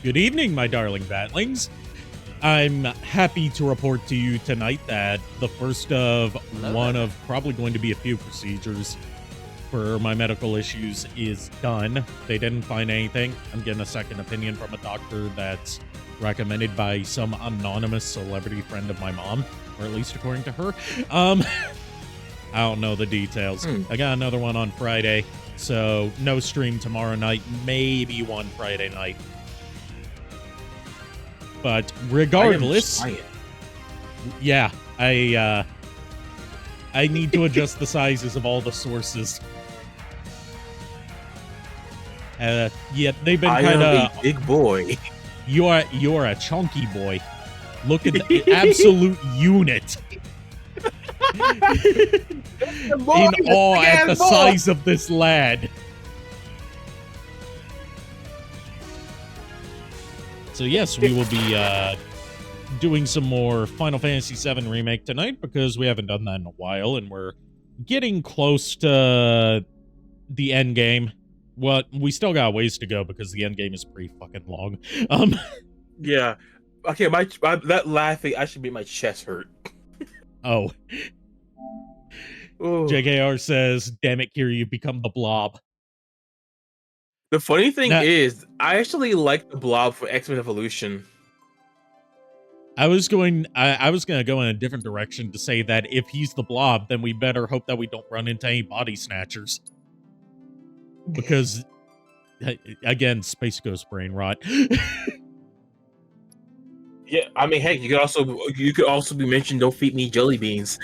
Good evening, my darling batlings. I'm happy to report to you tonight that the first of one of probably going to be a few procedures for my medical issues is done. They didn't find anything. I'm getting a second opinion from a doctor that's recommended by some anonymous celebrity friend of my mom, or at least according to her. I don't know the details. I got another one on Friday, so no stream tomorrow night, maybe one Friday night. But regardless, yeah, I need to adjust the sizes of all the sources. Yeah, they've been kind of a big boy. You are a chunky boy. Look at the absolute unit. In awe at the size of this lad. So yes, we will be doing some more Final Fantasy VII Remake tonight because we haven't done that in a while, and we're getting close to the end game. Well, we still got ways to go because the end game is pretty fucking long. Yeah. Okay, my that laughing actually made my chest hurt. Oh. Ooh. JKR says, "Damn it, Kira, you've become the Blob." The funny thing is, I actually like the Blob for X-Men Evolution. I was gonna go in a different direction to say that if he's the Blob, then we better hope that we don't run into any body snatchers. Because, again, Space Ghost brain rot. Yeah, I mean, heck, you could also be mentioned. Don't feed me jelly beans.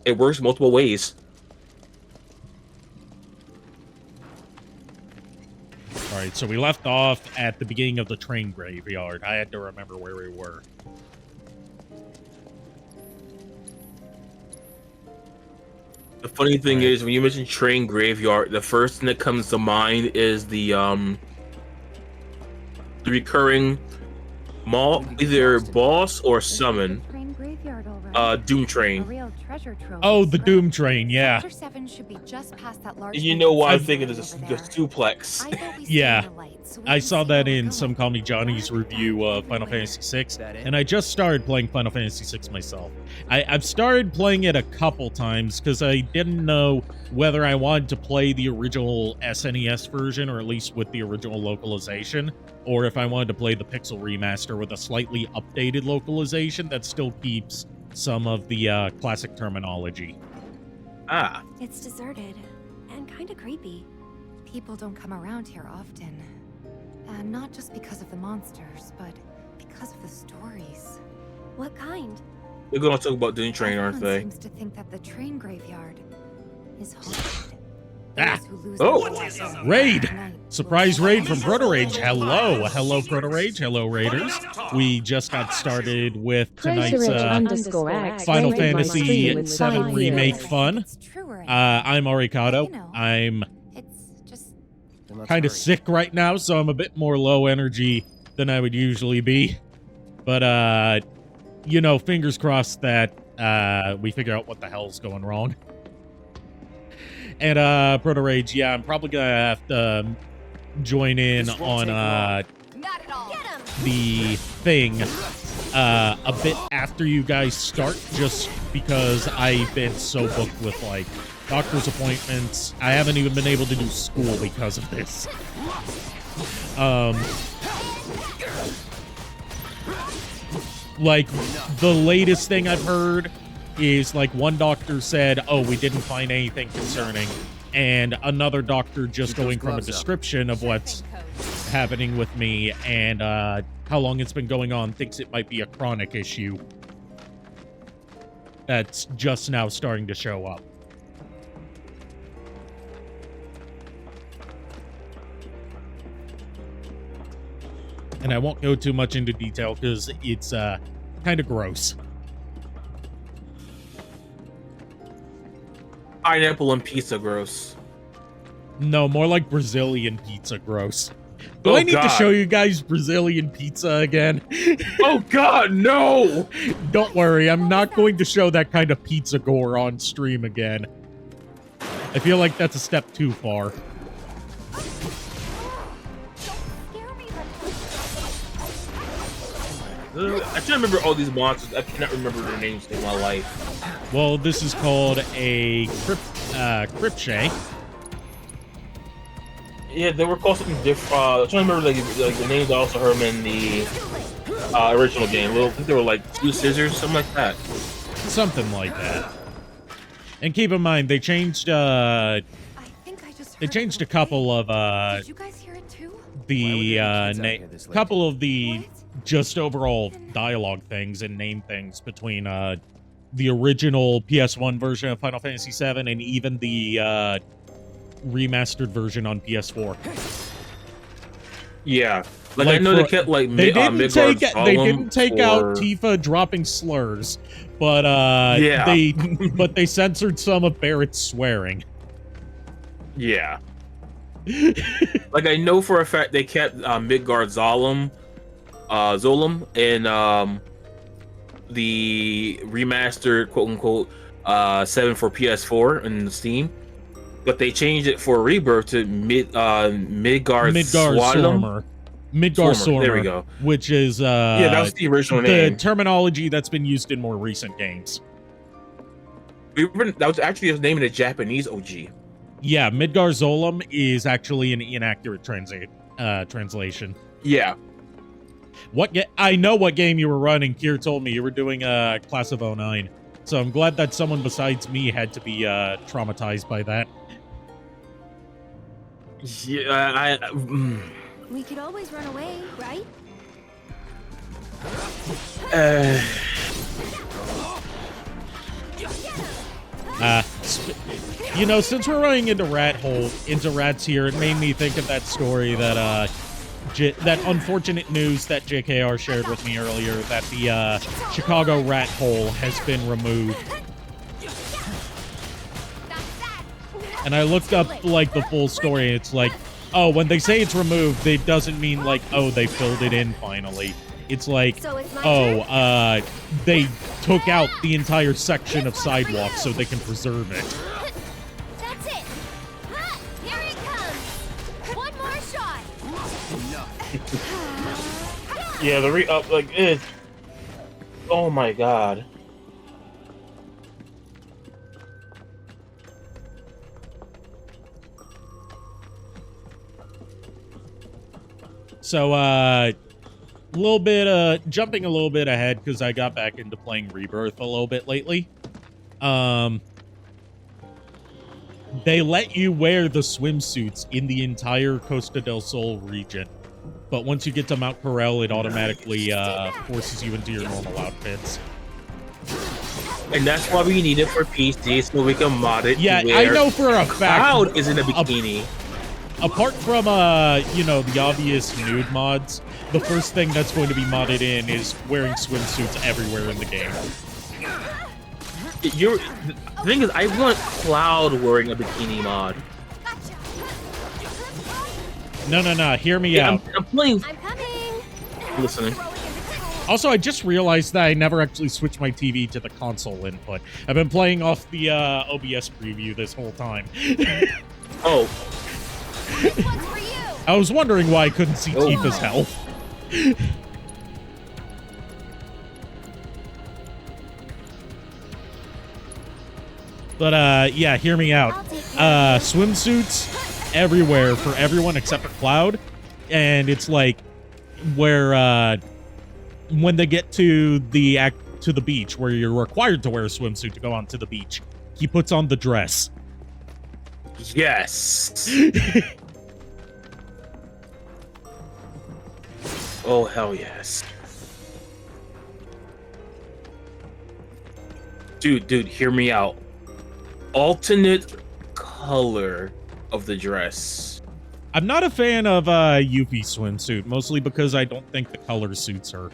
It works multiple ways. All right, so we left off at the beginning of the train graveyard. I had to remember where we were. The funny thing is, when you mention train graveyard, the first thing that comes to mind is the recurring either boss or summon. Doom Train. Oh, the Doom Train, yeah. You know why I'm thinking is the suplex. Yeah, I saw that in some Call Me Johnny's review of Final Fantasy VI, and I just started playing Final Fantasy VI myself. I've started playing it a couple times because I didn't know whether I wanted to play the original SNES version, or at least with the original localization, or if I wanted to play the Pixel Remaster with a slightly updated localization that still keeps some of the classic terminology. Ah. It's deserted and kind of creepy. People don't come around here often. And not just because of the monsters, but because of the stories. What kind? They're gonna talk about Doom Train, aren't they? Seems to think that the train graveyard is haunted. Oh, raid! Surprise raid from Proto Rage. Hello, Proto Rage. Hello, Raiders. We just got started with tonight's Final Fantasy VII Remake fun. I'm Arikado. I'm kind of sick right now, so I'm a bit more low energy than I would usually be. But, you know, fingers crossed that we figure out what the hell's going wrong. And Proto Rage, yeah, I'm probably gonna have to join in on the thing a bit after you guys start, just because I've been so booked with like doctor's appointments. I haven't even been able to do school because of this. Like the latest thing I've heard is like one doctor said, "Oh, we didn't find anything concerning," and another doctor just going from a description of what's happening with me and how long it's been going on thinks it might be a chronic issue that's just now starting to show up. And I won't go too much into detail because it's kind of gross. Pineapple and pizza gross. No, more like Brazilian pizza gross. Do I need to show you guys Brazilian pizza again? Oh God, no! Don't worry, I'm not going to show that kind of pizza gore on stream again. I feel like that's a step too far. I try to remember all these monsters. I cannot remember their names in my life. Well, this is called a Cryptshay. Yeah, they were called something different. I'm trying to remember like the names I also heard them in the original game. I think they were like two scissors, something like that. Something like that. And keep in mind, they changed I think I just they changed a couple of Did you guys hear it too? couple of the What? just overall dialogue things and name things between the original PS1 version of Final Fantasy VII and even the remastered version on PS4. Yeah, like I know they kept like they didn't take out or... Tifa dropping slurs, but yeah, they censored some of Barrett's swearing. Yeah. Like I know for a fact they kept Midgard Zolom in the remastered quote unquote 7 for PS4 and Steam, but they changed it for Rebirth to Midgard Sormer. There we go. Which is yeah, that was the original name. The terminology that's been used in more recent games. That was actually his name in the Japanese OG. Yeah, Midgar Zolom is actually an inaccurate translation. Yeah. I know what game you were running. Kier told me you were doing Class of 09. So I'm glad that someone besides me had to be traumatized by that. Yeah, We could always run away, right? You know, since we're running into rats here, it made me think of that story that that unfortunate news that JKR shared with me earlier, that the Chicago rat hole has been removed. And I looked up like the full story, and it's like, oh, when they say it's removed, it doesn't mean like, oh, they filled it in finally. It's like, oh, they took out the entire section of sidewalk so they can preserve it. That's it. Here it comes. One more shot. yeah, the re-up like it. Oh my god. So, little bit jumping a little bit ahead because I got back into playing Rebirth a little bit lately. They let you wear the swimsuits in the entire Costa del Sol region, but once you get to Mount Corel, it automatically forces you into your normal outfits. And that's why we need it for PC, so we can mod it. Yeah, I know for a fact. Cloud is in a bikini. Apart from, you know, the obvious nude mods, the first thing that's going to be modded in is wearing swimsuits everywhere in the game. The thing is, I want Cloud wearing a bikini mod. No, hear me out. I'm playing. I'm coming. Listening. Also, I just realized that I never actually switched my TV to the console input. I've been playing off the OBS preview this whole time. Oh. This one's for you. I was wondering why I couldn't see Tifa's health. But, yeah, hear me out. Swimsuits everywhere for everyone except for Cloud. And it's like, where, when they get to the beach, where you're required to wear a swimsuit to go onto the beach, he puts on the dress. Yes. Oh, hell yes. Dude, hear me out. Alternate color of the dress. I'm not a fan of Yuffie's swimsuit, mostly because I don't think the color suits her.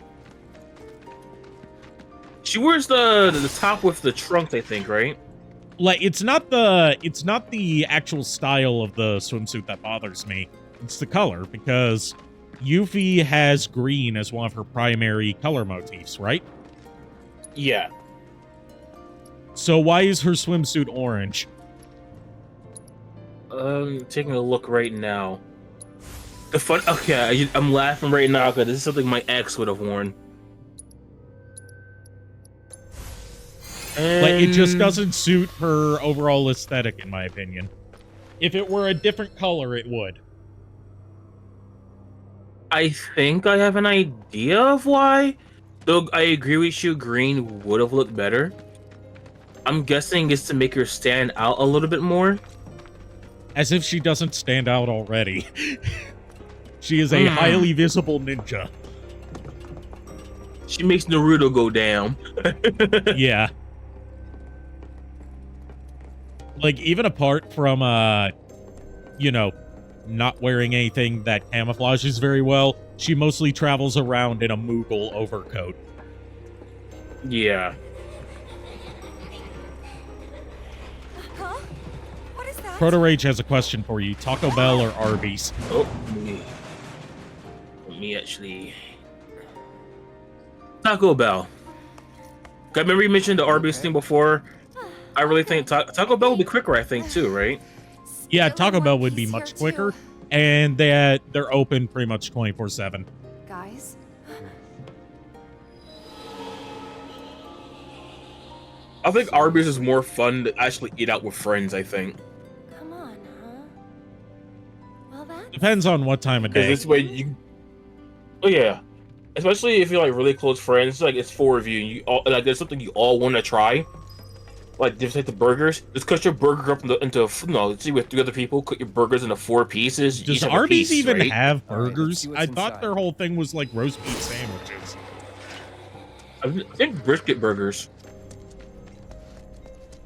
She wears the top with the trunks, I think, right? Like, it's not the actual style of the swimsuit that bothers me. It's the color, because Yuffie has green as one of her primary color motifs, right? Yeah. So why is her swimsuit orange? Taking a look right now. Okay, I'm laughing right now because this is something my ex would have worn. Like, it just And doesn't suit her overall aesthetic, in my opinion. If it were a different color, it would. I think I have an idea of why. Though I agree with you, green would have looked better. I'm guessing it's to make her stand out a little bit more. As if she doesn't stand out already. She is a highly visible ninja. She makes Naruto go down. Yeah. Like, even apart from, you know, not wearing anything that camouflages very well, she mostly travels around in a Moogle overcoat. Yeah. Huh? What is that? Proto Rage has a question for you. Taco Bell or Arby's? Oh, let me actually. Taco Bell. I remember you mentioned the Arby's thing before. I really think Taco Bell will be quicker, I think, too, right? Yeah, Still Taco in Bell one would be piece much here, quicker, too. and they're open pretty much 24/7. Guys, I think Arby's is more fun to actually eat out with friends, I think. come on, huh? Well, that Depends on what time of Because day. this way you. Oh, yeah. Especially if you're like really close friends, like it's 4 of you, and you all like there's something you all want to try. Like just like the burgers, just cut your burger up into see with 3 other people, cut your burgers into 4 pieces. You Does each have a Arby's piece, even right? have All right, let's burgers? see what's I thought inside. their whole thing was like roast beef sandwiches. I think brisket burgers.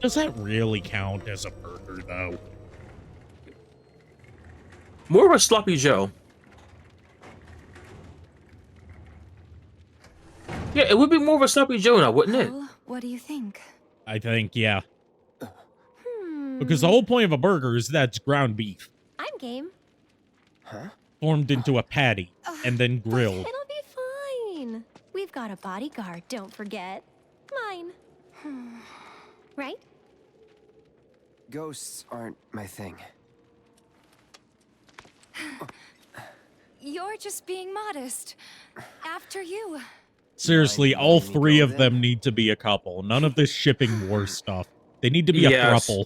Does that really count as a burger, though? More of a sloppy Joe. Yeah, it would be more of a sloppy Joe now, wouldn't it? well, what do you think? I think, yeah. Hmm. Because the whole point of a burger is that's ground beef, I'm game. Huh? formed into a patty, and then grilled. It'll be fine. We've got a bodyguard, don't forget. Mine. Right? Ghosts aren't my thing. You're just being modest. After you. Seriously, Mind all letting me 3 go of then? them need to be a couple. None of this shipping war stuff. They need to be a Yes. throuple.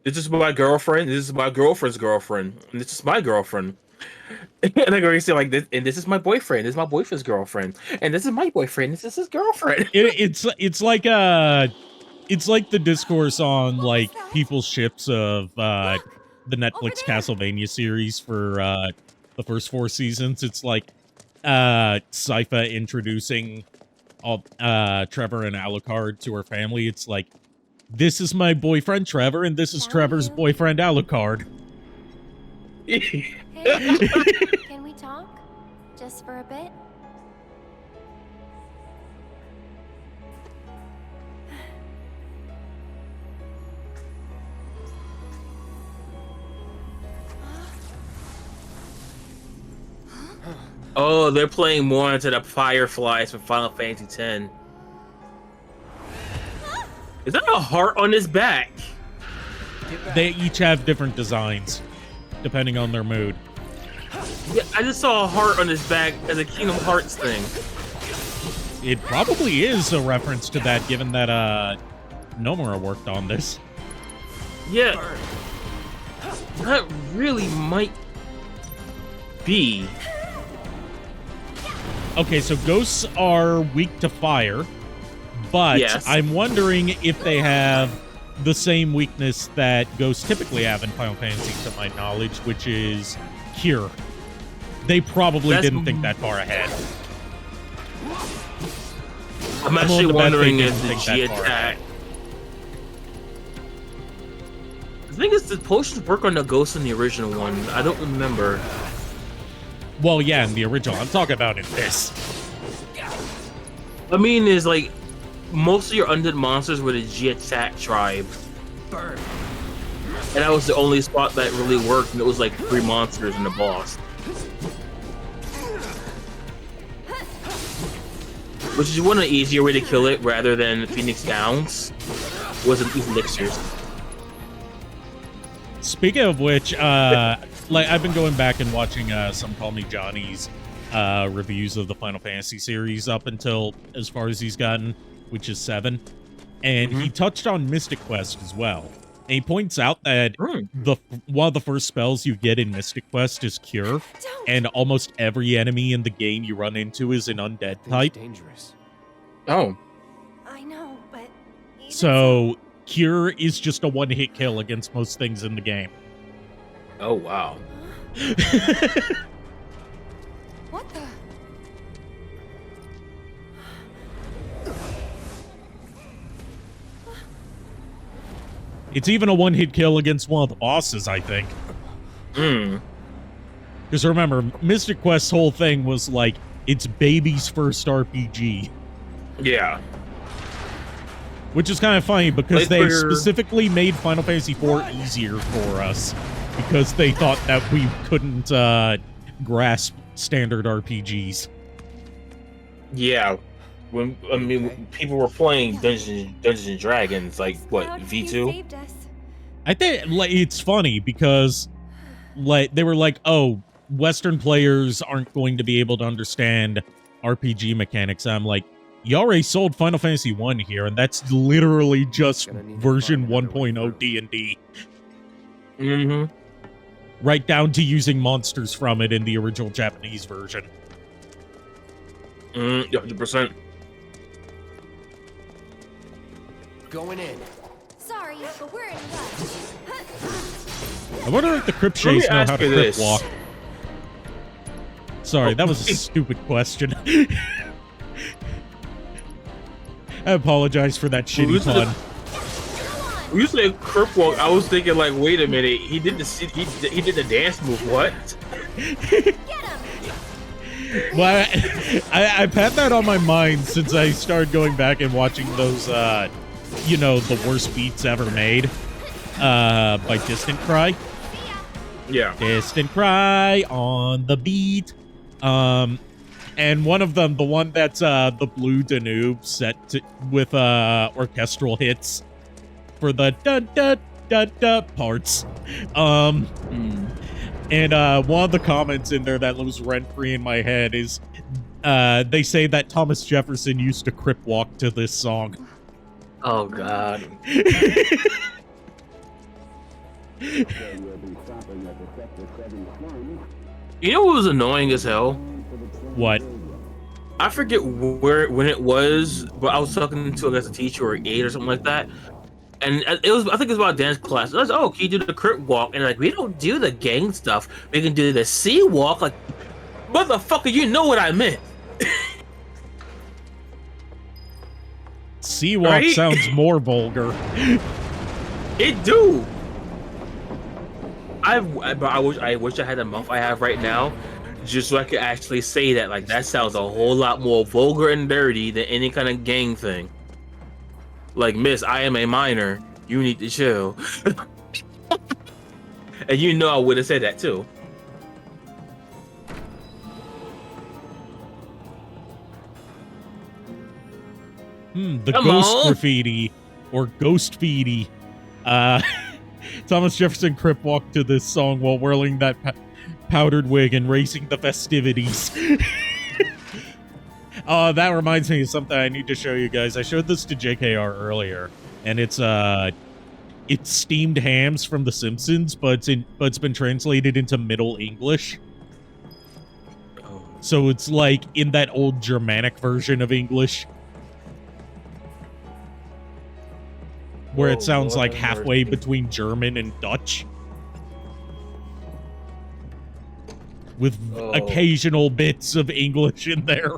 This is my girlfriend. This is my girlfriend's girlfriend. And this is my girlfriend. And I go say like this, and this is my boyfriend. This is my boyfriend's girlfriend. And this is my boyfriend. This is his girlfriend. It's like the discourse on like people's ships of the Netflix Castlevania series for the first 4 seasons. It's like Sypha introducing Trevor and Alucard to her family. It's like, this is my boyfriend Trevor, and this is Found Trevor's you. boyfriend Alucard. Hey, can we talk? Just for a bit? Oh, they're playing more into the Fireflies from Final Fantasy X. Is that a heart on his back? They each have different designs, depending on their mood. Yeah, I just saw a heart on his back as a Kingdom Hearts thing. It probably is a reference to that, given that Nomura worked on this. Yeah, that really might be. Okay, so ghosts are weak to fire, but Yes. I'm wondering if they have the same weakness that ghosts typically have in Final Fantasy, to my knowledge, which is cure. They probably That's- didn't think that far ahead. I'm willing actually to bet they wondering didn't if the think G that far attack. The thing is, the potions work on the ghosts in the original one. I don't remember. Well, yeah, in the original. I'm talking about in this. I mean, is like most of your undead monsters were the G attack tribe, Burn. and that was the only spot that really worked. And it was like 3 monsters and the boss, which is one easier way to kill it rather than Phoenix Downs. Was an elixirs. Speaking of which, like I've been going back and watching some Call Me Johnny's reviews of the Final Fantasy series up until as far as he's gotten, which is 7. And he touched on Mystic Quest as well. And he points out that one of the first spells you get in Mystic Quest is Cure, and almost every enemy in the game you run into is an undead type. Dangerous. Oh. I know, but So Cure is just a one-hit kill against most things in the game. Oh, wow. What the? It's even a one-hit kill against one of the bosses, I think. Because remember, Mystic Quest's whole thing was like, it's baby's first RPG. Yeah. Which is kind of funny because they figure- specifically made Final Fantasy IV easier for us because they thought that we couldn't grasp standard RPGs. Yeah. When people were playing Dungeons and Dragons, like what, Cloud, you V2? saved us. I think like, it's funny because like they were like, oh, Western players aren't going to be able to understand RPG mechanics. I'm like, you already sold Final Fantasy 1 here, and that's literally just version 1.0 D&D. Right down to using monsters from it in the original Japanese version. 100%. Going in. Sorry, but we're in rush. I wonder if the Crypt Let me Shays know ask how to you Crypt this. walk. Sorry, that was a stupid question. I apologize for that shitty Who's the- pun. When you say Crip Walk, I was thinking like, wait a minute, he did the dance move. What? Well, I've had that on my mind since I started going back and watching those, you know, the worst beats ever made, by Distant Cry. Yeah. Distant Cry on the beat. And one of them, the one that's the Blue Danube set to, with orchestral hits for the da da da da parts. And one of the comments in there that lives rent-free in my head is they say that Thomas Jefferson used to crip walk to this song. Oh God. You know what was annoying as hell? What? I forget when it was, but I was talking to, I guess, a teacher or 8 or something like that. And it was, I think it was about dance class. I was, oh, can you do the crypt walk? And like, we don't do the gang stuff. We can do the sea walk. Like, motherfucker, you know what I meant. Sea walk Right? sounds more vulgar. It do. I wish I had the mouth I have right now, just so I could actually say that. Like, that sounds a whole lot more vulgar and dirty than any kind of gang thing. Like, miss, I am a minor. You need to chill. And you know I would have said that too. The Come ghost on. graffiti or ghost feedy. Thomas Jefferson crip walked to this song while whirling that powdered wig and racing the festivities. That reminds me of something I need to show you guys. I showed this to JKR earlier, and it's steamed hams from The Simpsons, but it's been translated into Middle English. So it's like in that old Germanic version of English, where it Oh, sounds Lord like have halfway mercy. between German and Dutch, with Oh. occasional bits of English in there.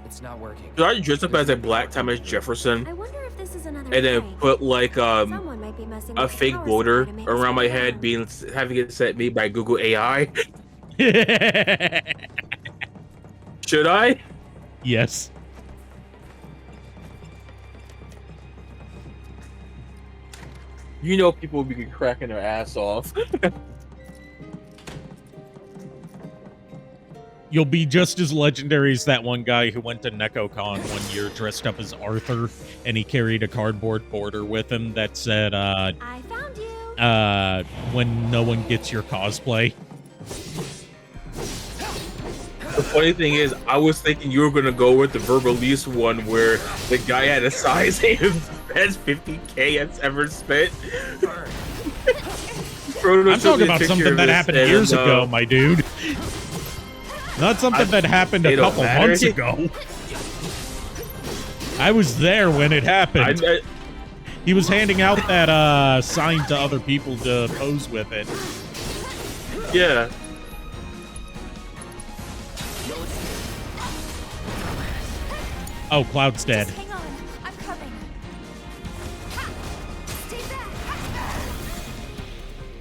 It's not working. Should I dress up as a black Thomas Jefferson I wonder if this is another and then prank. put like Someone might be messing a with the fake power border supply to make us around my go head, down. having it set made by Google AI? Should I? Yes. You know people will be cracking their ass off. You'll be just as legendary as that one guy who went to NecoCon one year dressed up as Arthur, and he carried a cardboard border with him that said, I found you. when no one gets your cosplay. The funny thing is, I was thinking you were gonna go with the Verbalise one where the guy had a size best 50K has ever spent. I'm talking about something that happened years ago, my dude. Not something that happened a couple months ago. I was there when it happened. He was handing out that sign to other people to pose with it. Yeah. Oh, Cloud's dead. Just hang on. I'm coming. Ha! Stay back.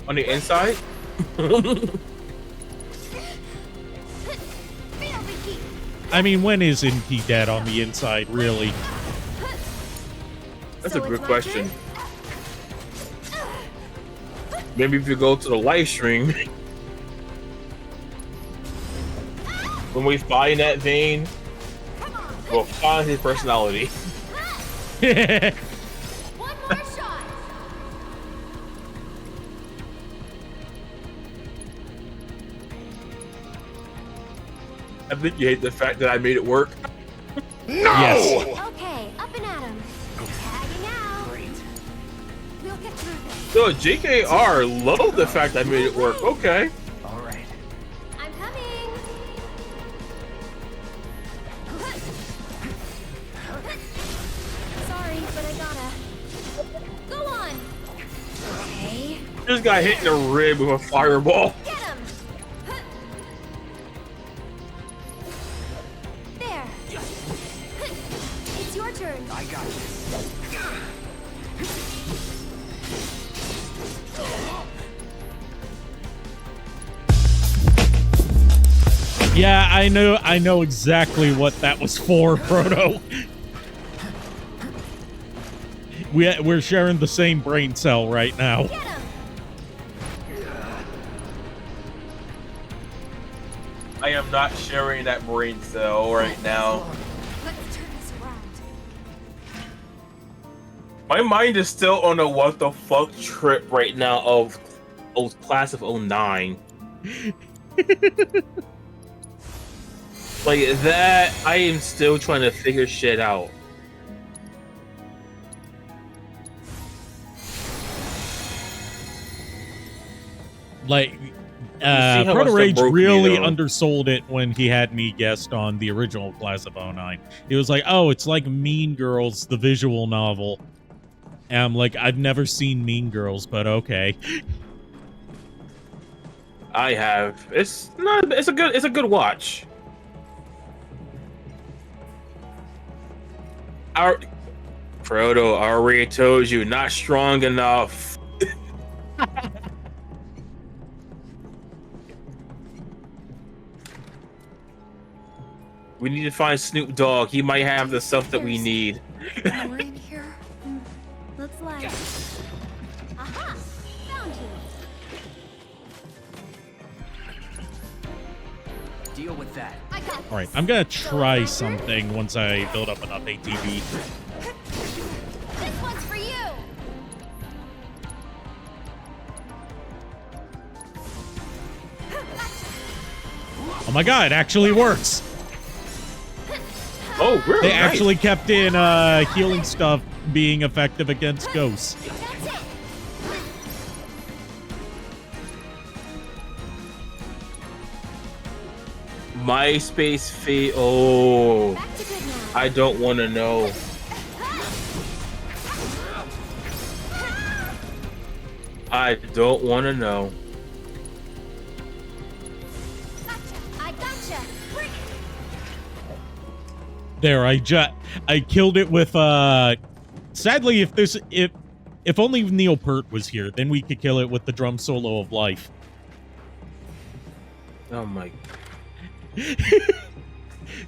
On the inside? I mean, when isn't he dead on the inside, really? That's a good question. Maybe if you go to the live stream, when we find that vein, we'll find his personality. One more shot. I think you hate the fact that I made it work. No! Yes. Okay, up and at 'em. Tagging out. Great. We'll get through this. So JKR loved the fact I made it work. Okay. All right. I'm coming. Sorry, but I gotta. Go on. Okay. This guy hit in the rib with a fireball. Get him. There. It's your turn. I got this. Yeah, I know exactly what that was for, Proto. We're sharing the same brain cell right now. Get him. I am not sharing that brain cell right now. Let's turn this around. My mind is still on a what the fuck trip right now of class of 09. Like that, I am still trying to figure shit out. Like, how much Proto that Rage broke me, really though. undersold it when he had me guest on the original Class of 09. He was like, oh, it's like Mean Girls, the visual novel. And I'm like, I've never seen Mean Girls, but okay. I have. It's not. It's a good watch. Proto already told you, not strong enough. We need to find Snoop Dogg. He might have the stuff that we need. We're in here. Looks like. Aha! Found you. Deal with that. I got All right, I'm gonna try something once I build up enough ATV. This one's for you. Oh my god, it actually works! Oh, really? They actually kept in healing stuff being effective against ghosts. That's it. MySpace fee. Oh, Back to good now. I don't want to know. I don't want to know. I gotcha. Bring it. There, I killed it with sadly if only Neil Peart was here, then we could kill it with the drum solo of life. Oh my.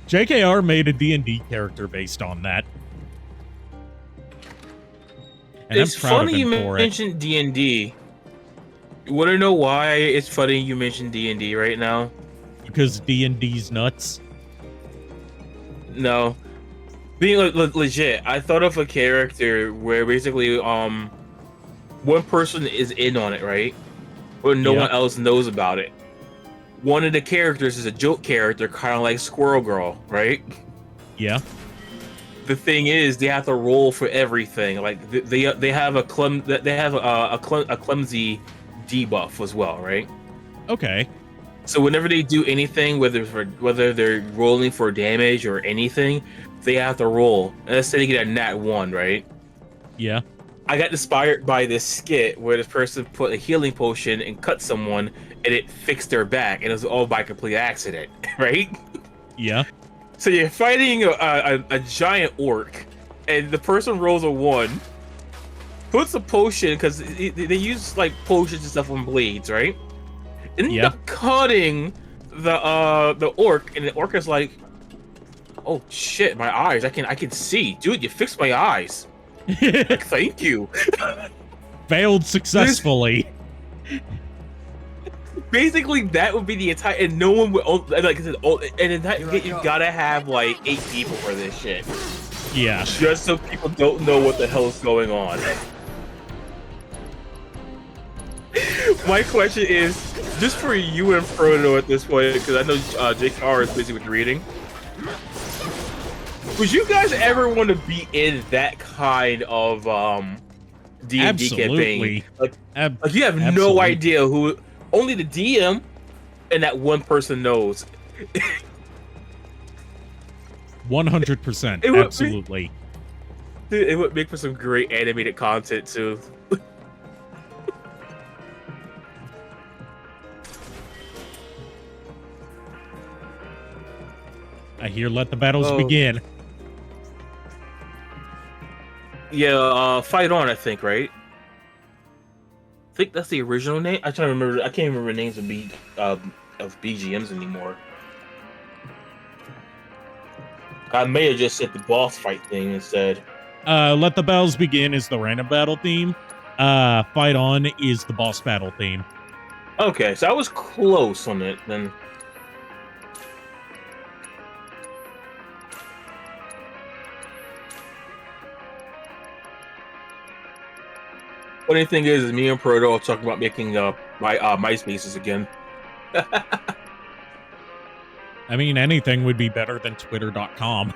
JKR made a D&D character based on that. And It's I'm proud of funny him you for it. mentioned D&D. You want to know why it's funny you mentioned D&D right now? Because D&D's nuts. No. Being legit, I thought of a character where basically one person is in on it, right? But no one else knows about it. One of the characters is a joke character, kind of like Squirrel Girl, right? Yeah. The thing is, they have to roll for everything. Like they have a clumsy debuff as well, right? Okay. So whenever they do anything, whether they're rolling for damage or anything, they have to roll. And let's say they get a nat 1, right? Yeah. I got inspired by this skit where this person put a healing potion and cut someone, and it fixed their back, and it was all by complete accident, right? Yeah. So you're fighting a giant orc, and the person rolls a 1, puts a potion, because they use like potions and stuff on blades, right? End up cutting the orc, and the orc is like, "Oh shit, my eyes! I can see, dude. You fixed my eyes. Like, thank you." Failed successfully. Basically, that would be the entire, and no one would, like I said, and in that you gotta have like 8 people for this shit. Yeah. Just so people don't know what the hell is going on. My question is, just for you and Frodo at this point, because I know JKR is busy with reading. Would you guys ever want to be in that kind of D&D campaign? Like you have no idea who, only the DM and that one person knows. 100%. Absolutely. It would make for some great animated content too. I hear let the battles begin. Yeah, Fight On, I think, right? I think that's the original name. I can't remember names of BGMs anymore. I may have just said the boss fight thing instead. Let the Battles Begin is the random battle theme. Fight On is the boss battle theme. Okay, so I was close on it then. Funny thing is me and Proto are talking about making my MySpaces again. I mean, anything would be better than Twitter.com.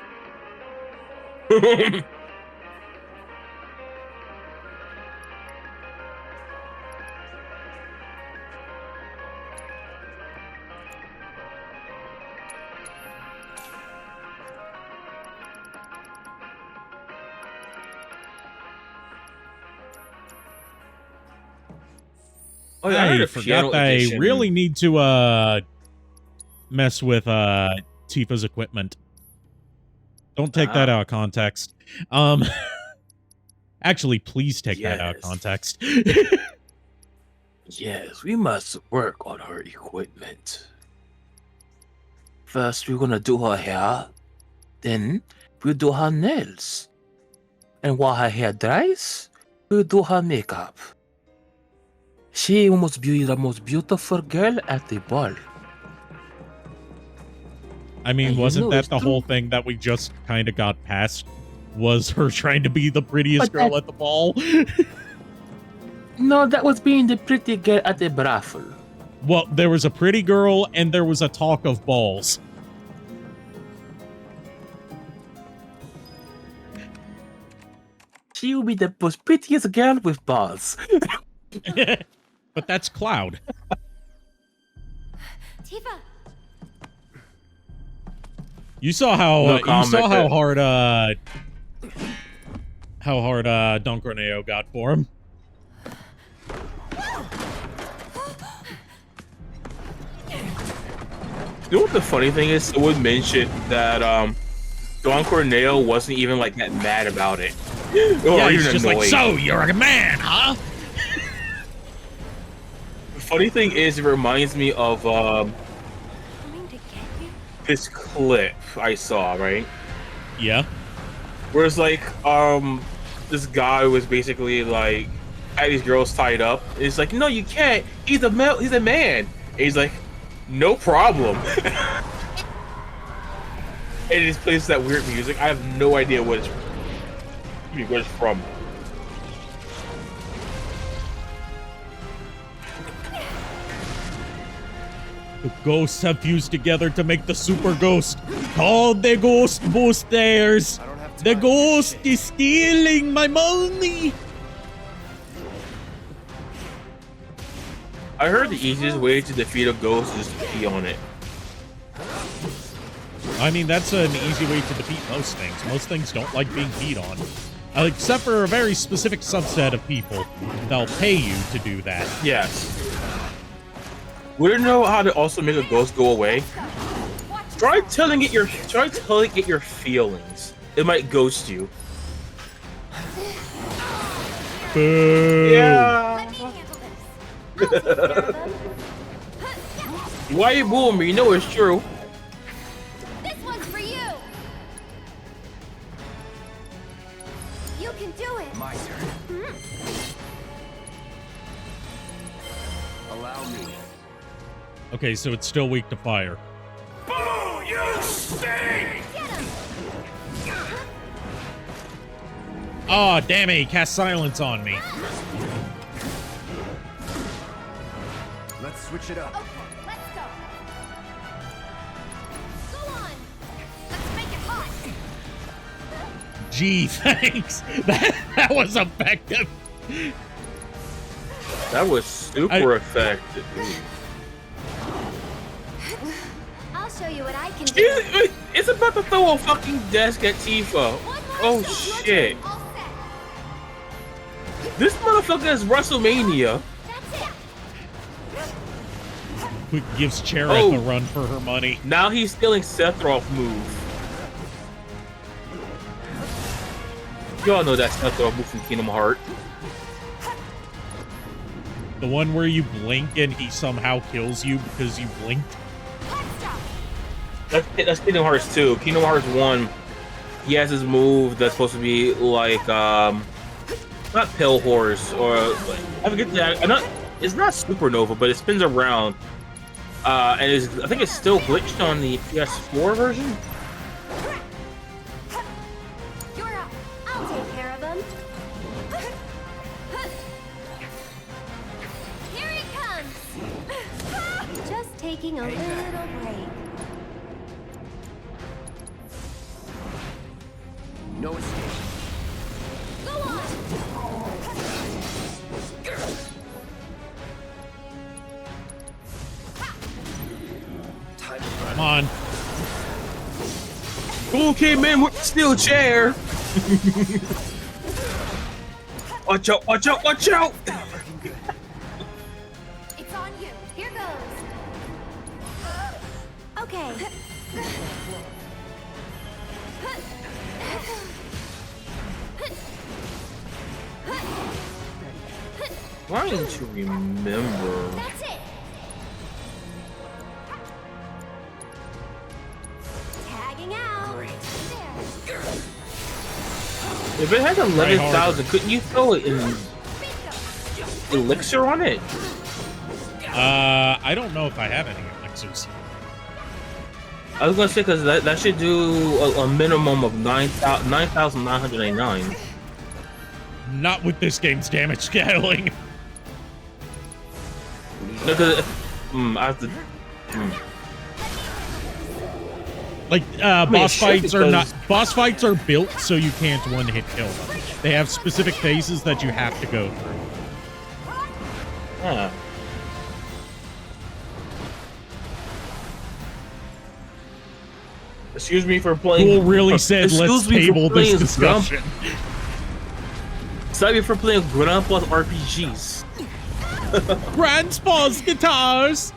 Oh, yeah, I forgot that I really need to mess with Tifa's equipment. Don't take that out of context. Actually, please take that out of context. Yes, we must work on her equipment. First, we're gonna do her hair. Then, we'll do her nails. And while her hair dries, we'll do her makeup. She must be the most beautiful girl at the ball. I mean, wasn't that the whole thing that we just kind of got past? Was her trying to be the prettiest girl at the ball? No, that was being the pretty girl at the brothel. Well, there was a pretty girl and there was a talk of balls. She will be the most prettiest girl with balls. But that's Cloud. Tifa. You saw how hard Don Corneo got for him. You know what the funny thing is? Someone mentioned that Don Corneo wasn't even like that mad about it. Yeah, he's just annoyed. Like, so you're a man, huh? The funny thing is, it reminds me of this clip I saw, right? Yeah. Where it's like, this guy was basically like had these girls tied up. It's like, no, you can't. He's a man. And he's like, no problem. And it just plays that weird music. I have no idea what it's from. The ghosts have fused together to make the super ghost called the Ghost Boosters. I don't have The time. ghost is stealing my money. I heard the easiest way to defeat a ghost is to pee on it. I mean, that's an easy way to defeat most things. Most things don't like being peed on. Except for a very specific subset of people. They'll pay you to do that. Yes. Wouldn't know how to also make a ghost go away? Try telling it your feelings. It might ghost you. Boo. Yeah. Let me handle this. I'll take care of them. Why you booing me? You know it's true. This one's for you. You can do it. My turn. Allow me. Okay, so it's still weak to fire. Get him. Oh, damn it, he cast silence on me. Let's switch it up. Okay, let's go. Go on. Let's make it hot. Gee, thanks. That was effective. That was super effective. I'll show you what I can do. It's about to throw a fucking desk at Tifa. One more Oh shot, your shit. turn. All set. This motherfucker is WrestleMania. That's it. Quick gives Cherith Oh. a run for her money. Now he's stealing Sephiroth move. Y'all know that Sephiroth move from Kingdom Hearts. The one where you blink and he somehow kills you because you blinked. Hot stuff. That's Kingdom Hearts 2. Kingdom Hearts 1, he has his move that's supposed to be like, not Pale Horse, or, I forget that. It's not Supernova, but it spins around. And I think it's still glitched on the PS4 version. You're up. I'll take care of them. Here it comes. Just taking a little break. No escape. Go on. Time to run. Come on. Who came in with the steel chair? Watch out, watch out, watch out! It's on you. Here goes. Okay. Trying to remember. That's it. Tagging out. Great. There. If it had 11,000, couldn't you throw it in Bingo. elixir on it? I don't know if I have any elixirs. I was gonna say because that should do a minimum of 9,999. Not with this game's damage scaling. Because I have to. Like, mean, boss shit, fights are not... because- Boss fights are built so you can't one-hit kill them. They have specific phases that you have to go through. Yeah. Excuse me for playing. Cool really said, let's Excuse me for table this playing discussion. Sorry for playing Grandpa's RPGs. Grandpa's guitars!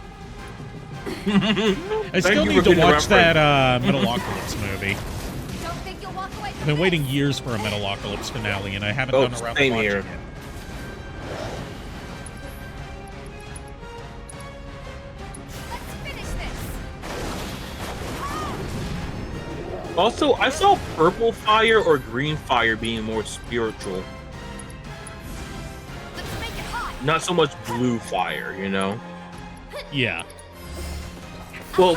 I still you need for to getting the watch that Metalocalypse movie. Don't think you'll walk away I've from been this. waiting years for a Metalocalypse finale, and I haven't Oh, done around same to watch here. it yet. Let's finish this. Also, I saw purple fire or green fire being more spiritual, Let's make it hot. not so much blue fire. You know. Yeah. Well,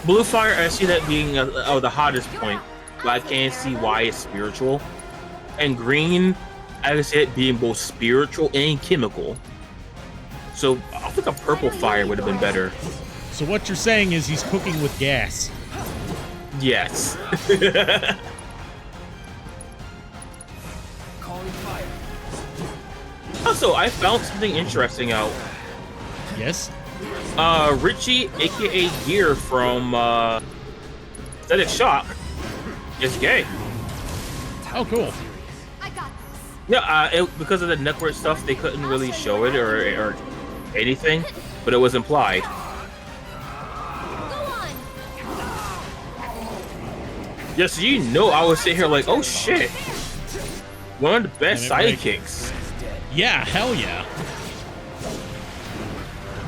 blue fire, I see that being the hottest point, but I can't see why it's spiritual. And green, I can see it being both spiritual and chemical. So I think a purple fire would have been better. So what you're saying is he's cooking with gas. Yes. Calling fire. Also, I found something interesting out. Yes? Richie, aka Gear from Static Shock, is gay. Oh, cool. I got this. Yeah, because of the network stuff, they couldn't really show it or anything, but it was implied. Go on. Yeah, so you know, I was sitting here like, oh shit, one of the best Damn it, Mike. sidekicks. Yeah, hell yeah.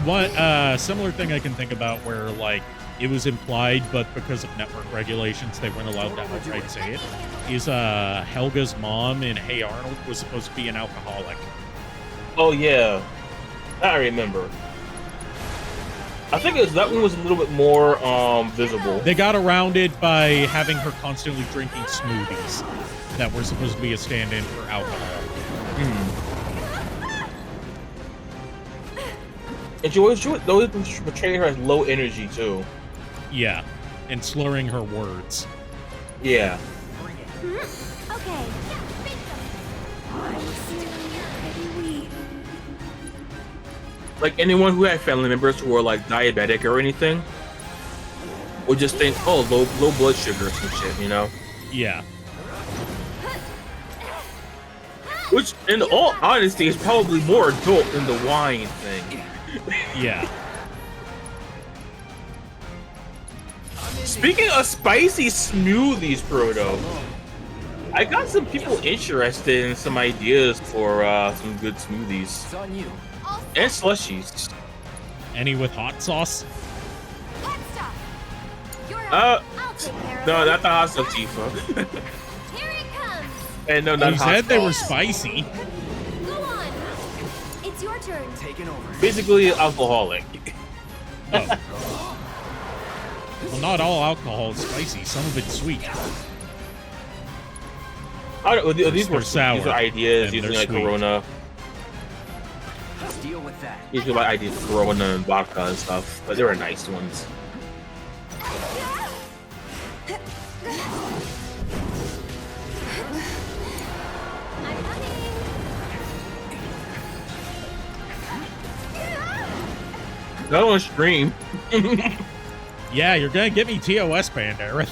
One similar thing I can think about where like it was implied, but because of network regulations, they weren't allowed to outright say it. Is Helga's mom in Hey Arnold was supposed to be an alcoholic. Oh yeah, I remember. I think that one was a little bit more visible. They got around it by having her constantly drinking smoothies that were supposed to be a stand-in for alcohol. And she always portrayed her as low energy too. Yeah, and slurring her words. Yeah. Okay. Like anyone who had family members who were like diabetic or anything would just think, oh, low blood sugar or some shit, you know? Yeah. Which, in all honesty, is probably more adult than the wine thing. Yeah. Speaking of spicy smoothies, Proto, I got some people interested in some ideas for some good smoothies It's on you. and slushies. Any with hot sauce? Hot stuff. You're Uh, I'll take care of no, it. not the hot stuff, Tifa. Here it comes. And no, not You hot said they were sauce. spicy. Go on. It's your turn. Taking over. Basically, alcoholic. Oh. Well, not all alcohol is spicy. Some of it's sweet. These were sour, these are ideas and using they're like sweet. Corona. Deal with that. Usually like ideas for Corona and vodka and stuff, but they were nice ones. I'm coming. That one stream. Yeah, you're gonna get me TOS banned, Aerith.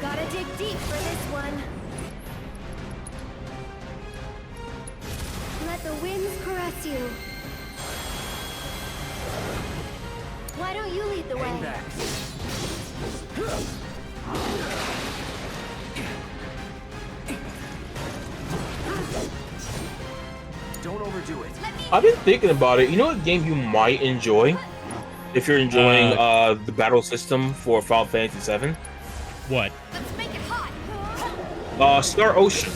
Gotta dig deep for this one. Let the winds caress you. Why don't you lead the Hang way? back. Don't overdo it. I've been thinking about it. You know what game you might enjoy if you're enjoying the battle system for Final Fantasy VII? What? Let's make it hot. Star Ocean.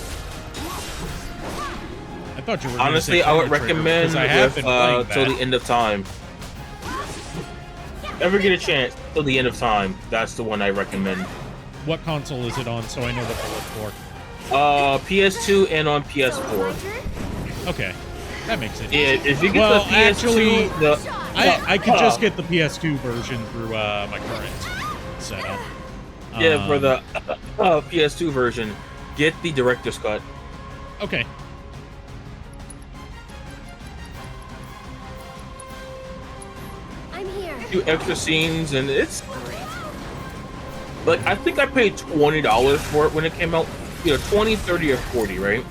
I thought you were gonna Honestly, say I would Chrono Trigger, recommend because I have with, been playing till that. the end of time. Ever get a chance till the end of time? That's the one I recommend. What console is it on so I know what to look PS2 and on PS4. My turn? for? Okay, that makes it Yeah, easy. if you get Well, the PS2, actually, the I could just get the PS2 version through my current setup. yeah for the PS2 version, get the director's cut. Okay. I'm here. Few extra scenes, and it's like I think I paid $20 for it when it came out. You know, 20, 30, or 40, right?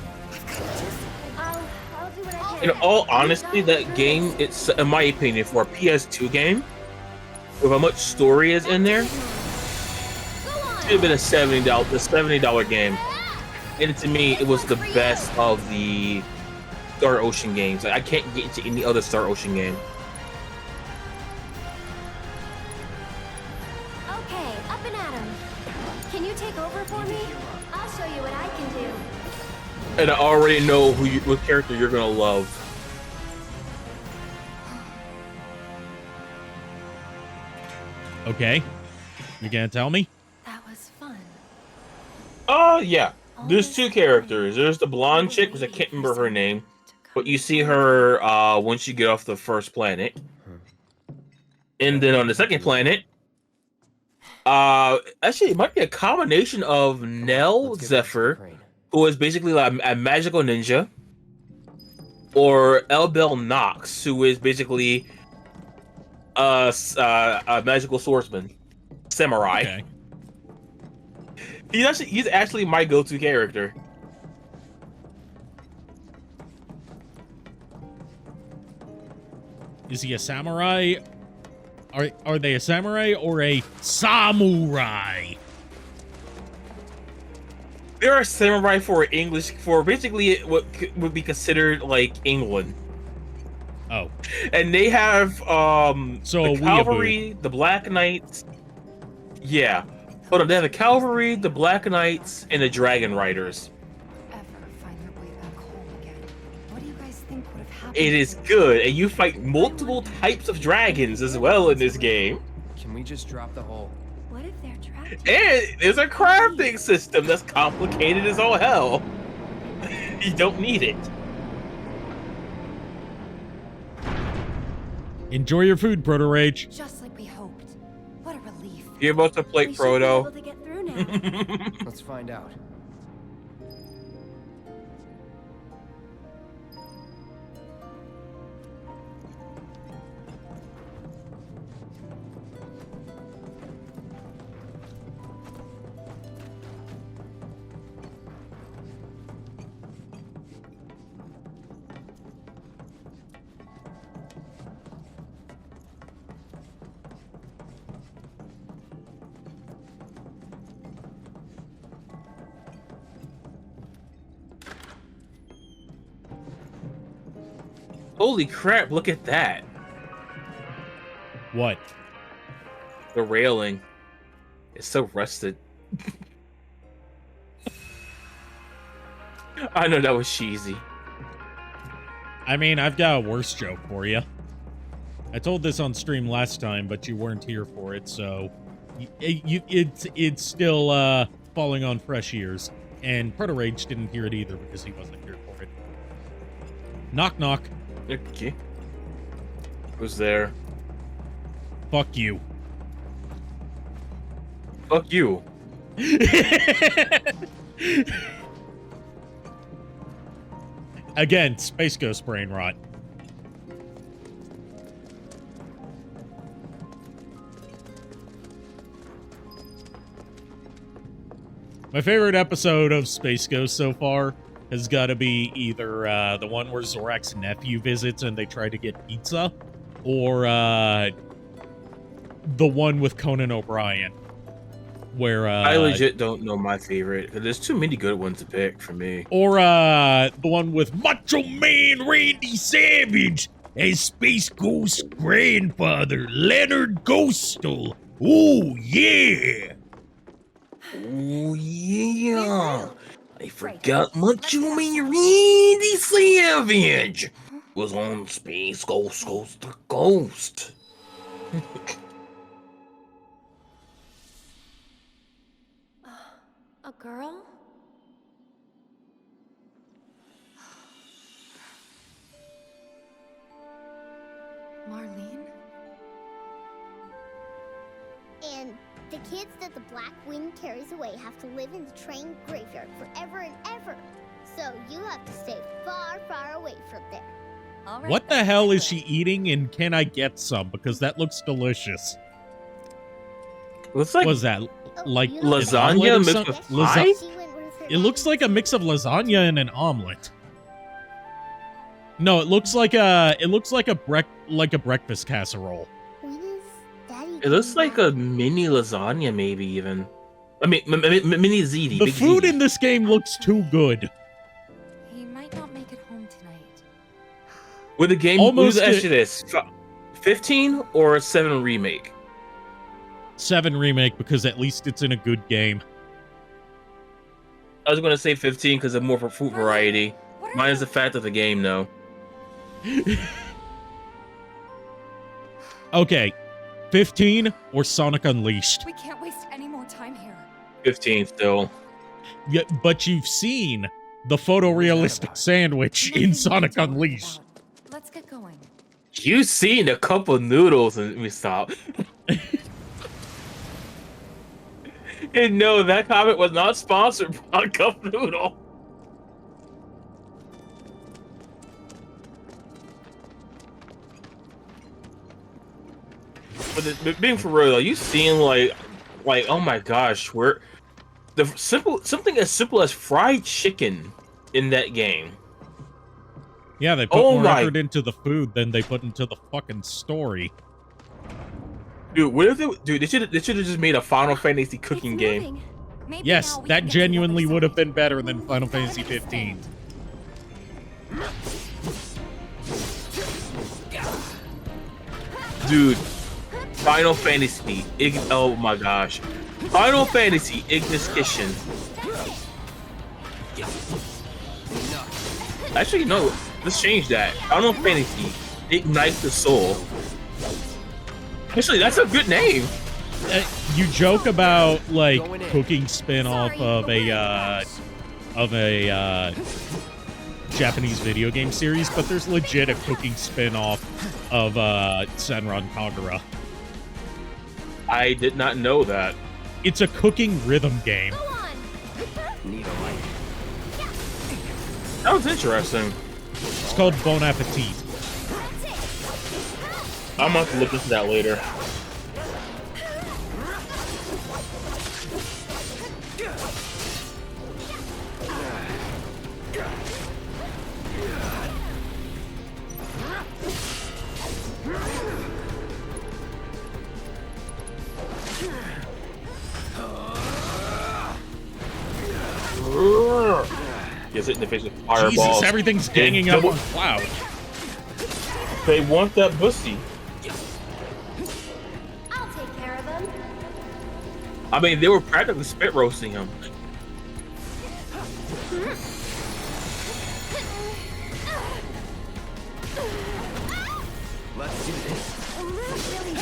I'll do what I can. In all honesty, that game, it's in my opinion, for a PS2 game, with how much story is in there, Go on. should have been a $70 game. And to me, it was the best of the Star Ocean games. Like, I can't get into any other Star Ocean game. Okay, up and at 'em. Can you take over for me? I'll show you what I can do. And I already know what character you're gonna love. Okay. You gonna tell me? That was fun. Yeah. There's two characters. There's the blonde chick, which I can't remember her name, but you see her once you get off the first planet. And then on the second planet, actually, it might be a combination of Nell Zephyr, who is basically like a magical ninja, or Elbel Nox, who is basically a magical swordsman, samurai. Okay. He's actually my go-to character. Is he a samurai? Are they a samurai or a samurai? They're a samurai for basically what would be considered like England. Oh. And they have So the cavalry, the black knights. Yeah. Hold on, they have the cavalry, the black knights, and the dragon riders. Ever find their way back home again? What do you guys think would have happened? It is good, and you fight multiple types of dragons as well in this game. Can we just drop the hole? What if they're trapped? And there's a crafting system that's complicated as all hell. You don't need it. Enjoy your food, Proto Rage. Just like we hoped. What a relief. You're about to play We should be Proto. able to get through now. Let's find out. Holy crap, look at that. What? The railing. It's so rusted. I know that was cheesy. I mean, I've got a worse joke for you. I told this on stream last time, but you weren't here for it, so it's still falling on fresh ears. And Proto Rage didn't hear it either because he wasn't here for it. Knock knock. Okay. Who's there? Fuck you. Fuck you. Again, Space Ghost brain rot. My favorite episode of Space Ghost so far has got to be either the one where Zorak's nephew visits and they try to get pizza, or the one with Conan O'Brien, where I legit don't know my favorite. There's too many good ones to pick for me. or the one with Macho Man Randy Savage as Space Ghost's grandfather, Leonard Ghostal. Oh yeah! Oh yeah! I forgot Macho Man Randy Savage was on Space Ghost to Ghost. A girl? Marlene? And the kids that the Black Wind carries away have to live in the train graveyard forever and ever. So you have to stay far, far away from there. All right, What the then. hell is she eating, and can I get some? Because that looks delicious. Looks like What is that? Like you an don't lasagna omelet or mixed something? with pie? She went with her It looks like a mix of lasagna and an omelet. No, it looks like a breakfast casserole. When is Daddy It looks coming like back? a mini lasagna, maybe even. I mean, mini ziti. The big food ziti. in this game looks too good. He might not make it home tonight. With the game, Almost who's actually this? 15 or 7 remake? 7 remake, because at least it's in a good game. I was gonna say 15 because of more for food variety. What are Mine is you- the fact of the game, though. Okay, 15 or Sonic Unleashed. We can't waste any more time here. 15 still. Yeah, but you've seen the photorealistic sandwich in Sonic Unleashed. Let's get going. You seen a couple noodles and we stop. And no, that comment was not sponsored by Cup Noodle. But being for real though, you seen like oh my gosh, where the something as simple as fried chicken in that game. Yeah, they put more effort into the food than they put into the fucking story. Dude, what if they should have just made a Final Fantasy cooking game. Maybe Yes, now we that can get to the genuinely other would have side. been better than Final Fantasy 15. Dude, Final Fantasy, oh my gosh. Final Fantasy Ignis Kitchen. Actually, no, let's change that. Final Fantasy Ignite the Soul. Actually, that's a good name. You joke about like Going in. cooking spin-off of a Japanese video game series, but there's legit a cooking spin-off of Senran Kagura. I did not know that. It's a cooking rhythm game. Need a light. That was interesting. It's called Bon Appetit. I'm gonna have to look into that later. Gets it in the face with fireballs. Jesus, everything's ganging up on Cloud. They want that pussy. I'll take care of them. I mean, they were practically spit roasting him. Let's do this.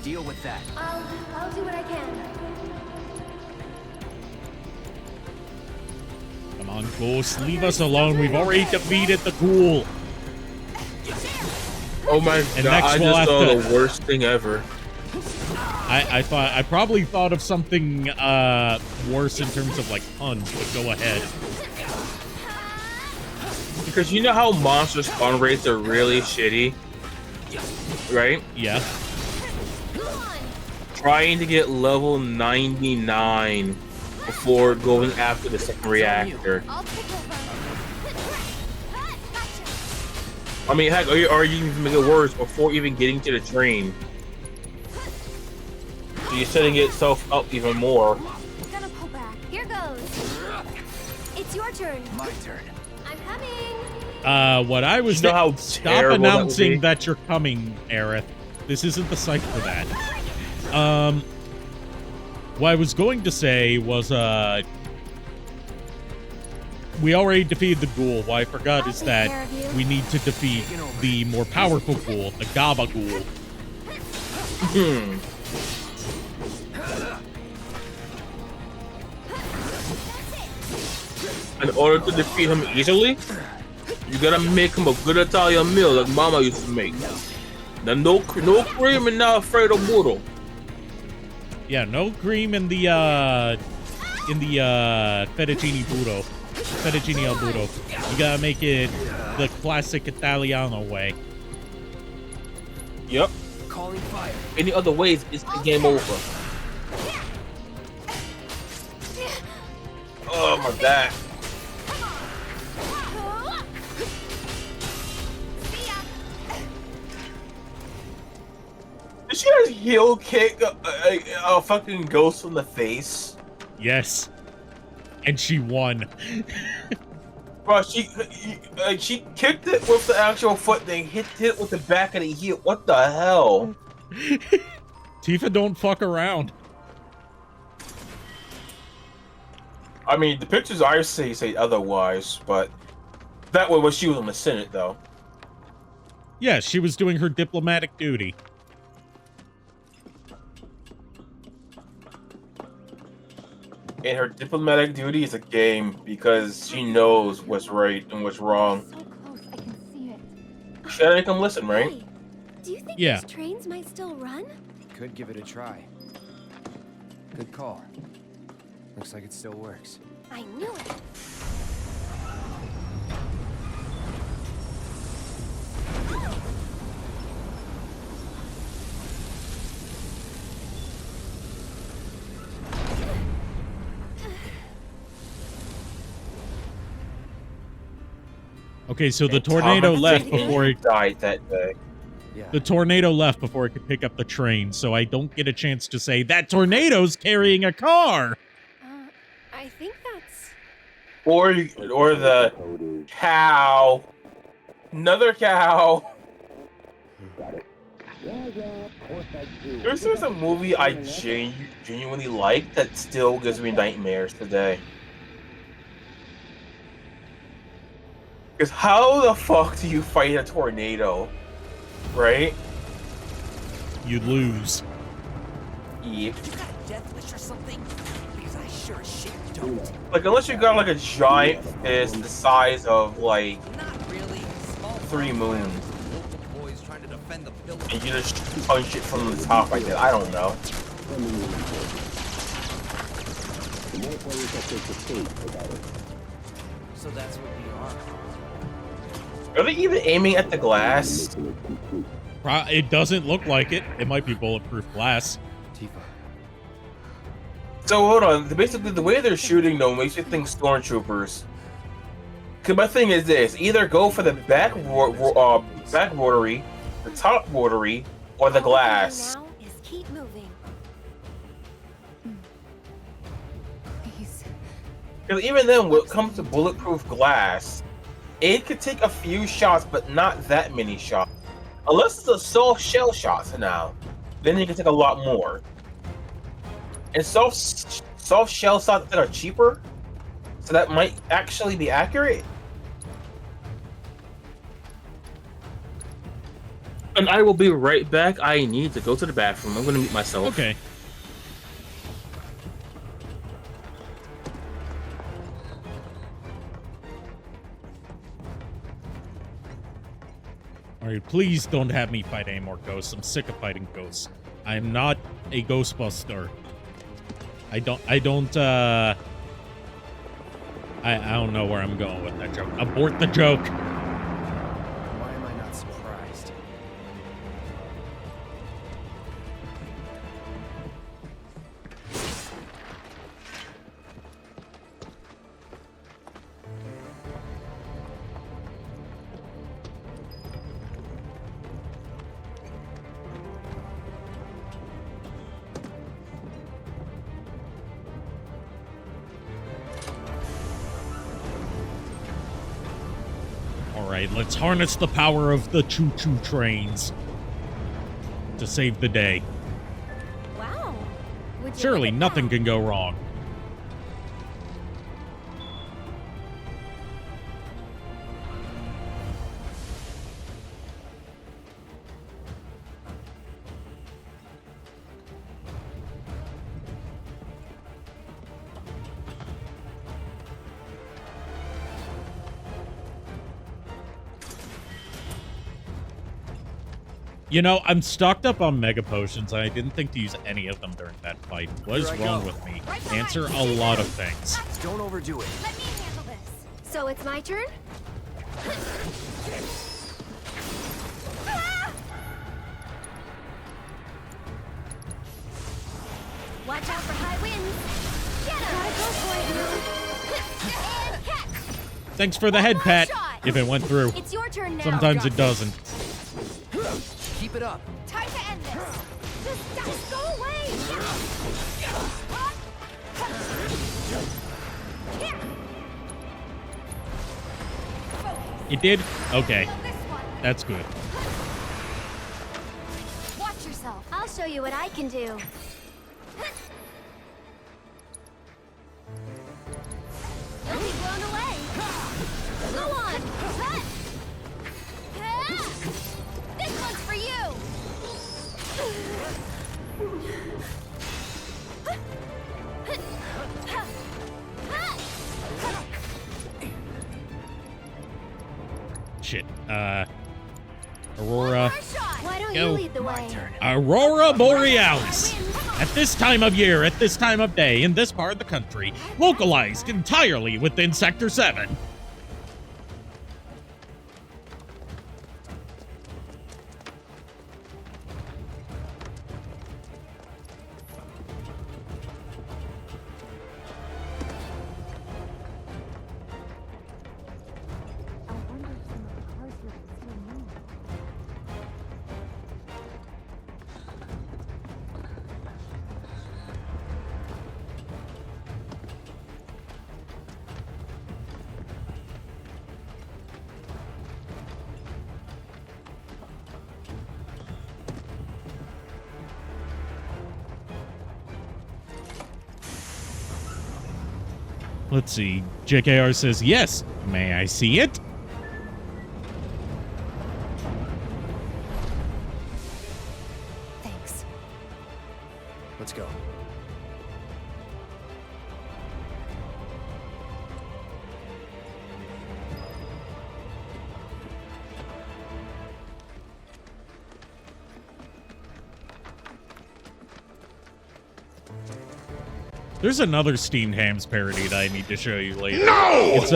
Deal with that. I'll do what I can. Come on, Ghost, leave us alone. We've already defeated the ghoul. Oh my And god, next I we'll just have saw to- the worst thing ever. I probably thought of something worse in terms of like puns, but go ahead. Because you know how monster spawn rates are really shitty? Right? Yeah. Trying to get level 99 before going after the second reactor. I'll take over. I mean, heck, or you even make it worse before even getting to the train. So you're setting itself up even more. Gonna pull back. Here goes. It's your turn. My turn. I'm coming. What I was You know how stop terrible that would announcing be? that you're coming, Aerith. This isn't the site for that. What I was going to say was, we already defeated the ghoul. What I forgot is I'll take care that of you. we need to defeat the more powerful ghoul, the Gaba ghoul. In order to defeat him easily, you gotta make him a good Italian meal like Mama used to make. Now, no cream and not Alfredo burro. Yeah, no cream in the fettuccine burro. Fettuccine al burro. You gotta make it the classic Italiano way. Yep. Calling fire. Any other ways, it's the game over. Oh my god. Did she just heel kick a fucking ghost in the face? Yes. And she won. Bro, she kicked it with the actual foot, then hit it with the back of the heel. What the hell? Tifa don't fuck around. I mean, the pictures I see say otherwise, but that way when she was in the Senate, though. Yeah, she was doing her diplomatic duty. And her diplomatic duty is a game because she knows what's right and what's wrong. So close, I can see it. She had to come listen, right? Hey, do you think Yeah. these trains might still run? Could give it a try. Good call. Looks like it still works. I knew it. Okay, so the And tornado Thomas left Jane before it, died that day. Yeah. the tornado left before it could pick up the train, so I don't get a chance to say that tornado's carrying a car. I think that's... Or the cow. Another cow. There's a movie I genuinely like that still gives me nightmares today. Because how the fuck do you fight a tornado? Right? You lose. Yep. You got a death wish or something? Because I sure as shit don't. Like, unless you got like a giant fist the size of like Not really. Small 3 moons, local boys trying to defend the building. and you just punch it from the top like that. I don't know. So that's what we are. Are they even aiming at the glass? It doesn't look like it. It might be bulletproof glass. Tifa. So hold on. Basically, the way they're shooting though makes me think stormtroopers. Cause my thing is this: either go for the back rotary, the top rotary, or the glass. Now is keep moving. Please. Because even then, when it comes to bulletproof glass, it could take a few shots, but not that many shots. Unless it's a soft shell shots now, then you can take a lot more. And soft shell shots that are cheaper, so that might actually be accurate. And I will be right back. I need to go to the bathroom. I'm going to mute myself. Okay. Alright, please don't have me fight any more ghosts. I'm sick of fighting ghosts. I'm not a Ghostbuster. I don't know where I'm going with that joke. Abort the joke. Why am I not surprised? Alright, let's harness the power of the choo-choo trains to save the day. Wow. Would you Surely look at nothing that? can go wrong. You know, I'm stocked up on mega potions, and I didn't think to use any of them during that fight. What is Here I wrong go. with me? Right behind Answer you. a lot of things. Don't overdo it. Let me handle this. So it's my turn? Watch out for high winds. Get him. Gotta go for it. And catch. Thanks for the head pat, if it went through. It's your turn now. Sometimes it doesn't. Keep it up. Time to end this. Just go away. It did? Okay, This one. that's good. Watch yourself. I'll show you what I can do. You'll be blown away. Go on. Aurora. Why don't Go. you lead the way? Aurora Borealis. At this time of year, at this time of day, in this part of the country, localized entirely within Sector 7. Let's see. JKR says, yes. May I see it? Thanks. Let's go. There's another Steamed Hams parody that I need to show you later. No! It's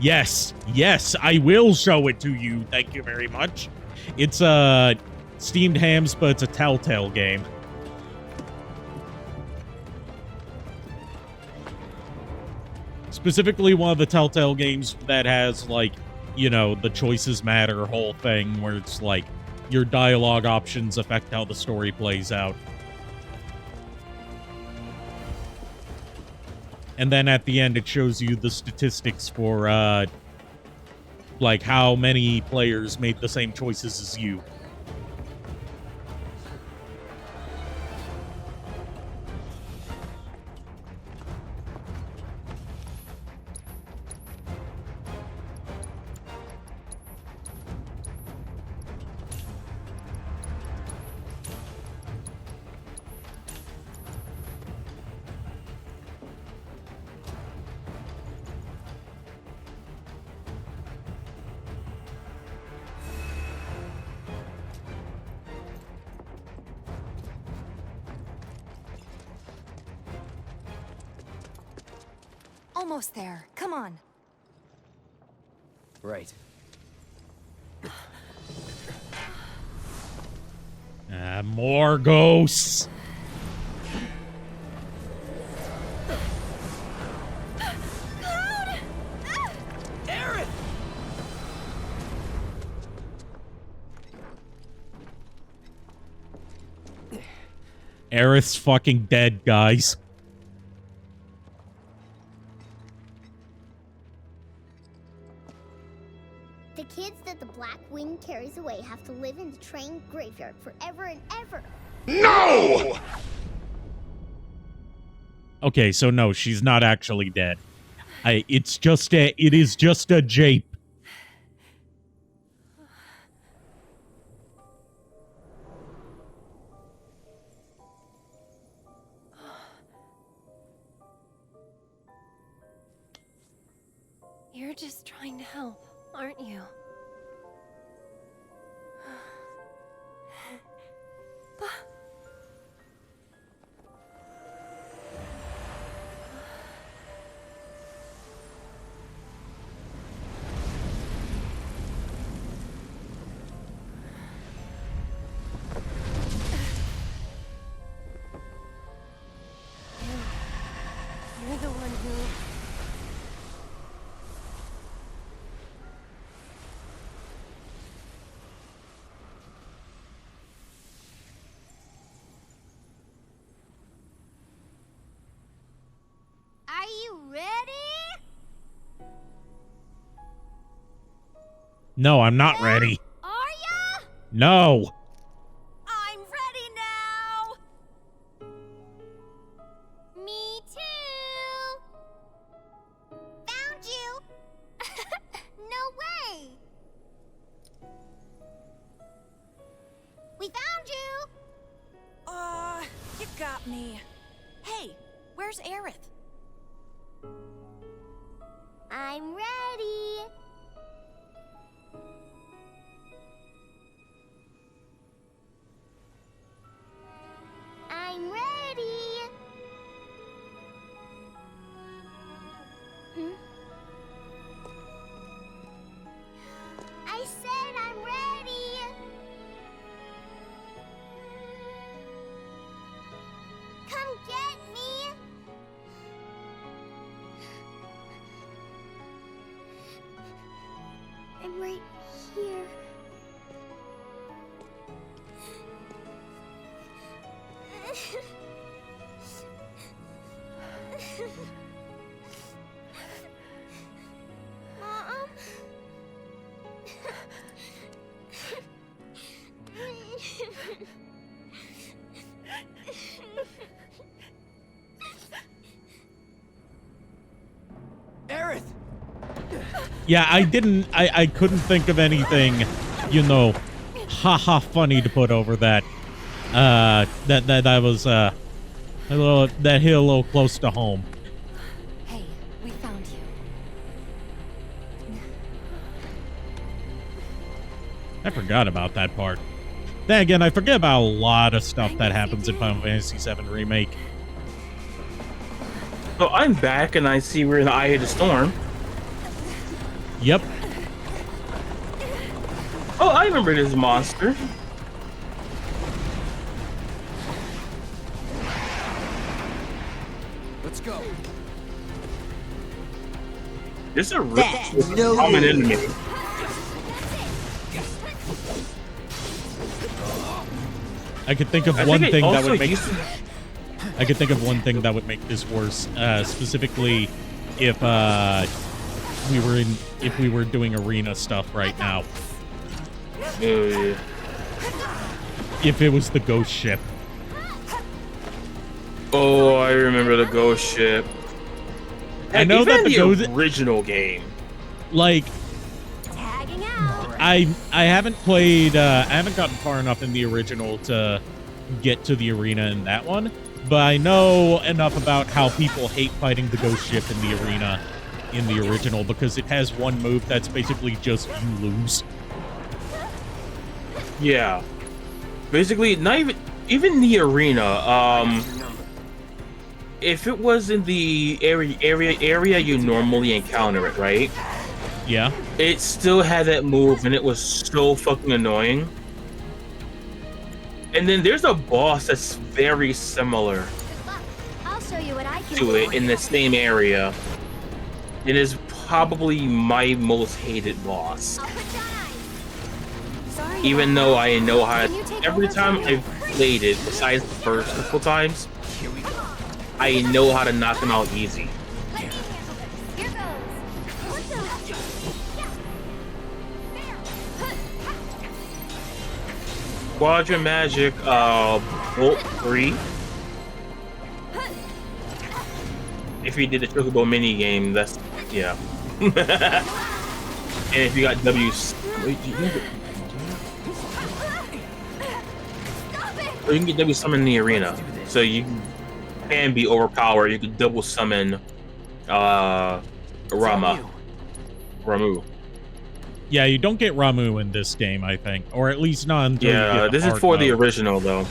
Yes, I will show it to you. Thank you very much. It's Steamed Hams, but it's a Telltale game. Specifically one of the Telltale games that has, like, you know, the choices matter whole thing, where it's like your dialogue options affect how the story plays out. And then at the end, it shows you the statistics for, like, how many players made the same choices as you. Almost there. Come on. Right. More ghosts. Aerith's fucking dead, guys. The kids that the Black Wind carries away have to live in the train graveyard forever and ever. No! Okay, so no, she's not actually dead. It is just a jape. You're just trying to help, aren't you? You're the one who... Are you ready? No, I'm not ready. Are ya? No. I'm ready now. Me too. Found you. No way. We found you. You got me. Hey, where's Aerith? I'm ready. Aerith! Yeah, I couldn't think of anything, you know, haha funny to put over that. That was a little, that hit a little close to home. Hey, we found you. I forgot about that part. Then again, I forget about a lot of stuff that happens in Final Fantasy VII Remake. So I'm back and I see we're in the eye of the storm. Yep. Oh, I remember this monster. Let's go. This is a real common enemy. I could think of one thing that would make. used to- I could think of one thing that would make this worse. Specifically, if we were doing arena stuff right now. Oh, yeah. If it was the ghost ship. Oh, I remember the ghost ship. I know even that the ghost original game. like Tagging out. I haven't played I haven't gotten far enough in the original to get to the arena in that one, but I know enough about how people hate fighting the ghost ship in the arena in the original because it has one move that's basically just you lose. Yeah. Basically, not even the arena. If it was in the area you normally encounter it, right? Yeah. It still had that move, and it was so fucking annoying. And then there's a boss that's very similar I'll show you what I can to do. it in the same area. It is probably my most hated boss. I'll put you on ice. Sorry. Even about though that. I know how Can you take every over time from here? I've played it, besides the first couple times, Here we go. I know how to knock him out easy. Let me handle this. Here goes. What the? Yeah. There. Quadra Magic, Bolt 3. If you did the Chocobo mini game, that's yeah. And if you got W, wait, or you can get W summon in the arena, so you can be overpowered. You can double summon, Ramu. Yeah, you don't get Ramu in this game, I think, or at least not until you Yeah, get this is hard for the mode. original though.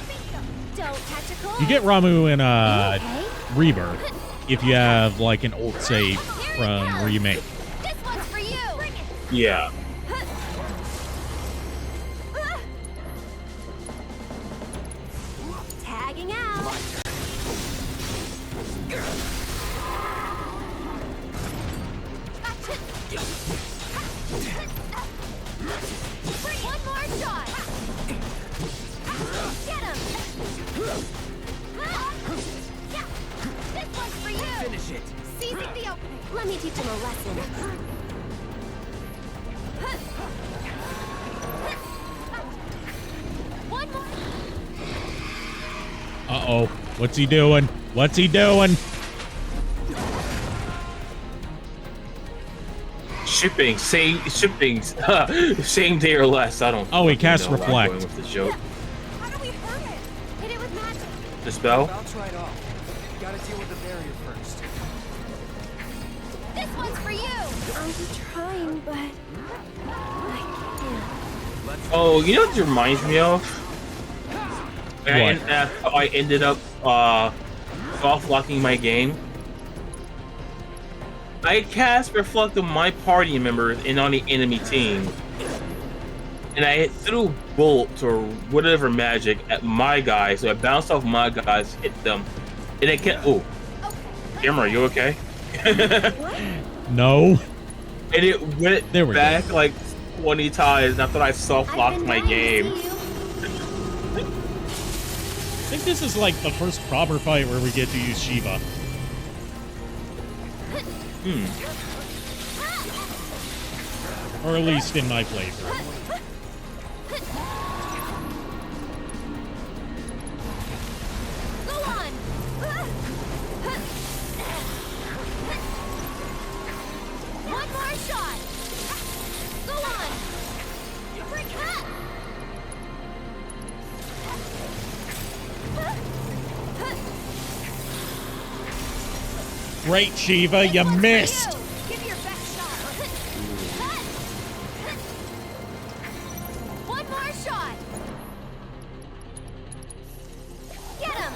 Don't catch a cold. You get Ramu in Okay. Rebirth if you have like an old save from Remake. This one's for you. Bring it. Yeah. Tagging out. One more shot. Get him. Yeah. This one's for you. Finish it. Seizing the opening. Let me teach him a lesson. One more. Uh-oh. What's he doing? What's he doing? Shipping, same day or less. I don't. Oh, he fucking casts know where I'm Reflect. going with this joke. How do we hurt it? Hit it with magic. The spell. Bounce right off. Gotta deal with the barrier first. This one's for you. I'm trying, but I can't. Oh, you know what it reminds me of? What? I ended up soft locking my game. I cast Reflect on my party members and on the enemy team. And I threw bolt or whatever magic at my guys, so I bounced off my guys, hit them. And it kept Camera, you okay? No. And it went There we back like 20 times after I soft locked my game. I think this is like the first proper fight where we get to use Shiva. Or at least in my playthrough. Go on. One more shot. Go on. Break up. Great, Shiva, you missed. Give your best shot. One more shot. Get him.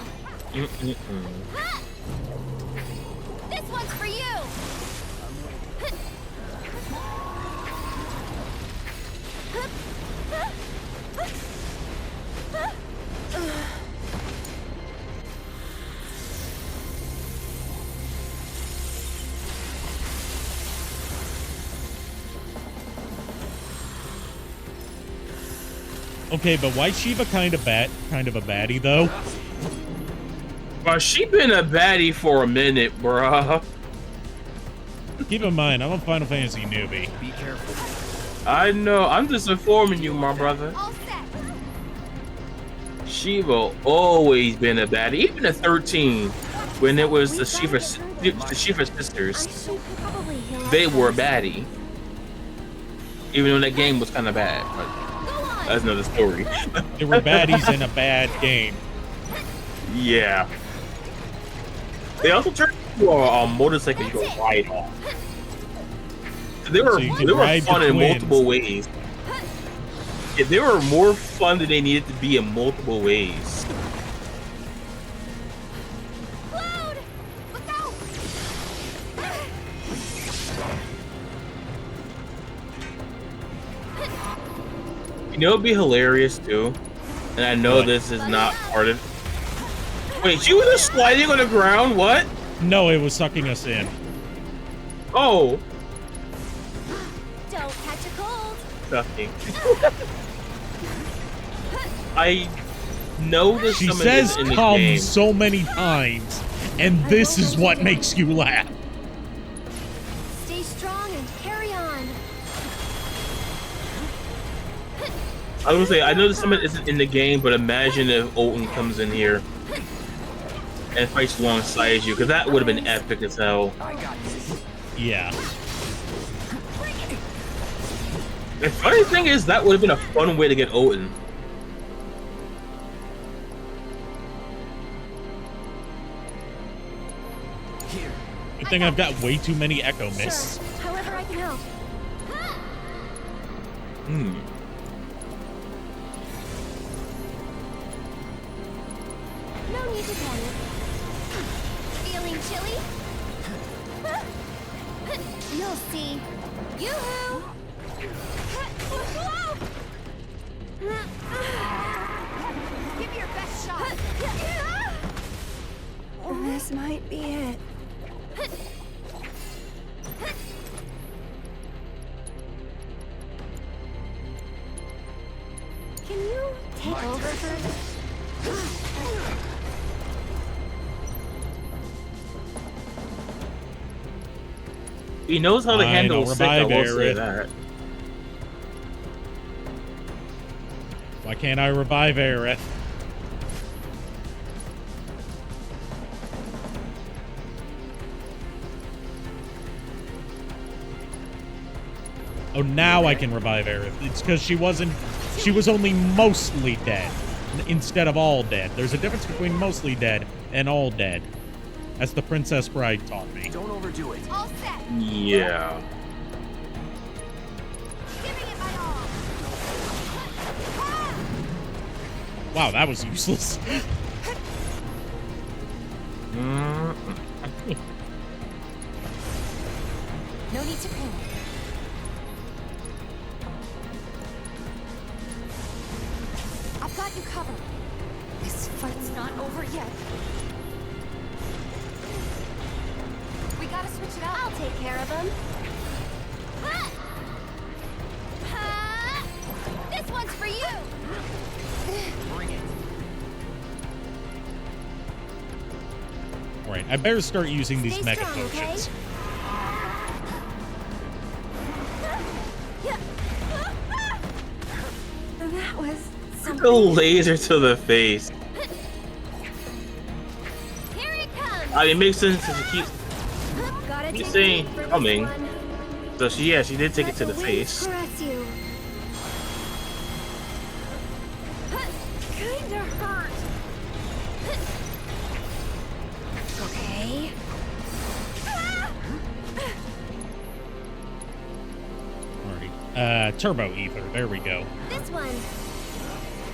This one's for you. Okay, but why Shiva kind of a baddie though? Well, she been a baddie for a minute, bruh. Keep in mind, I'm a Final Fantasy newbie. Be careful. I know. I'm just informing you, my brother. All set. Shiva always been a baddie, even at 13, when it was the Shiva sisters. Probably heal up They were a first. baddie, even though that game was kind of bad. But Go on. that's another story. They were baddies in a bad game. Yeah. They also turned into a motorcycle you could ride on. They were So you could they were ride fun the in twins. multiple ways. Yeah, they were more fun than they needed to be in multiple ways. Load. Look out. You know, it'd be hilarious too. And I know What? this is not part of. Wait, she was just sliding on the ground. What? No, it was sucking us in. Oh, Don't catch a cold. nothing. I noticed She some of says this in the come game. so many times, and this is what makes you laugh. Stay strong and carry on. I was gonna say, I know some of it isn't in the game, but imagine if Olten comes in here and fights alongside you, because that would have been epic as hell. I got this. Yeah. The funny thing is, that would have been a fun way to get Olten. Here. Good thing I've got way too many Echo Mists. Sure. However I can help. Hmm. No need to panic. Feeling chilly? You'll see. Yoo-hoo! Give your best shot. This might be it. Can you take over first? He knows how to Fine, handle I'll sick, I revive will say Aerith. that. Why can't I revive Aerith? Oh, now I can revive Aerith. It's because she was only mostly dead instead of all dead. There's a difference between mostly dead and all dead, as the Princess Bride taught me. Don't overdo it. All set. Yeah. Giving it my all. Wow, that was useless. Mm. No need to panic. I've got you covered. This fight's not over yet. We gotta switch it out. I'll take care of him. This one's for you. Bring it. Alright, I better start using these Stay mega strong, okay? potions. Yeah. something? The laser to the face. Here it comes. I mean, it makes sense to keep Gotta keep take saying a for this coming. one. So she did take it to the Let face. wind caress you. Kinda hurt. Okay. Alright. Turbo ether. There we go. This one.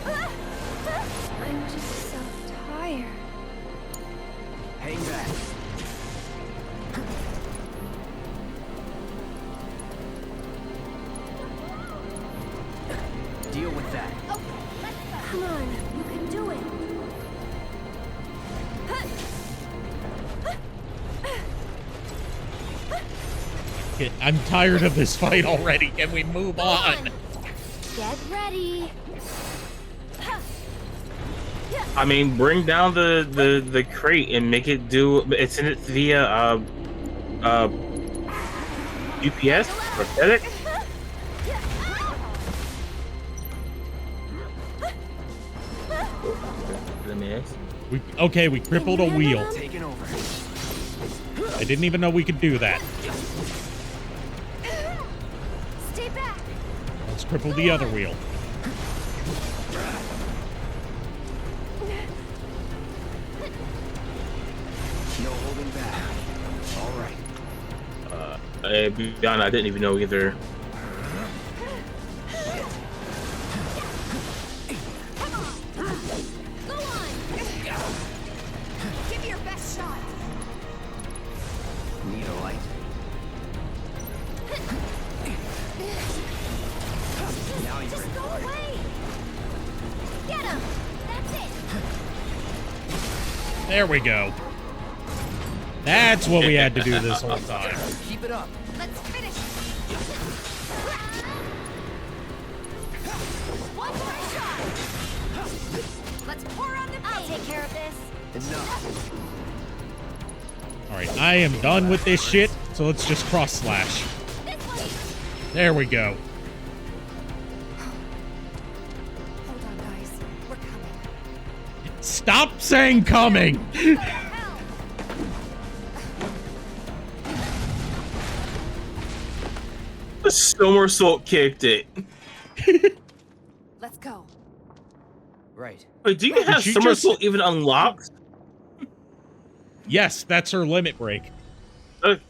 I'm just so tired. Hang back. Deal with that. Come on, you can do it. I'm tired of this fight already. Can we move on? Get ready. I mean, bring down the crate and make it do. Send it via UPS or FedEx. Okay, we crippled a wheel. Taking over. I didn't even know we could do that. Stay back. Let's cripple the other wheel. No holding back. All right. Beyond, I didn't even know either. Go on. Give me your best shot. Need a light? Now you're Just in go for it. away. Get him. That's it. There we go. That's what we had to do this whole time. Keep it up. Let's finish. One more shot. Let's pour on the paint. I'll take care of this. Enough. Alright, I am done with this shit, so let's just cross slash. This way. There we go. Hold on, guys. We're coming. Stop saying coming! Hell. The somersault kicked it. Let's go. Right. Wait, do you have she somersault even unlocked? Yes, that's her limit break. Okay.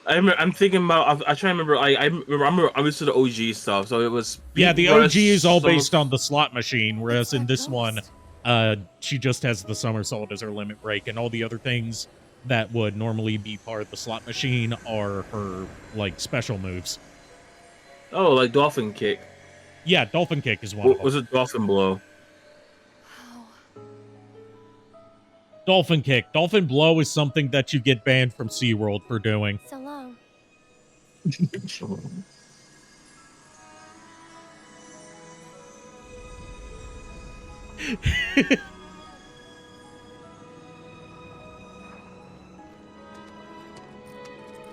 I'm thinking about. I try to remember. I remember. I was to the OG stuff, so it was. Yeah, the Rush, OG is all Somer- based on the slot machine, whereas in this one, she just has the somersault as her limit break, and all the other things that would normally be part of the slot machine are her, like, special moves. Oh, like dolphin kick. Yeah, dolphin kick is one of What them. was it? Dolphin blow. Dolphin kick. Dolphin blow is something that you get banned from SeaWorld for doing. So long.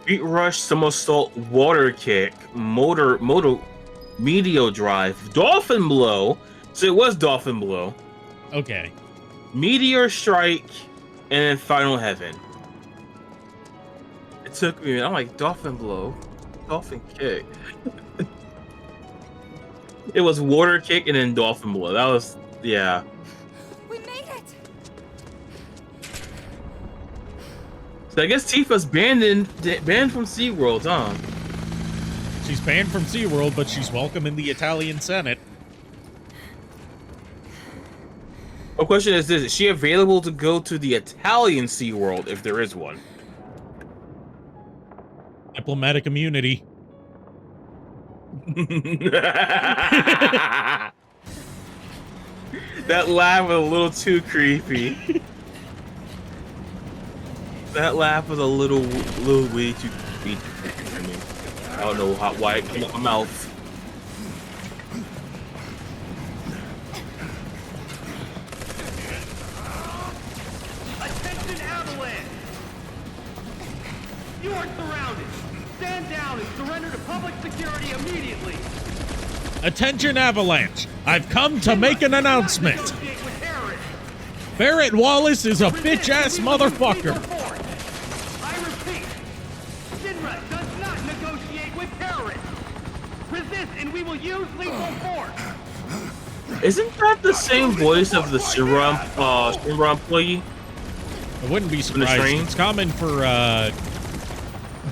Beat rush, somersault, water kick, motor, meteor drive, dolphin blow. So it was dolphin blow, Okay. meteor strike, and then final heaven. It took me. I'm like dolphin blow, dolphin kick. It was water kick and then dolphin blow. That was yeah. We made it. So I guess Tifa's banned from SeaWorld, huh? She's banned from SeaWorld, but she's welcome in the Italian Senate. My question is this: is she available to go to the Italian SeaWorld if there is one? Diplomatic immunity. That laugh was a little too creepy. That laugh was a little way too creepy for me. I don't know why it came out my mouth. Attention avalanche! You are surrounded. Stand down and surrender to public security immediately. Attention, Avalanche. I've come to make an announcement. Barrett Wallace is a bitch-ass motherfucker. I repeat, Shinra does not negotiate with terrorists. Resist and we will use lethal force. Isn't that the same voice of the Shinra employee? I wouldn't be From the surprised. train? It's common for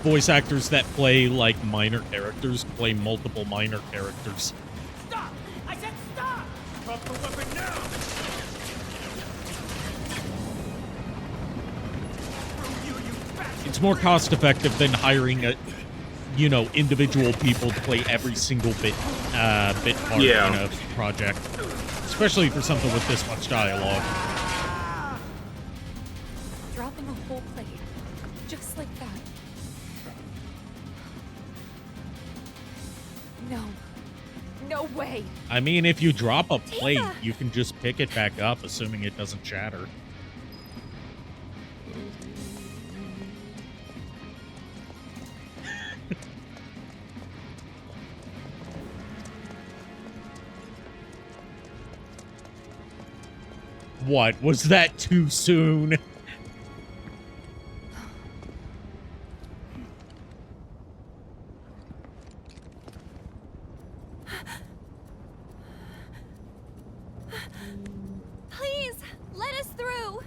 voice actors that play like minor characters to play multiple minor characters. Stop! I said stop! Drop the weapon now! It's more cost effective than hiring individual people to play every single bit part in a project, especially for something with this much dialogue. Dropping a whole plate. Just like that. No. No way. I mean, if you drop a plate, you can just pick it back up, assuming it doesn't shatter. What? Was that too soon? Please, let us through.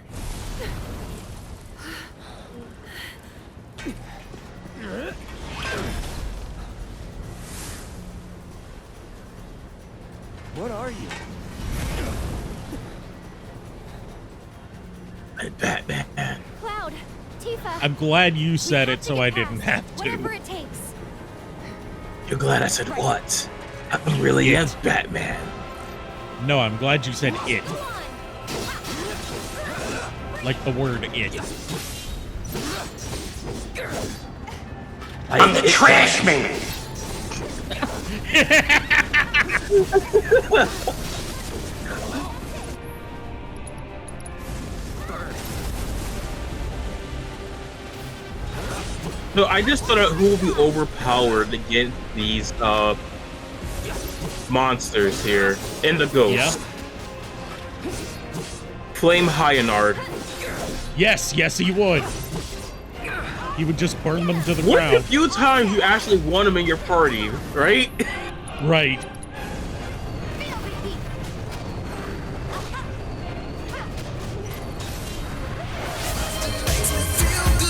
What are you? Batman. Cloud, Tifa. I'm glad you said we it so to I get didn't past, have to. Whatever it takes. You're glad I said what? I really am Batman. No, I'm glad you said it. Come on. Like the word it. I'm the trash man. So I just thought out who will be overpowered against these monsters here in the ghost. Yeah. Flame Hyanard. Yes, he would. He would just burn them to the What's the ground. few times you actually want them in your party, right? Right.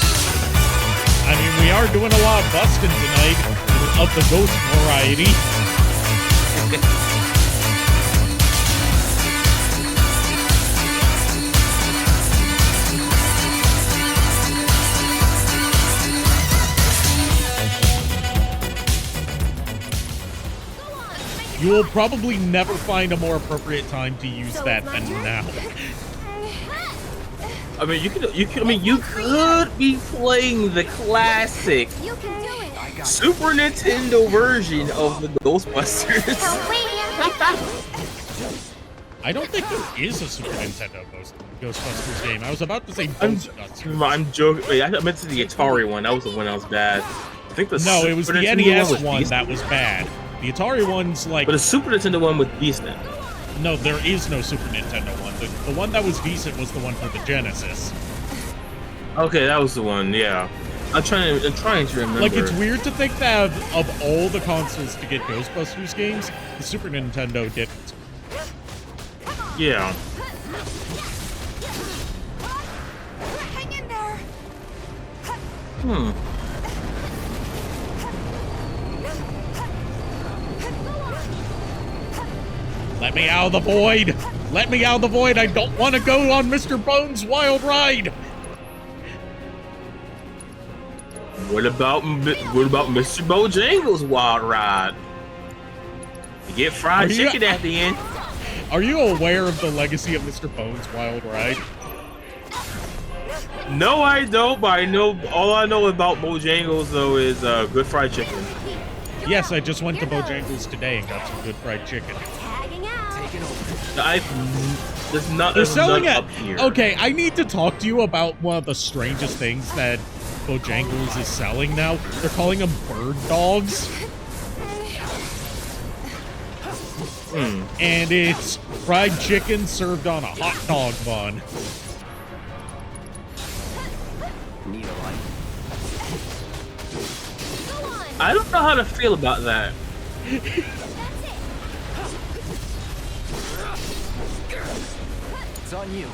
I mean, we are doing a lot of busting tonight of the ghost variety. You will probably never find a more appropriate time to use that than now. I mean, you could be playing the classic You can do it. Super Nintendo version of the Ghostbusters. I don't think there is a Super Nintendo Ghostbusters game. I was about to say I'm Ghostbusters. joking. Wait, I meant to the Atari one. That was the one that was bad. I think the No, it was Super the Nintendo NES was one decent. that was bad. The Atari one's like... But the Super Nintendo one was decent. No, there is no Super Nintendo one. The one that was decent was the one for the Genesis. Okay, that was the one. Yeah, I'm trying to remember. Like, it's weird to think that of all the consoles to get Ghostbusters games, the Super Nintendo didn't. Yeah. Hang in there. Hmm. Let me out of the void! Let me out of the void! I don't want to go on Mr. Bones' wild ride! What about Mr. Bojangles' wild ride? You get fried Are you- chicken at the end. Are you aware of the legacy of Mr. Bones' wild ride? No, I don't. But I know all I know about Bojangles though is good fried chicken. Yes, I just went to Bojangles today and got some good fried chicken. Tagging out. There's not. They're There's selling none it. up here. Okay, I need to talk to you about one of the strangest things that Bojangles is selling now. They're calling them bird dogs. And it's fried chicken served on a hot dog bun. Need a light? I don't know how to feel about that. It's on you.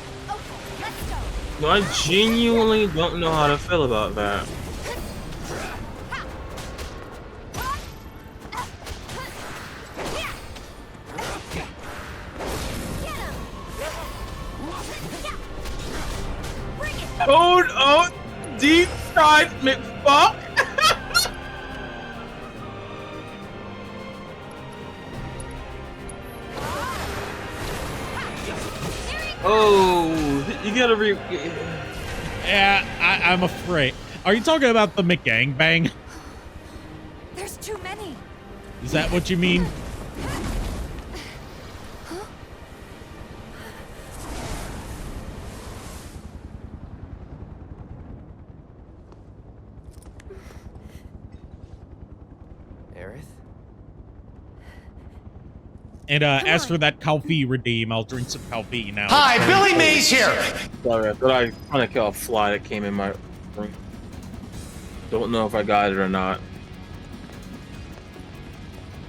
No, I genuinely don't know how to feel about that. Hold on, deep fried McFuck. Oh, you gotta Yeah, I'm afraid. Are you talking about the McGangbang? There's too many. Is that what you mean? Aerith? And as for that coffee redeem, I'll drink some coffee now. Hi, Billy Mays here. Sorry, I thought I trying to kill a fly that came in my room. Don't know if I got it or not.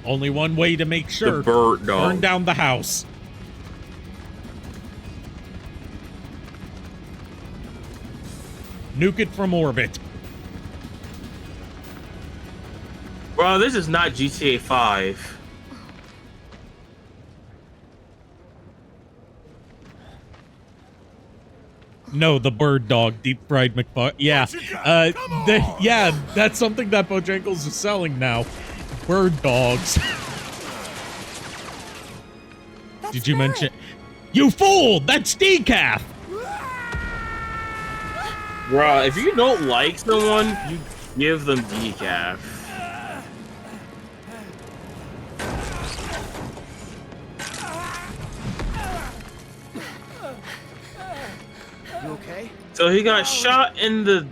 Only one way to make sure. The bird dog. Burn down the house. Nuke it from orbit. Bro, this is not GTA 5. No, the bird dog, deep fried McFuck. Yeah, yeah, that's something that Bojangles is selling now. Bird dogs. Did you mention? You fool! That's decaf. Bro, if you don't like someone, you give them decaf. You okay? So he got shot in the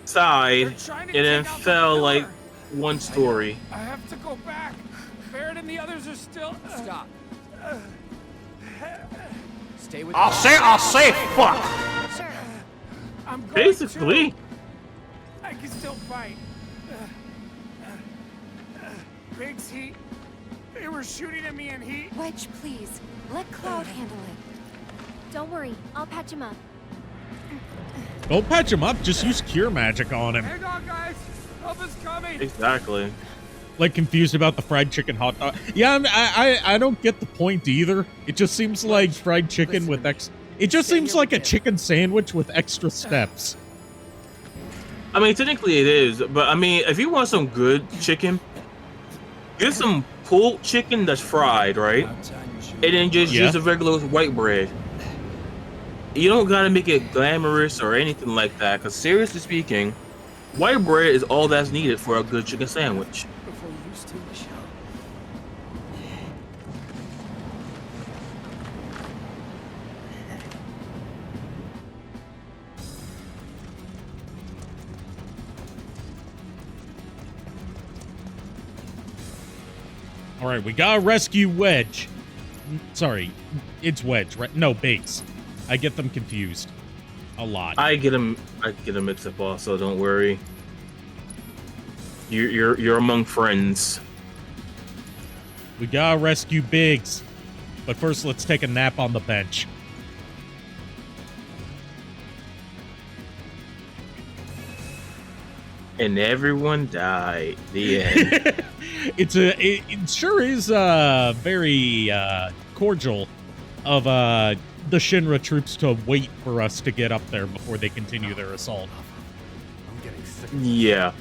side and then fell like one story. I have to go back. Barrett and the others are still. Stop. Stay with I'll say fuck. Sure. I'm going Basically. to. I can still fight. Biggs, they were shooting at me and he. Wedge, please. Let Cloud handle it. Don't worry, I'll patch him up. Don't patch him up. Just use cure magic on him. Hang on, guys. Help is coming. Exactly. Like confused about the fried chicken hot dog. Yeah, I don't get the point either. It just seems like fried chicken with It just seems like a chicken sandwich with extra steps. I mean, technically it is, but I mean, if you want some good chicken, get some pulled chicken that's fried, right? And then just use the regular white bread. You don't gotta make it glamorous or anything like that, because seriously speaking, white bread is all that's needed for a good chicken sandwich. before you steal the show. All right, we gotta rescue Wedge. Sorry, it's Wedge, right? No, Biggs. I get them confused a lot. I get them mixed up also. Don't worry. You're among friends. We gotta rescue Biggs, but first let's take a nap on the bench. And everyone died. The end. It sure is very cordial of the Shinra troops to wait for us to get up there before they continue their assault. I'm getting sick. Yeah.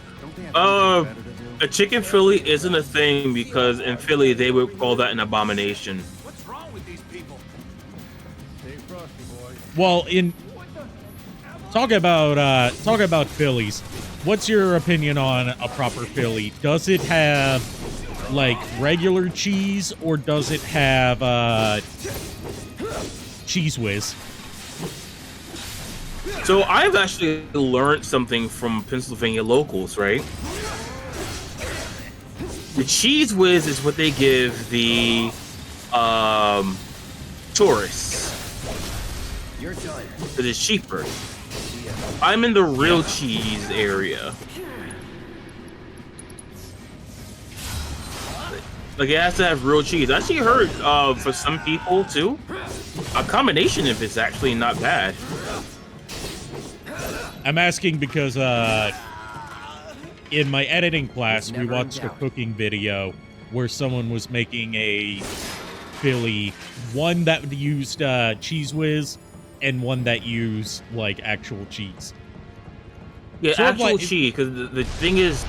A chicken Philly isn't a thing because in Philly they would call that an abomination. What's wrong with these people? Stay frosty, boys. Well, talk about Phillies. What's your opinion on a proper Philly? Does it have like regular cheese or does it have Cheese Whiz? So I've actually learned something from Pennsylvania locals, right? The Cheese Whiz is what they give the tourists. You're done. It is cheaper. I'm in the real cheese area. Like it has to have real cheese. I actually heard for some people too, a combination of it's actually not bad. I'm asking because in my editing class we watched a cooking video where someone was making a Philly, one that used Cheese Whiz and one that used like actual cheese. Yeah, sort actual cheese. Because the thing is,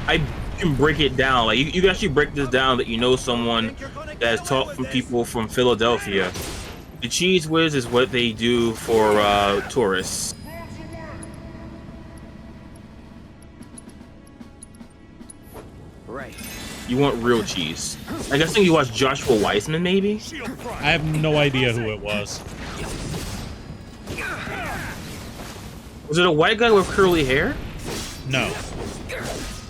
I can break it down. Like you can actually break this down that you know someone that has taught from people from Philadelphia. The Cheese Whiz is what they do for tourists. Right. You want real cheese. I guess you watch Joshua Weissman, maybe? I have no idea who it was. Was it a white guy with curly hair? No.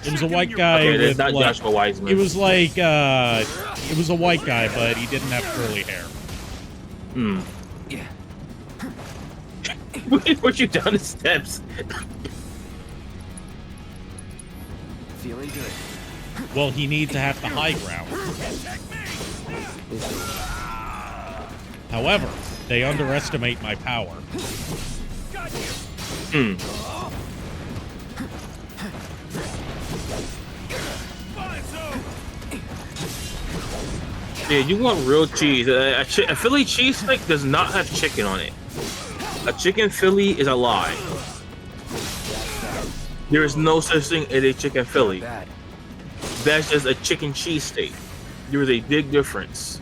It was a white guy with not like, Joshua Weissman. It was like it was a white guy, but he didn't have curly hair. Hmm. Yeah. What you down the steps? Feeling good. Well, he needs to have the high ground. However, they underestimate my power. Hmm. Yeah, you want real cheese. A Philly cheesesteak does not have chicken on it. A chicken Philly is a lie. There is no such thing as a chicken Philly. That's just a chicken cheesesteak. There is a big difference.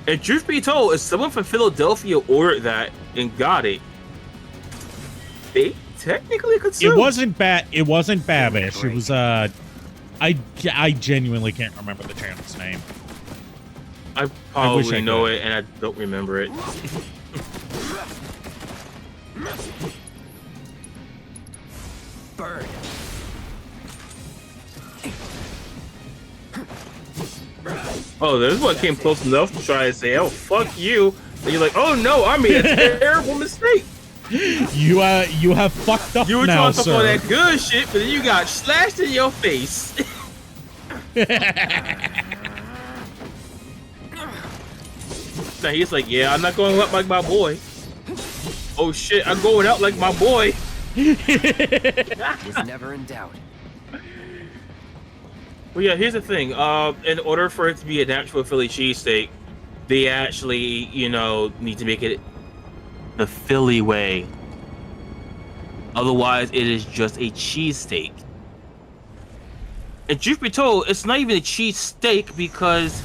And truth be told, if someone from Philadelphia ordered that and got it, they technically could sue. It wasn't bad. It wasn't Babish. It was I genuinely can't remember the channel's name. I probably know it and I don't remember it. Bird. Oh, there's one came close enough to try to say, "Oh, fuck you," and you're like, "Oh no, I made a terrible mistake." You have fucked up now, sir. You were trying to talk all that good shit, but then you got slashed in your face. Now he's like, "Yeah, I'm not going out like my boy." Oh shit, I'm going out like my boy. Was never in doubt. Well, yeah, here's the thing. In order for it to be an actual Philly cheesesteak, they actually, need to make it the Philly way. Otherwise, it is just a cheesesteak. And truth be told, it's not even a cheesesteak because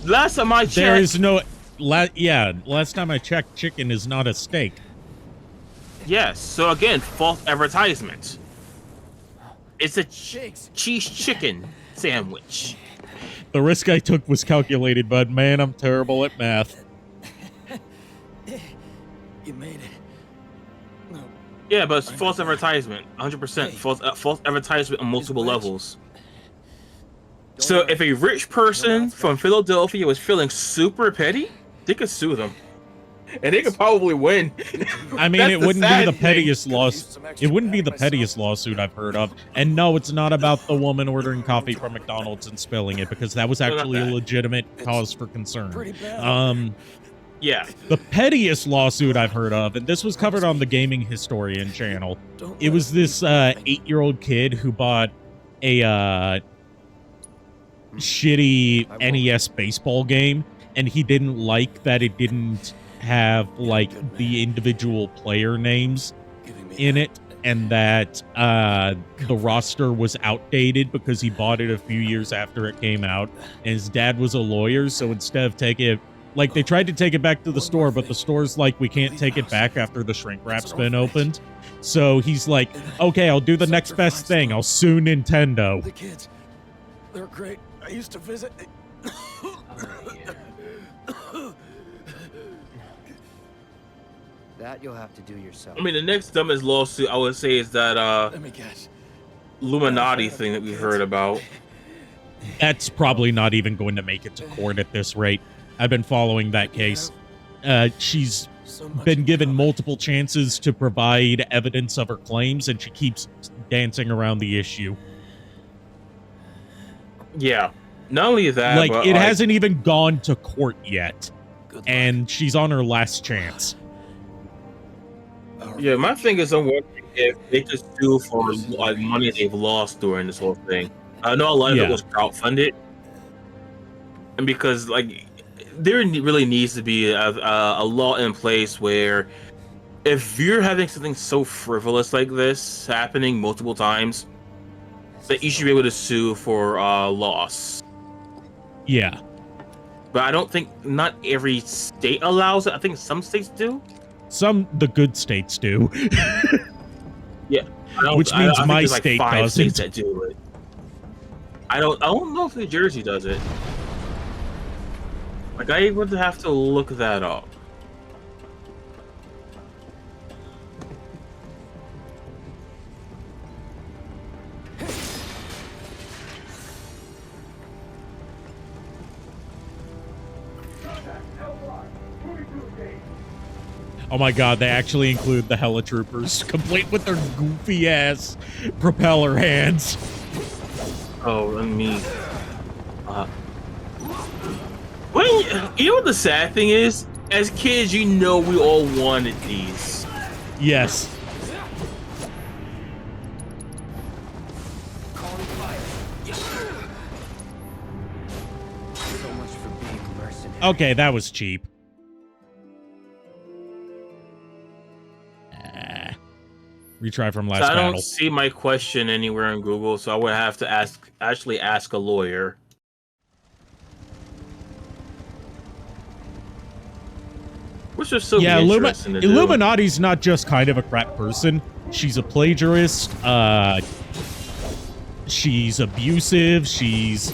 last time I checked, there is no. Last time I checked, chicken is not a steak. Yes. So again, false advertisement. It's a cheese chicken sandwich. The risk I took was calculated, but man, I'm terrible at math. You made it. No. Yeah, but it's false advertisement. 100% false advertisement on multiple levels. So if a rich person from Philadelphia was feeling super petty, they could sue them. And they could probably win. I mean, it wouldn't be the pettiest loss. It wouldn't be the pettiest lawsuit I've heard of. And no, it's not about the woman ordering coffee from McDonald's and spilling it, because that was actually a legitimate cause for concern. Yeah. The pettiest lawsuit I've heard of, and this was covered on the Gaming Historian channel. It was this 8-year-old kid who bought a shitty NES baseball game, and he didn't like that it didn't have like the individual player names in it, and that the roster was outdated because he bought it a few years after it came out, and his dad was a lawyer, so instead of taking it, like, they tried to take it back to the store, but the store's like, we can't take it back after the shrink wrap's been opened. So he's like, okay, I'll do the next best thing, I'll sue Nintendo. The kids, they're great. I used to visit. That you'll have to do yourself. I mean, the next dumbest lawsuit I would say is that Let me guess. Illuminati thing that we heard about. That's probably not even going to make it to court at this rate. I've been following that case. She's been given multiple chances to provide evidence of her claims, and she keeps dancing around the issue. Yeah. Not only that, like, but it hasn't even gone to court yet, and she's on her last chance. Yeah, my thing is, I'm wondering if they just sue for like money they've lost during this whole thing. I know a lot of it was crowdfunded, and because like there really needs to be a law in place where if you're having something so frivolous like this happening multiple times, that you should be able to sue for loss. Yeah. But I don't think not every state allows it. I think some states do. The good states do. Yeah. Which means I my think state like 5 doesn't. states that do it. I don't know if New Jersey does it. Like I would have to look that up. Oh my god, they actually include the helitroopers, complete with their goofy ass propeller hands. Oh, I mean, well, you know what the sad thing is? As kids, you know we all wanted these. Yes. So much for being mercenary. Okay, that was cheap. Retry from last So I don't battle. see my question anywhere in Google, so I would have to actually ask a lawyer. Which is so interesting to do. Illuminati's not just kind of a crap person. She's a plagiarist. She's abusive. She's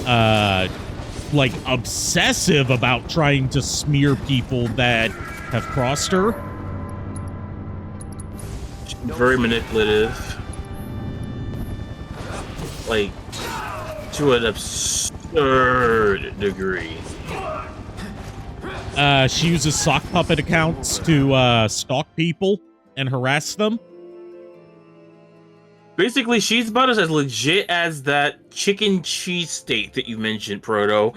like obsessive about trying to smear people that have crossed her. Very manipulative, like to an absurd degree. She uses sock puppet accounts to stalk people and harass them. Basically, she's about as legit as that chicken cheese steak that you mentioned, Proto.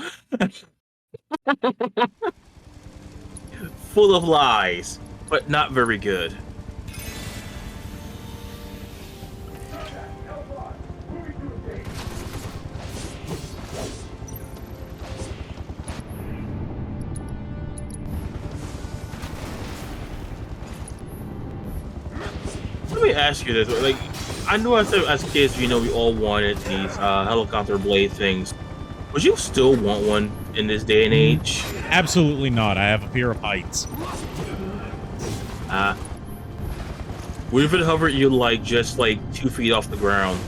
Full of lies, but not very good. Let me ask you this: like, I know as kids, you know, we all wanted these helicopter blade things. Would you still want one in this day and age? Absolutely not. I have a fear of heights. What if it hovered you like just like 2 feet off the ground?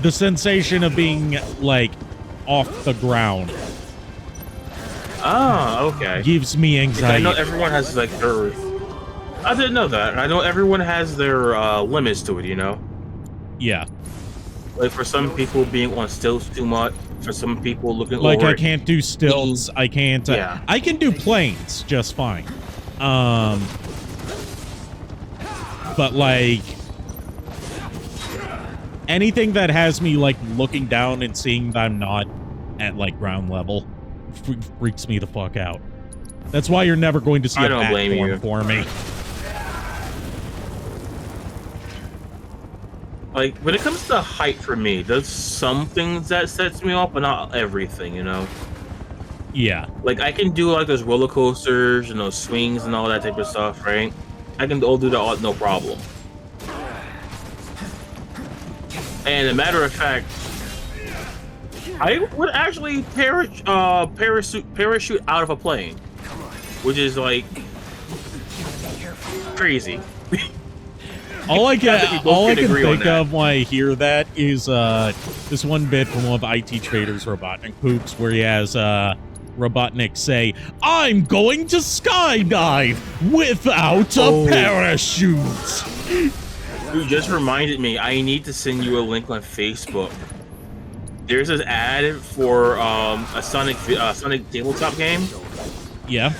The sensation of being like off the ground. Ah, okay. Gives me anxiety. I know everyone has like their. I didn't know that. I know everyone has their limits to it, you know? Yeah. Like for some people being on stilts too much, for some people looking like over I can't do stilts, I can't yeah. I can do planes just fine. But like anything that has me like looking down and seeing that I'm not at like ground level freaks me the fuck out. That's why you're never going to see a platform for me. Like, when it comes to height for me, there's some things that sets me off, but not everything, you know? Yeah. Like, I can do, like, those roller coasters and those swings and all that type of stuff, right? I can all do that all, no problem. And a matter of fact, I would actually parachute out of a plane, which is, like, crazy. All I can think of when I hear that is this one bit from one of IT Trader's Robotnik poops where he has Robotnik say, "I'm going to skydive without a parachute." You just reminded me, I need to send you a link on Facebook. there's this ad for a Sonic tabletop game. Yeah.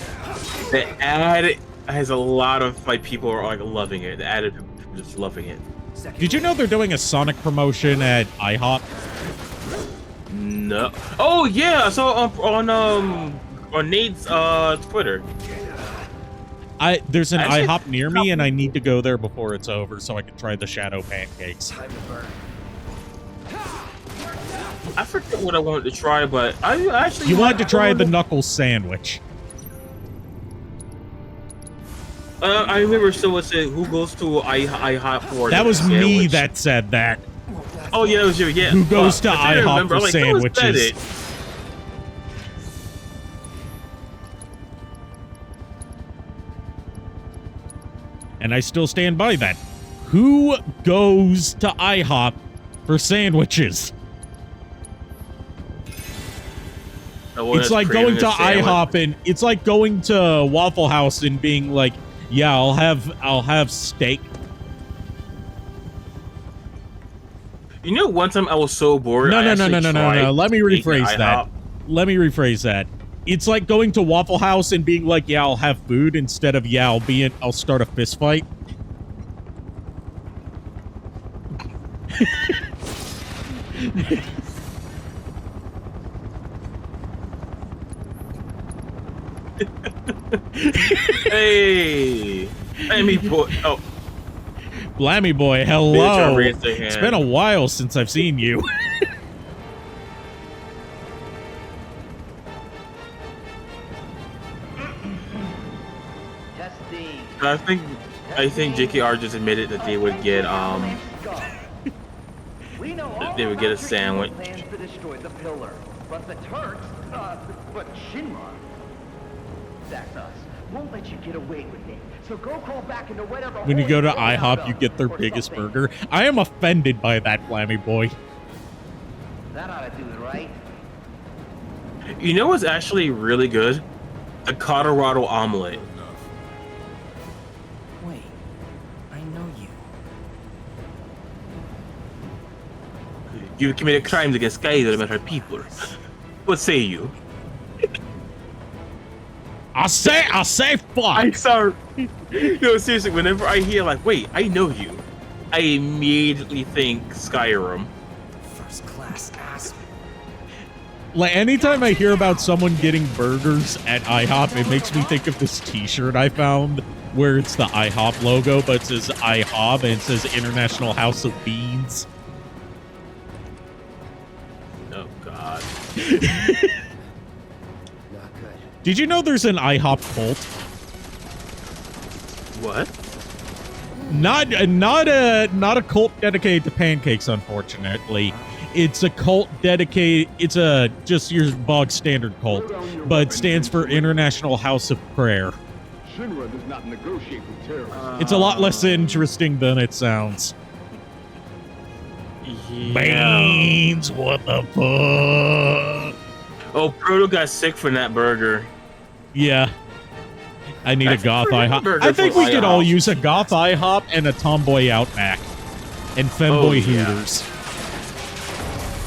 The ad has a lot of like people are like loving it. The ad is just loving it. Did you know they're doing a Sonic promotion at IHOP? No. Oh yeah, I saw on Nate's Twitter. There's an Actually, IHOP near me, and I need to go there before it's over so I can try the shadow pancakes. I forget what I wanted to try, but I actually You wanted to try the knuckle sandwich. I remember someone said, "Who goes to IHOP for?" That was sandwich? me that said that. Oh yeah, it was you. Yeah. Who goes to I didn't IHOP remember. for I'm like, who said sandwiches? it? And I still stand by that. Who goes to IHOP for sandwiches? It's like going to IHOP and it's like going to Waffle House and being like, "Yeah, I'll have steak." You know, one time I was so bored. No. I Let me rephrase that. Let me rephrase that. It's like going to Waffle House and being like, "Yeah, I'll have food," instead of, "Yeah, I'll start a fist fight." Hey, Blammy boy. Oh, Blammy boy, hello. It's been a while since I've seen you. I think JKR just admitted that they would get they would get a sandwich. To destroy the pillar, but the Turks, but Shinra, that's us. Won't let you get away with it. So go crawl back into whatever. When you go to IHOP, you get their biggest burger. I am offended by that, Blammy boy. That ought to do it, right? You know what's actually really good? A Colorado omelet. Wait, I know you. You committed crimes against Skyrim and her people. What say you? I say fuck. I'm sorry. No, seriously, whenever I hear like, wait, I know you, I immediately think Skyrim. First class ass. Like, anytime I hear about someone getting burgers at IHOP, it makes me think of this t-shirt I found where it's the IHOP logo, but it says IHOP and it says International House of Beans. Oh, God. Did you know there's an IHOP cult? What? Not a cult dedicated to pancakes, unfortunately. It's a cult dedicated. It's just your bog standard cult, but it stands for International House of Prayer. Shinra does not negotiate with terrorists. It's a lot less interesting than it sounds. Yeah. Beans, what the fuck? Oh, Proto got sick from that burger. Yeah. I need a goth IHOP. I think we could all use a goth IHOP and a tomboy Outback. And femboy Hooters.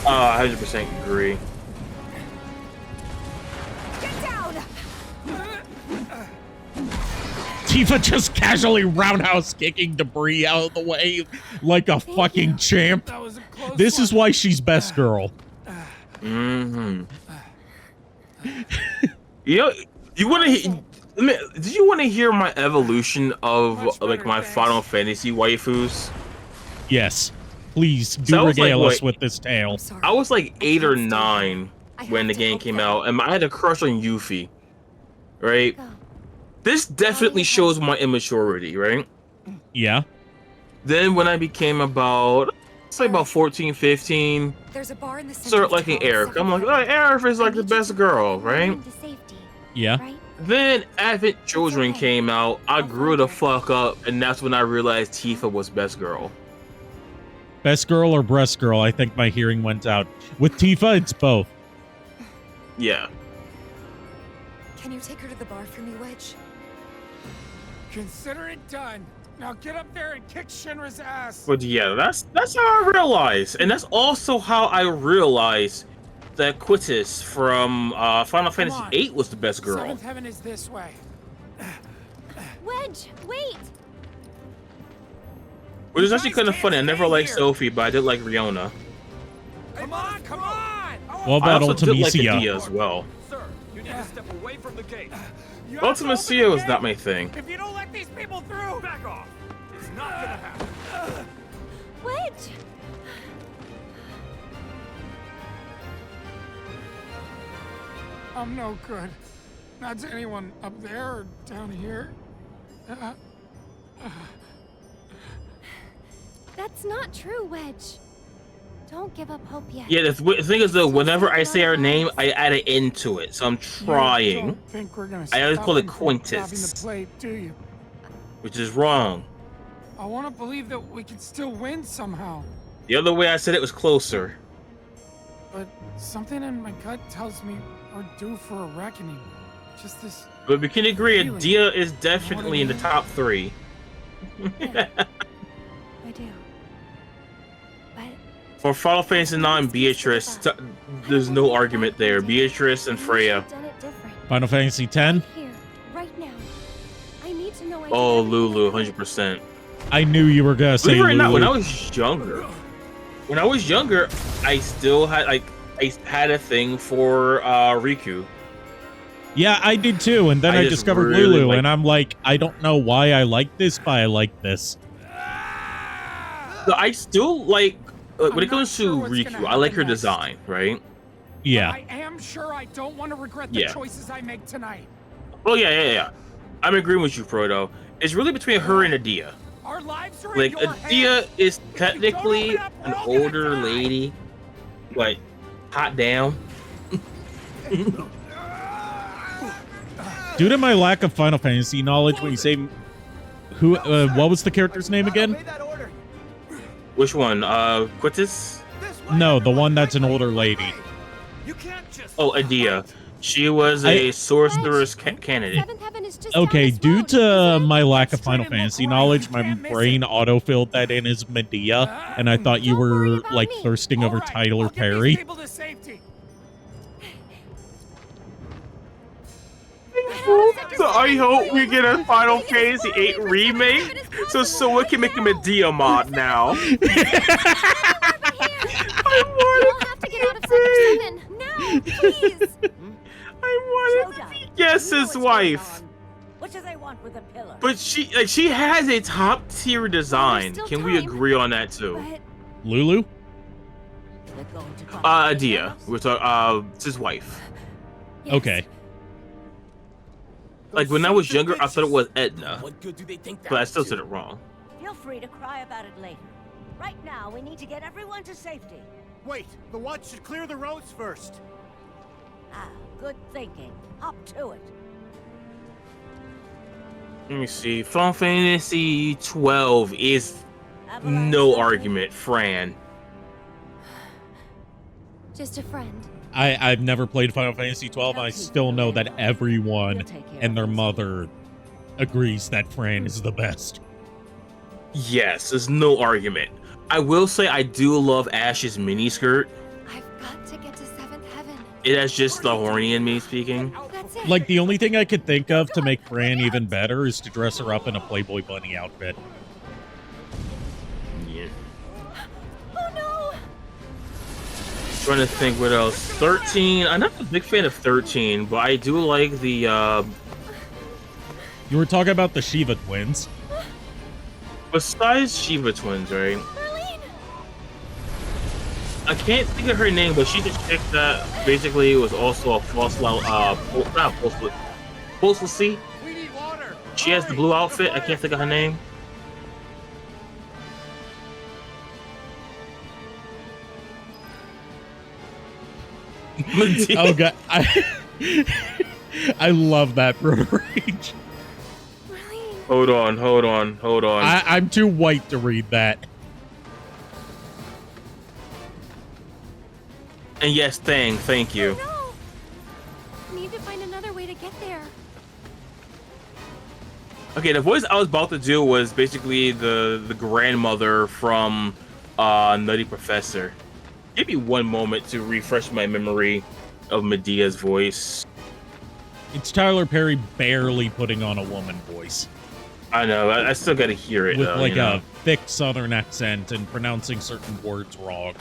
I 100% agree. Get down! Tifa just casually roundhouse kicking debris out of the way like a fucking champ. This is why she's best girl. Mm-hmm. You know, you want to? Did you want to hear my evolution of like my Final Fantasy waifus? Yes. Please do regale us with this tale. I was like 8 or 9 when the game came out, and I had a crush on Yuffie. Right? This definitely shows my immaturity, right? Yeah. Then when I became about, say about 14, 15, start liking Aerith. I'm like, oh, Aerith is like the best girl, right? Yeah. Then Advent Children came out, I grew the fuck up, and that's when I realized Tifa was best girl. Best girl or breast girl? I think my hearing went out. With Tifa, it's both. Yeah. Can you take her to the bar for me, Wedge? Consider it done. Now get up there and kick Shinra's ass. But yeah, that's how I realized, and that's also how I realized that Quittis from Final Fantasy VIII was the best girl. Seventh Heaven is this way. Wedge, wait! Which is actually kind of funny. I never liked Sophie, but I did like Riona. Come on, come on! What about I also did like Ultimisia? Adia as well. Sir, you need to step away from the gate. Ultimisia was not my thing. If you don't let these people through, back off. It's not gonna happen. Wedge! I'm no good. Not to anyone up there or down here. That's not true, Wedge. Don't give up hope yet. Yeah, the thing is though, whenever I say her name, I add an N to it, so I'm trying. Don't think we're gonna I always stop call it them from grabbing the Quintus, plate, do you? which is wrong. I want to believe that we can still win somehow. The other way I said it was closer. But something in my gut tells me we're due for a reckoning. Just this. But we can agree, feeling. Adia is definitely in the top 3. I do. But For Final Fantasy IX, Beatrice, there's no argument there. Beatrice and Freya. done it different. Final Fantasy X? Here, right now. I need to know I Oh, did everything Lulu, I could. 100%. I knew you were gonna say Believe it or not, when I Lulu. was younger, I still had I had a thing for Riku. Yeah, I did too, and then I I just discovered really Lulu, like- and I'm like, I don't know why I like this, but I like this. So I still like when I'm it comes not sure to what's Riku, gonna I like her happen next. design, right? Yeah. I am sure I don't want to regret the Yeah. choices I make tonight. Oh yeah. I'm agreeing with you, Frodo. It's really between her and Adia. Our lives are Like in your Adia hands. is technically open up, we're an all gonna older die. lady, like hot damn. Due to my lack of Final Fantasy knowledge, when you say who, what was the character's name again? Which one? Quittis? No, the one that's an older lady. You can't just. Oh, Adia. She was a sorceress candidate. Seventh Heaven is just Okay, down this due road. to Is my it? lack of Final Fantasy knowledge, my brain autofilled that in as Medea, and I thought you Don't worry were about like me. thirsting over All right, Tyler I'll get these Perry. people to safety. So I hope we get a Final Fantasy VIII remake, so someone can make a Medea mod now. We'll have to get out of Sector 7. Now, please. I wanted to be Yes's wife, What do they want with a pillar? but she has a top tier design. still Can we time. agree on that too? But Lulu? They're going to Adia, we're talking it's his wife. yes. Okay. Like when I was younger, I thought it was Edna, What good do they think that but I still said it wrong. Feel free to cry about it later. Right now, we need to get everyone to safety. Wait, the watch should clear the roads first. Ah, good thinking. Up to it. Let me see. Final Fantasy 12 is Avalanche no safety? argument, Fran. Just a friend. I've never played Final Fantasy 12. I still know that everyone and their mother agrees that Fran is the best. Yes, there's no argument. I will say I do love Ash's miniskirt. I've got to get to Seventh Heaven. It has just the horny in me speaking. That's it. Like, the only thing I could think of to make Fran even better is to dress her up in a Playboy Bunny outfit. Yeah. Oh no! Trying to think what else. 13. I'm not a big fan of 13, but I do like the You were talking about the Shiva twins. besides Shiva twins, right? Marlene! I can't think of her name, but she's a chick that basically was also a Postal. We need water. She has the blue outfit. I can't think of her name. Oh god, I love that road rage. Marlene! Hold on. I'm too white to read that. And yes, thank you. No! Need to find another way to get there. Okay, the voice I was about to do was basically the grandmother from Nutty Professor. Give me one moment to refresh my memory of Medea's voice. It's Tyler Perry barely putting on a woman voice. I know, I still gotta hear it with though, like you know? a thick Southern accent and pronouncing certain words wrong.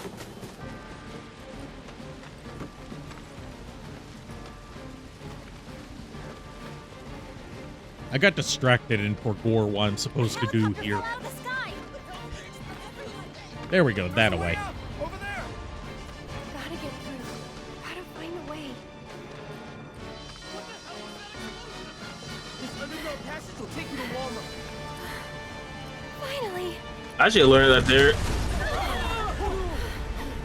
I got distracted in Porgor what I'm supposed to do here. There we go, that away. Gotta get through. Gotta find a way. This underground passage will take you to Walmart. Finally. I should learn that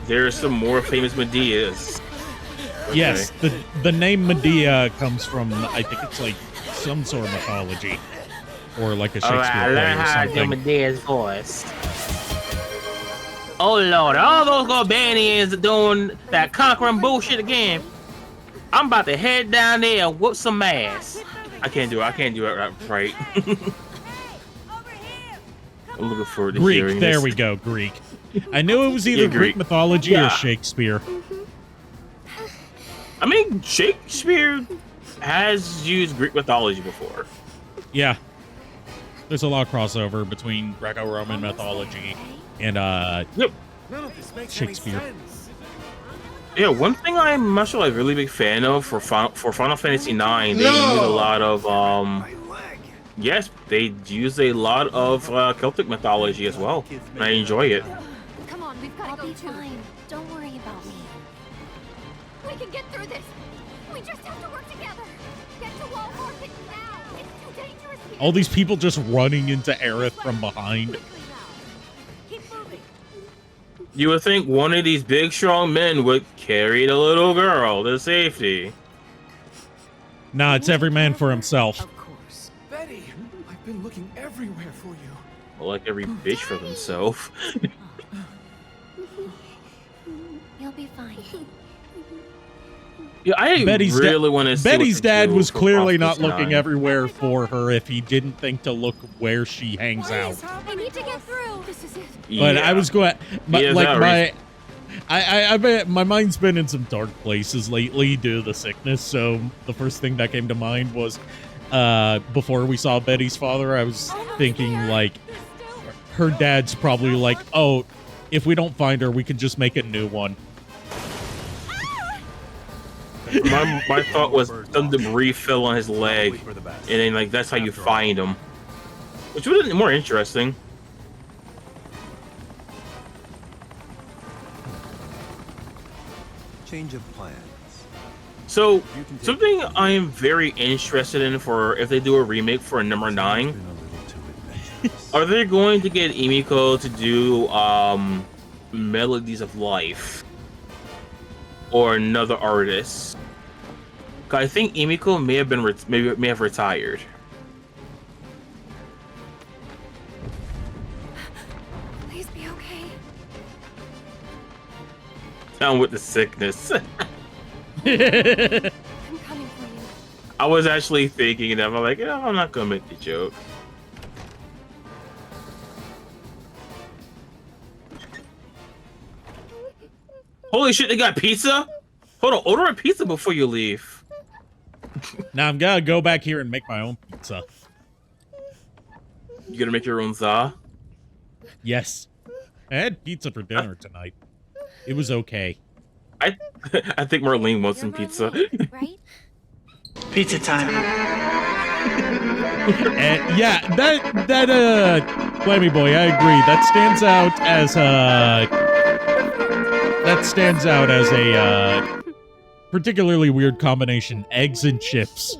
there are some more famous Medeas. Okay. Yes, the name Medea comes from, I think it's like some sort of mythology. Or like a Shakespeare play or something. Medea's voice. Oh Lord, all those Garbanians are doing that conquering bullshit again. I'm about to head down there and whoop some ass. I can't do it right. I'm looking forward to Greek, hearing there this. we go, Greek. I knew it was either Greek mythology or Shakespeare. I mean, Shakespeare has used Greek mythology before. Yeah. There's a lot of crossover between Greco-Roman mythology and yep. Shakespeare. Yeah, one thing I'm actually a really big fan of for Final Fantasy IX, they use a lot of yes, they use a lot of Celtic mythology as well. And I enjoy it. Come on, we've got to go too. Fine. Don't worry about me. We can get through this. We just have to work together. Get to Wall Market now. It's too dangerous here. All these people just running into Aerith from behind. You would think one of these big, strong men would carry the little girl to safety. Nah, it's every man for himself. Of course. Betty, I've been looking everywhere for you. Well, like every bitch for themselves. You'll be fine. Yeah, I really want to see Betty's dad was clearly not Final looking Fantasy IX. everywhere for her if he didn't think to look where she hangs out. I need to get through. This is it. But I was going, Yeah, like that my, I bet my mind's been in some dark places lately due to the sickness. So the first thing that came to mind was, before we saw Betty's father, I was thinking like, her dad's probably like, oh, if we don't find her, we can just make a new one. My thought was some debris fell on his leg, and then like that's how you find him, which would have been more interesting. Change of plans. So something I am very interested in for if they do a remake for number 9, are they going to get Emiko to do Melodies of Life or another artist? 'Cause I think Emiko may have been may have retired. Please be okay. Down with the sickness. I'm coming for you. I was actually thinking that I'm like, I'm not gonna make the joke. Holy shit, they got pizza? Hold on, order a pizza before you leave. Now I'm gonna go back here and make my own pizza. You gonna make your own za? Yes. I had pizza for dinner tonight. It was okay. I think Marlene wants some pizza. Right? Pizza time. And yeah, Flammy Boy, I agree. That stands out as a particularly weird combination. Eggs and chips.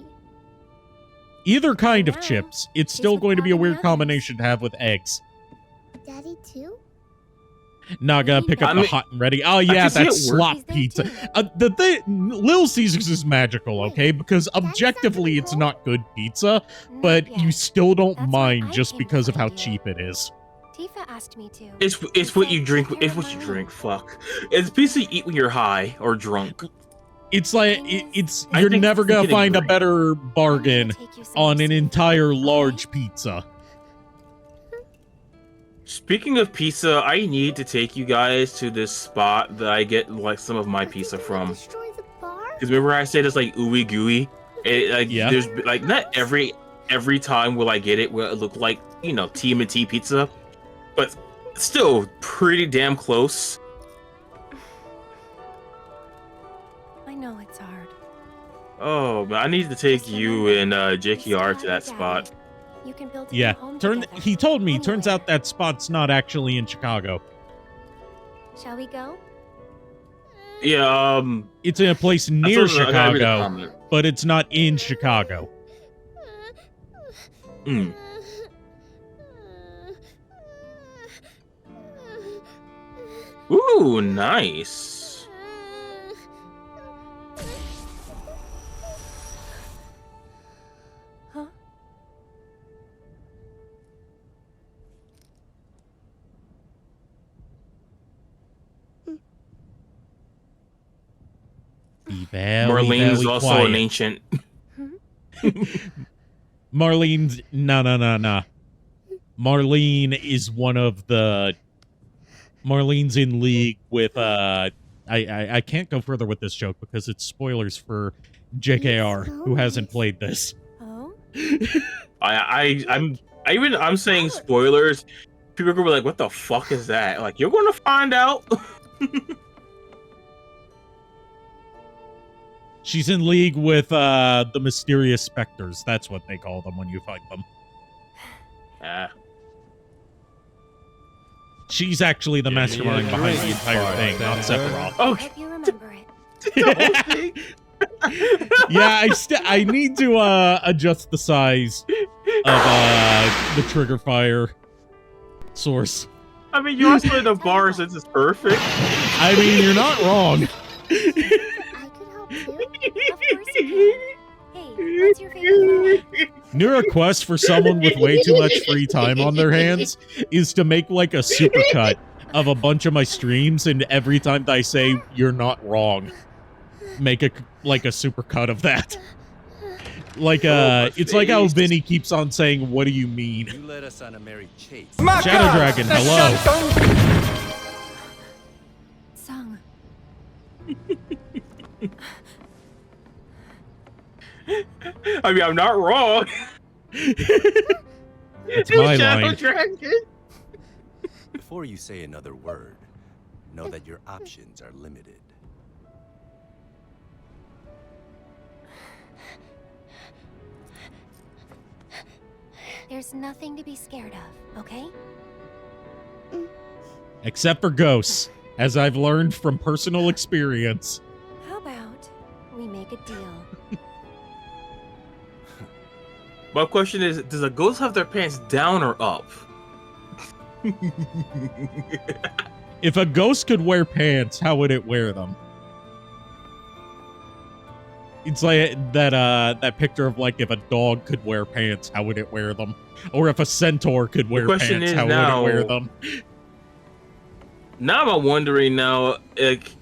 Either kind of chips, it's still going to be a weird combination to have with eggs. Daddy too? Not gonna pick up the hot and ready. Oh yeah, that's slop pizza. The thing, Little Caesars is magical, okay? Because objectively, it's not good pizza, but you still don't mind just because of how cheap it is. Tifa asked me to. It's what you drink. It's what you drink. Fuck. It's pizza you eat when you're high or drunk. It's like you're never gonna find a better bargain on an entire large pizza. Speaking of pizza, I need to take you guys to this spot that I get like some of my pizza from. Because remember I said it's like ooey gooey? There's like not every time will I get it will it look like, you know, TMNT pizza, but still pretty damn close. I know it's hard. Oh, but I need to take you and JKR to that spot. You can build Yeah, he told me. Turns out that spot's not actually in Chicago. Shall we go? Yeah, it's in a place near Chicago, but it's not in Chicago. Hmm. Ooh, nice. Huh? Marlene is also quiet. an ancient. Marlene's nah. Marlene is one of the. Marlene's in league with I can't go further with this joke because it's spoilers for JKR who hasn't played this. Oh? I'm saying spoilers. People are gonna be like, "What the fuck is that?" Like, you're gonna find out. She's in league with the mysterious specters. That's what they call them when you fight them. Yeah. She's actually the mastermind behind the entire thing, not Sephiroth. Oh, I hope you remember it. Yeah, I need to adjust the size of the trigger fire source. I mean, you also the bar since it's perfect. I mean, you're not wrong. Hey, what's your favorite food? New request for someone with way too much free time on their hands is to make like a supercut of a bunch of my streams, and every time that I say you're not wrong, make a supercut of that. Like it's like how Vinny keeps on saying, "What do you mean?" You led us on a merry chase. Shadow Dragon, hello. Sung. I mean, I'm not wrong. It's my Shadow line. Dragon. Before you say another word, know that your options are limited. There's nothing to be scared of, okay? Except for ghosts, as I've learned from personal experience. How about we make a deal? My question is, does a ghost have their pants down or up? If a ghost could wear pants, how would it wear them? It's like that picture of like if a dog could wear pants, how would it wear them? Or if a centaur could wear pants, how would it wear them? Now I'm wondering now, like,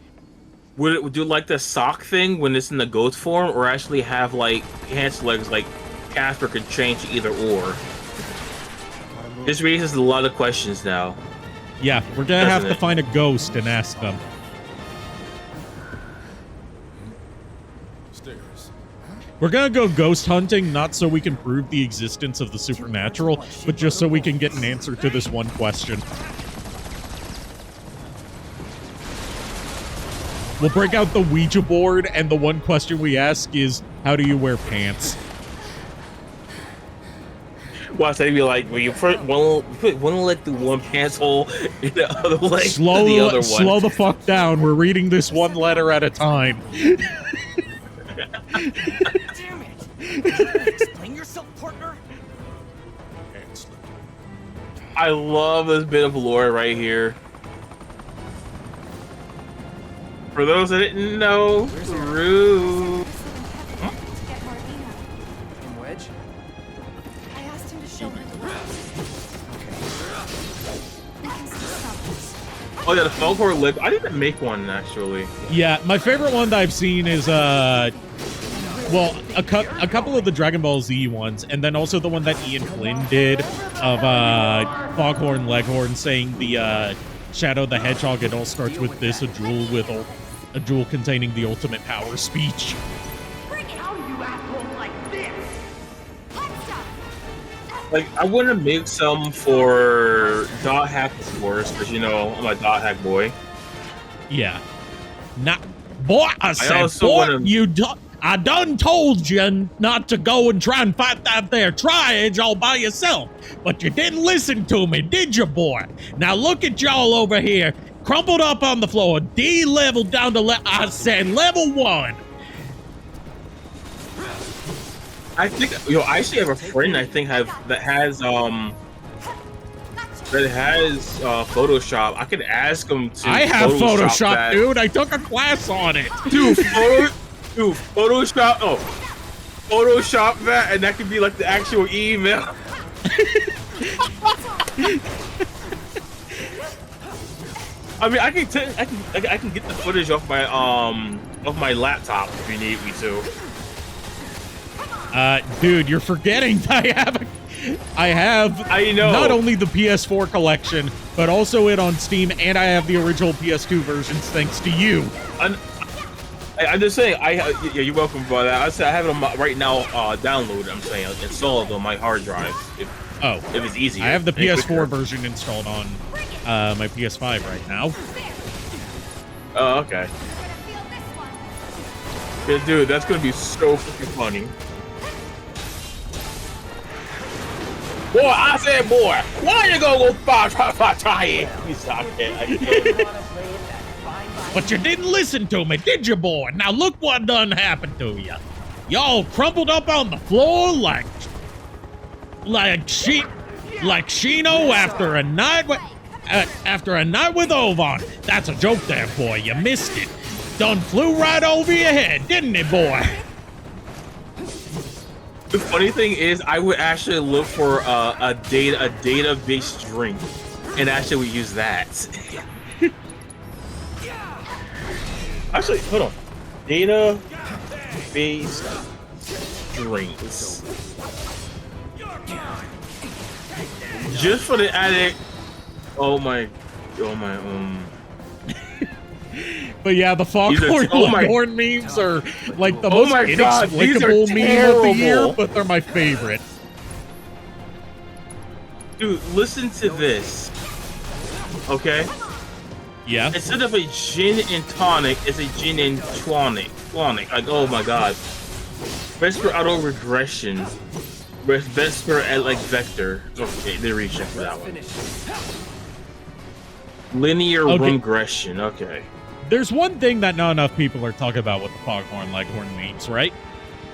would it do like the sock thing when it's in the ghost form, or actually have like pants legs like Casper could change either or? This raises a lot of questions now. Yeah, we're gonna have to find a ghost and ask them. Stairs. We're gonna go ghost hunting, not so we can prove the existence of the supernatural, but just so we can get an answer to this one question. We'll break out the Ouija board, and the one question we ask is, how do you wear pants? Watch, they'd be like, well, you put one leg through one pants hole, and the other leg Slow, the other one. slow the fuck down. We're reading this one letter at a time. Damn it! Explain yourself, partner. I love this bit of lore right here. For those that didn't know, Rue. In Wedge? I asked him to show her the way. We can still stop this. Oh yeah, the Foghorn Leg. I didn't make one actually. Yeah, my favorite one that I've seen is well, a couple of the Dragon Ball Z ones, and then also the one that Ian Flynn did of Foghorn Leghorn saying the Shadow the Hedgehog. It all starts with this: a jewel containing the ultimate power speech. Like, I want to make some for Dot Hack Wars, because, you know, I'm a Dot Hack boy. Yeah. Boy, I said, I done told you not to go and try and fight that there Tri-Edge all by yourself, but you didn't listen to me, did you, boy? Now look at y'all over here, crumpled up on the floor, D-level down to, I said level 1. I think, I actually have a friend that has Photoshop. I could ask him to. I have Photoshop that. Dude. I took a class on it. Dude, Photoshop. Oh, Photoshop that, and that could be like the actual email. I mean, I can get the footage off my laptop if you need me to. Dude, you're forgetting I have not only the PS4 collection, but also it on Steam, and I have the original PS2 versions thanks to you. I'm just saying, yeah, you're welcome for that. I said I have it on right now, downloaded. I'm saying installed on my hard drive. If it's easier. I have the PS4 version installed on my PS5 right now. Oh, okay. Yeah, dude, that's gonna be so freaking funny. Boy, I said, boy, why you gonna go try it? But you didn't listen to me, did you, boy? Now look what done happened to you. Y'all crumpled up on the floor like Shino after a night with Ovan. That's a joke there, boy. You missed it. Done flew right over your head, didn't it, boy? The funny thing is, I would actually look for a data-based drink, and actually use that. Actually, hold on. Data-based drinks. Just for the addict. But yeah, the Foghorn Leghorn memes are like the most inexplicable meme of the year, but they're my favorite. Dude, listen to this. Okay? Yeah? Instead of a gin and tonic, it's a gin and tonic. Like, oh my god. Vesper auto regression. Vesper at like vector. Okay, they're reaching for that one. Linear regression, okay. There's one thing that not enough people are talking about with the Foghorn Leghorn memes, right?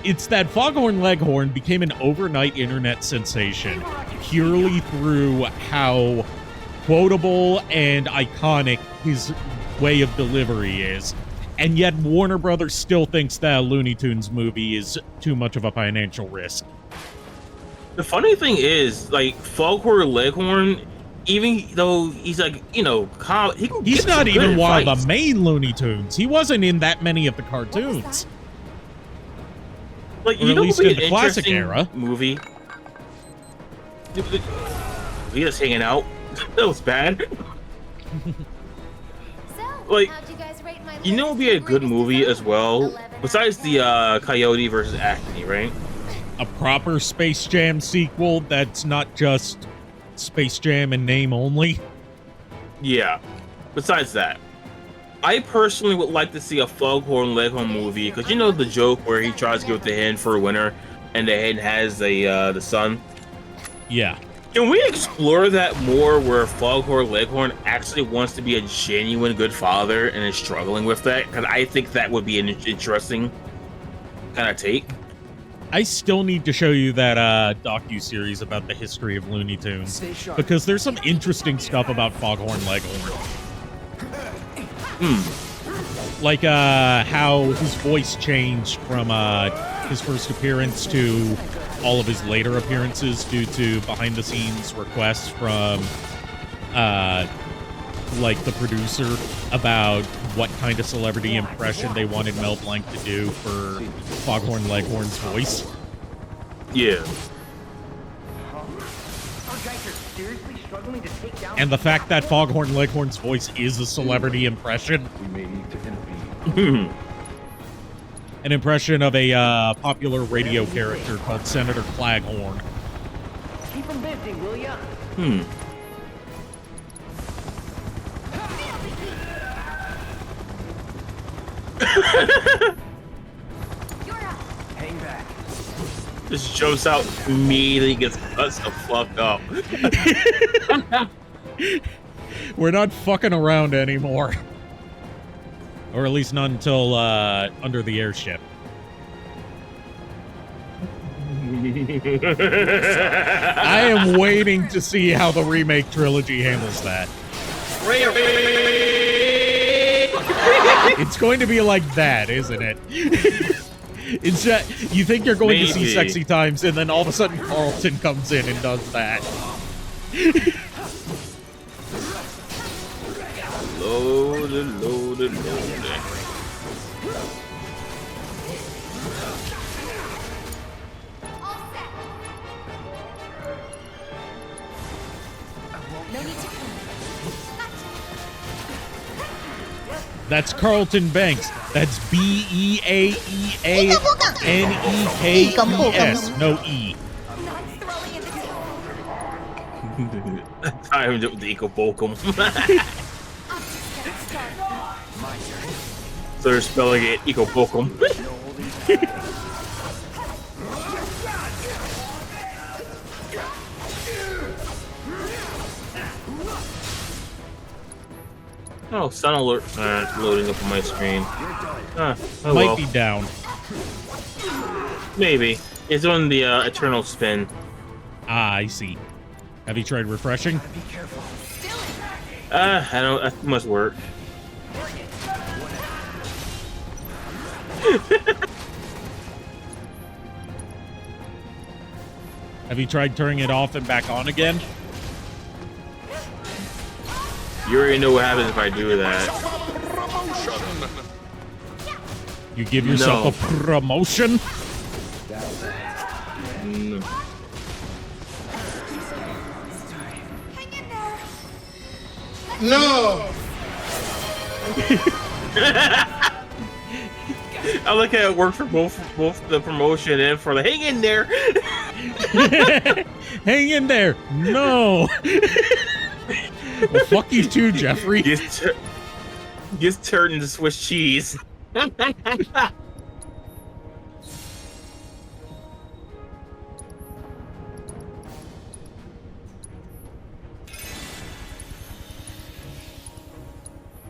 It's that Foghorn Leghorn became an overnight internet sensation purely through how quotable and iconic his way of delivery is. And yet Warner Brothers still thinks that a Looney Tunes movie is too much of a financial risk. The funny thing is, like, Foghorn Leghorn, even though he's like, you know, he's not even one of the main Looney Tunes. He wasn't in that many of the cartoons. Like, you know, at least in the classic era movie. He just hanging out. That was bad. Like, you know, it would be a good movie as well. Besides the Coyote versus Acme, right? A proper Space Jam sequel that's not just Space Jam in name only. Yeah. Besides that, I personally would like to see a Foghorn Leghorn movie, because you know the joke where he tries to go with the hen for a winner, and the hen has the son. Yeah. Can we explore that more, where Foghorn Leghorn actually wants to be a genuine good father and is struggling with that? Because I think that would be an interesting kind of take. I still need to show you that docu-series about the history of Looney Tunes, because there's some interesting stuff about Foghorn Leghorn. Like how his voice changed from his first appearance to all of his later appearances due to behind-the-scenes requests from like the producer about what kind of celebrity impression they wanted Mel Blanc to do for Foghorn Leghorn's voice. Yeah. And the fact that Foghorn Leghorn's voice is a celebrity impression. We may need to intervene. An impression of a popular radio character called Senator Claghorn. Keep him busy, will ya? Hang back. Just jumps out immediately, gets cut the fuck up. We're not fucking around anymore. Or at least not until under the airship. I am waiting to see how the remake trilogy handles that. It's going to be like that, isn't it? It's just, you think you're going to see Sexy Times, and then all of a sudden Carlton comes in and does that. Loaded. That's Carlton Banks. That's Beaeanenkes. No E. Timed it with the Eco Bokum. So they're spelling it Eco Bokum. Oh, sun alert loading up on my screen. Might be down. Maybe. It's on the eternal spin. Ah, I see. Have you tried refreshing? Be careful. I don't. That must work. Have you tried turning it off and back on again? You already know what happens if I do that. You give yourself a promotion? No. No! I like how it worked for both the promotion and for the hang in there. Hang in there. No. Well, fuck you too, Jeffrey. Gets turned into Swiss cheese.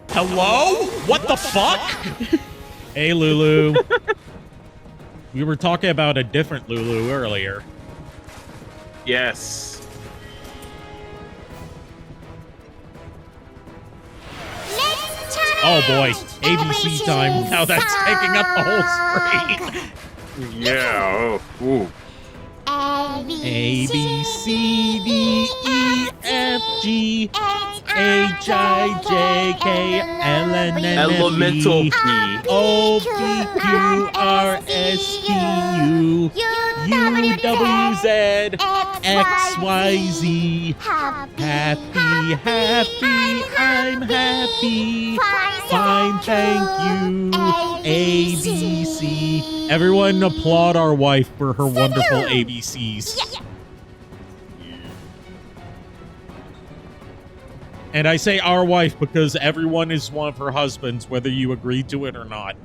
Hello? What the fuck? Hey, Lulu. We were talking about a different Lulu earlier. Yes. Oh boy, ABC time. Now that's taking up the whole screen. Yeah. Oh. Ooh. A, B, C, D, E, F, G, H, I, J, K, L, N, N, Elemental P, O, P, Q, R, S, T, U, U, W, Z, X, Y, Z. Happy, I'm happy. Fine, thank you. A, B, C. Everyone applaud our wife for her wonderful ABCs. And I say our wife because everyone is one of her husbands, whether you agree to it or not.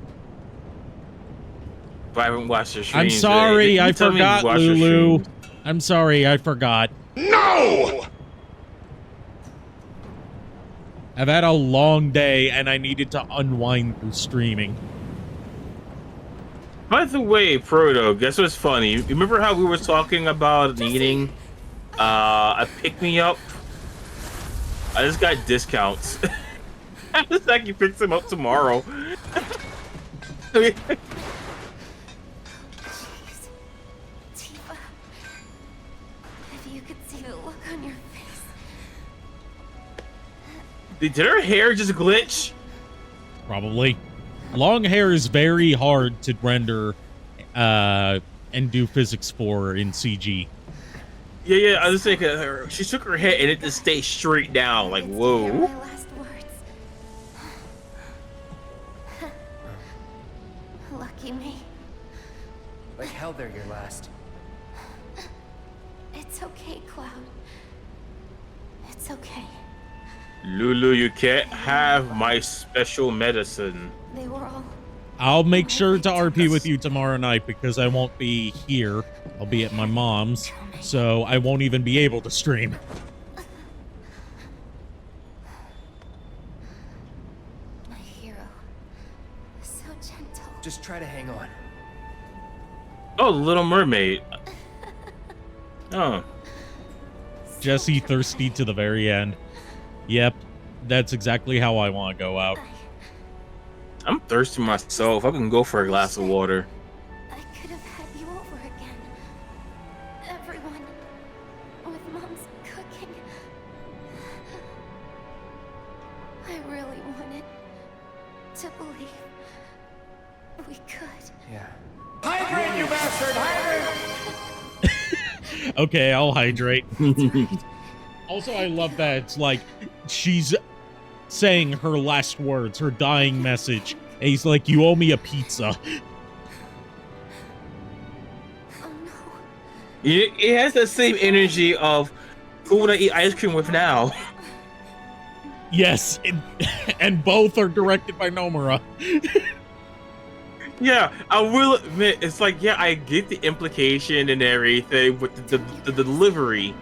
But I haven't watched your streams. I'm sorry, I forgot, Lulu. I'm sorry, I forgot. No! I've had a long day, and I needed to unwind through streaming. By the way, Proto, guess what's funny? You remember how we were talking about needing a pick-me-up? I just got discounts. I just actually pick them up tomorrow. Jeez. Tifa. If you could see the look on your face. Did her hair just glitch? Probably. Long hair is very hard to render and do physics for in CG. Yeah, I was thinking she shook her head and it just stayed straight down. Like, whoa. My last words. Lucky me. Like hell they're your last. It's okay, Cloud. It's okay. Lulu, you can't have my special medicine. They were all... I'll make sure to RP with you tomorrow night because I won't be here. I'll be at my mom's, so I won't even be able to stream. My hero. So gentle. Just try to hang on. Oh, Little Mermaid. Oh. Jesse thirsty to the very end. Yep, that's exactly how I want to go out. I'm thirsty myself. I can go for a glass of water. I could have had you over again. Everyone. With Mom's cooking. I really wanted to believe we could. Yeah. Hydrate, you bastard! Hydrate! Okay, I'll hydrate. Also, I love that it's like she's saying her last words, her dying message. And he's like, you owe me a pizza. Oh no. It has the same energy of who would I eat ice cream with now? Yes, and both are directed by Nomura. Yeah, I will admit, it's like, yeah, I get the implication and everything, but the delivery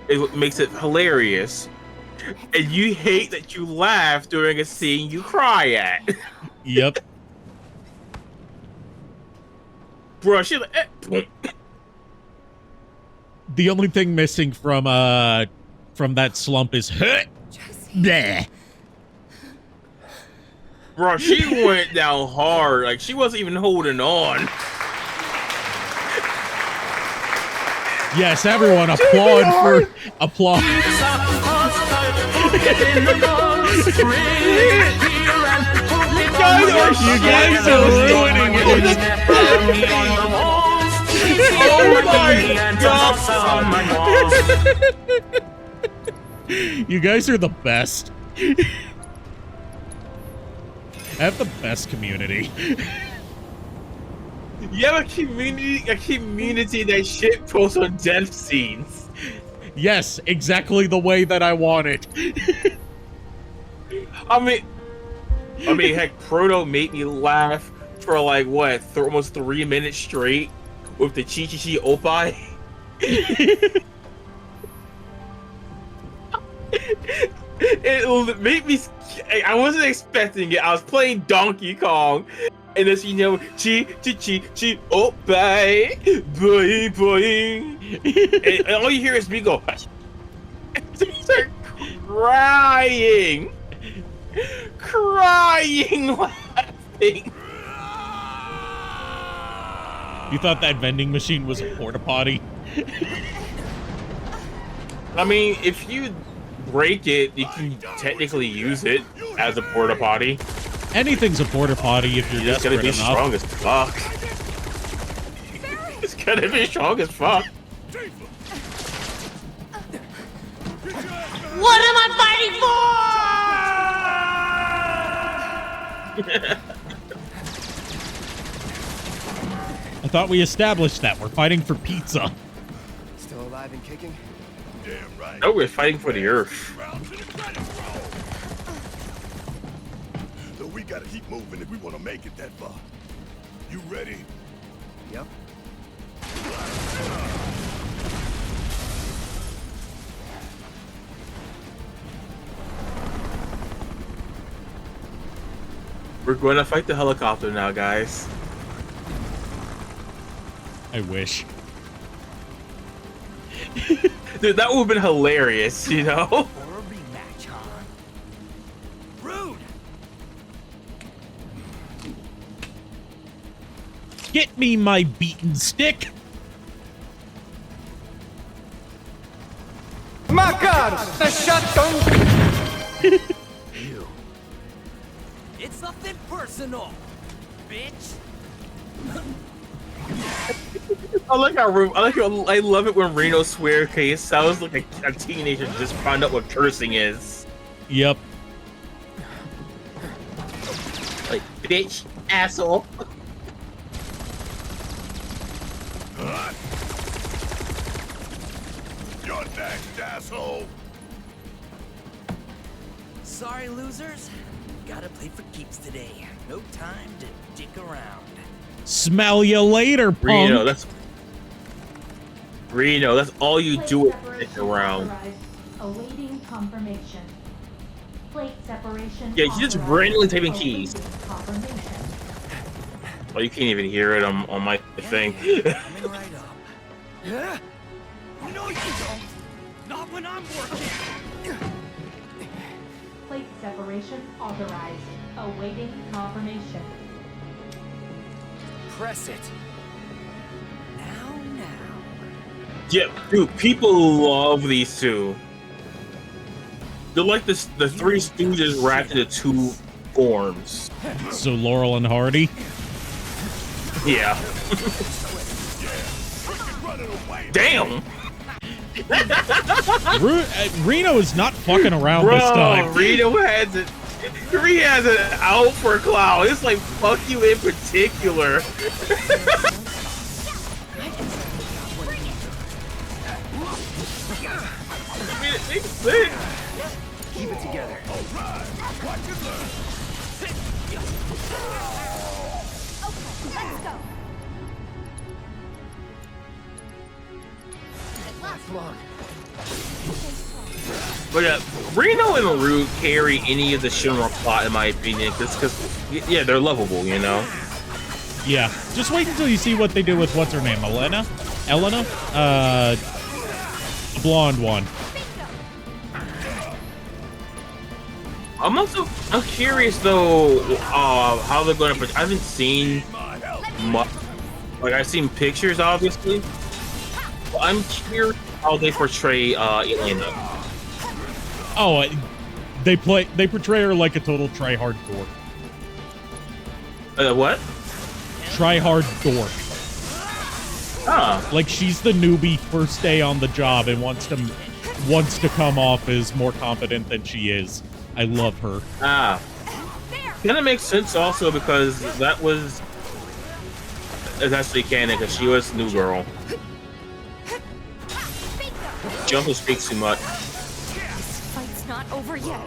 is what makes it hilarious. And you hate that you laugh during a scene you cry at. Yep. Bro, she's like, The only thing missing from that slump is bleh. Bro, she went down hard. Like, she wasn't even holding on. Yes, everyone applaud for applaud. You guys are ruining it. Oh my god! You guys are the best. I have the best community. You have a community that shit posts on death scenes. Yes, exactly the way that I want it. I mean, heck, Proto made me laugh for like what, almost 3 minutes straight with the Chi Oppai. It made me. I wasn't expecting it. I was playing Donkey Kong, and as you know, Chi Oppai, boing. And all you hear is me go. Start crying, laughing. You thought that vending machine was a porta potty? I mean, if you break it, you can technically use it as a porta potty. Anything's a porta potty if you're It's gonna be enough. strong as fuck. It's gonna be strong as fuck. What am I fighting for? I thought we established that. We're fighting for pizza. Still alive and kicking? Damn right. No, we're fighting for the Earth. So we gotta keep moving if we want to make it that far. You ready? Yep. We're going to fight the helicopter now, guys. I wish. Dude, that would have been hilarious, you know? For a rematch, huh? Rude. Get me my beaten stick. My God, the shotgun. Arsenal, bitch. I like I love it when Reno swears because it sounds like a teenager just found out what cursing is. Yep. Like, bitch, asshole. You're next, asshole. Sorry, losers. Gotta play for keeps today. No time to dick around. Smell you later, punk. Reno, that's all you do is dick around. Awaiting confirmation. Plate separation. Yeah, you just randomly typing keys. Oh, you can't even hear it on my thing. Coming right up. Yeah? No, you don't. Not when I'm working. Plate separation authorized. Awaiting confirmation. Press it. Now. Yeah, dude, people love these two. They're like the Three Stooges wrapped into two forms. So Laurel and Hardy? Yeah. Damn! Reno is not fucking around Bro, this time. Reno has it. He has it out for Cloud. It's like, fuck you in particular. Keep it together. Let's go. But Reno and Root carry any of the Shinra plot, in my opinion, because yeah, they're lovable, you know. Yeah, just wait until you see what they do with what's her name, Elena, the blonde one. I'm curious though, how they're going to. I haven't seen much. Like I've seen pictures, obviously. But I'm curious how they portray Elena. Oh, they portray her like a total try-hard dork. What? Try-hard dork. Ah. Like she's the newbie first day on the job and wants to come off as more competent than she is. I love her. Ah. Kind of makes sense also because that's actually canon because she was New Girl. She also speaks too much. This fight's not over yet.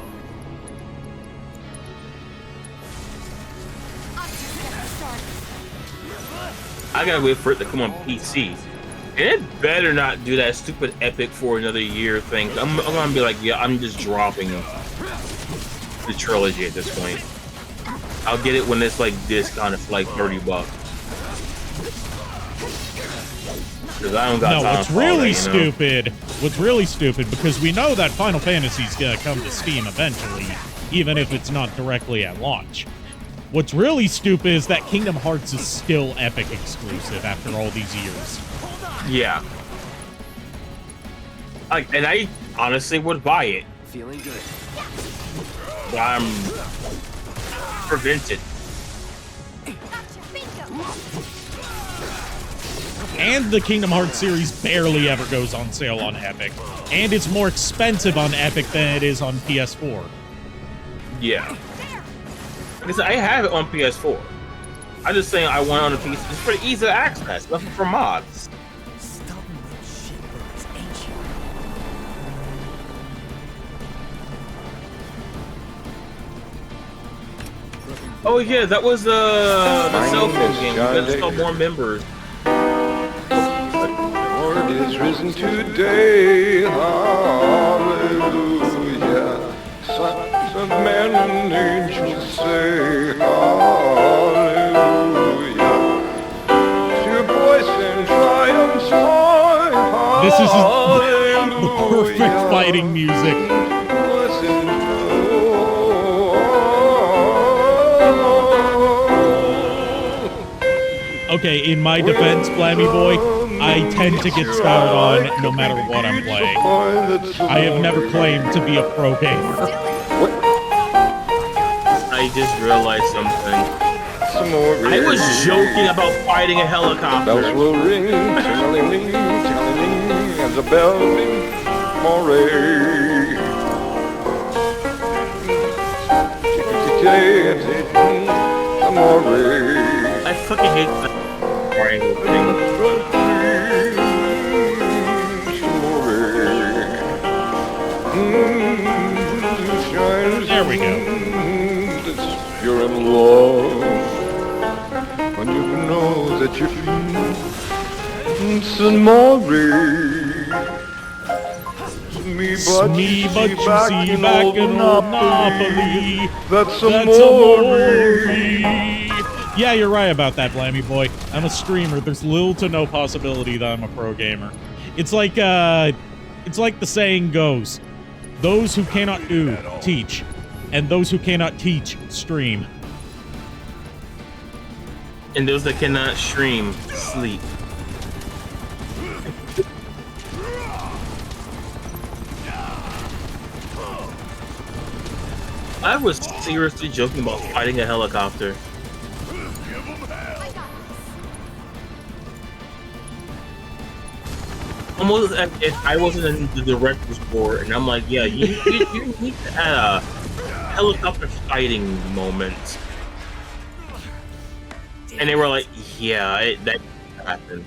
I'm just getting started. I gotta wait for it to come on PC. And it better not do that stupid Epic for another year thing. I'm gonna be like, yeah, I'm just dropping the trilogy at this point. I'll get it when it's like discounted for like $30. Because I don't got time what's for all that, really you know? What's really stupid, because we know that Final Fantasy's gonna come to Steam eventually, even if it's not directly at launch. What's really stupid is that Kingdom Hearts is still Epic exclusive after all these years. Yeah. And I honestly would buy it. Feeling good. But I'm prevented. And the Kingdom Hearts series barely ever goes on sale on Epic. And it's more expensive on Epic than it is on PS4. Yeah. Because I have it on PS4. I'm just saying I want it on a PC. It's pretty easy to access. Nothing for mods. Oh yeah, that was the cell phone game. You gotta install more members. Lord is risen today, hallelujah. Sons of men and angels say, hallelujah. To voice in triumph joy, This is the perfect fighting music. Okay, in my defense, Blammy Boy, I tend to get started on no matter what I'm playing. I have never claimed to be a pro gamer. I just realized something. Some more I was joking about fighting a helicopter. bells will ring, ting-a-ling-ling, ting-a-ling-ling, as the bells ring, moray. Amore. I fucking hate that triangle thing. There we go. You're in love when you know that you feel some more. Me but you see back in old Napoli. That's amore. Yeah, you're right about that, Blammy boy. I'm a streamer. There's little to no possibility that I'm a pro gamer. It's like the saying goes: those who cannot do, teach. And those who cannot teach, stream. And those that cannot stream, sleep. I was seriously joking about fighting a helicopter. Almost as if I wasn't in the director's board, and I'm like, yeah, you need to add a helicopter fighting moment. And they were like, yeah, that happened.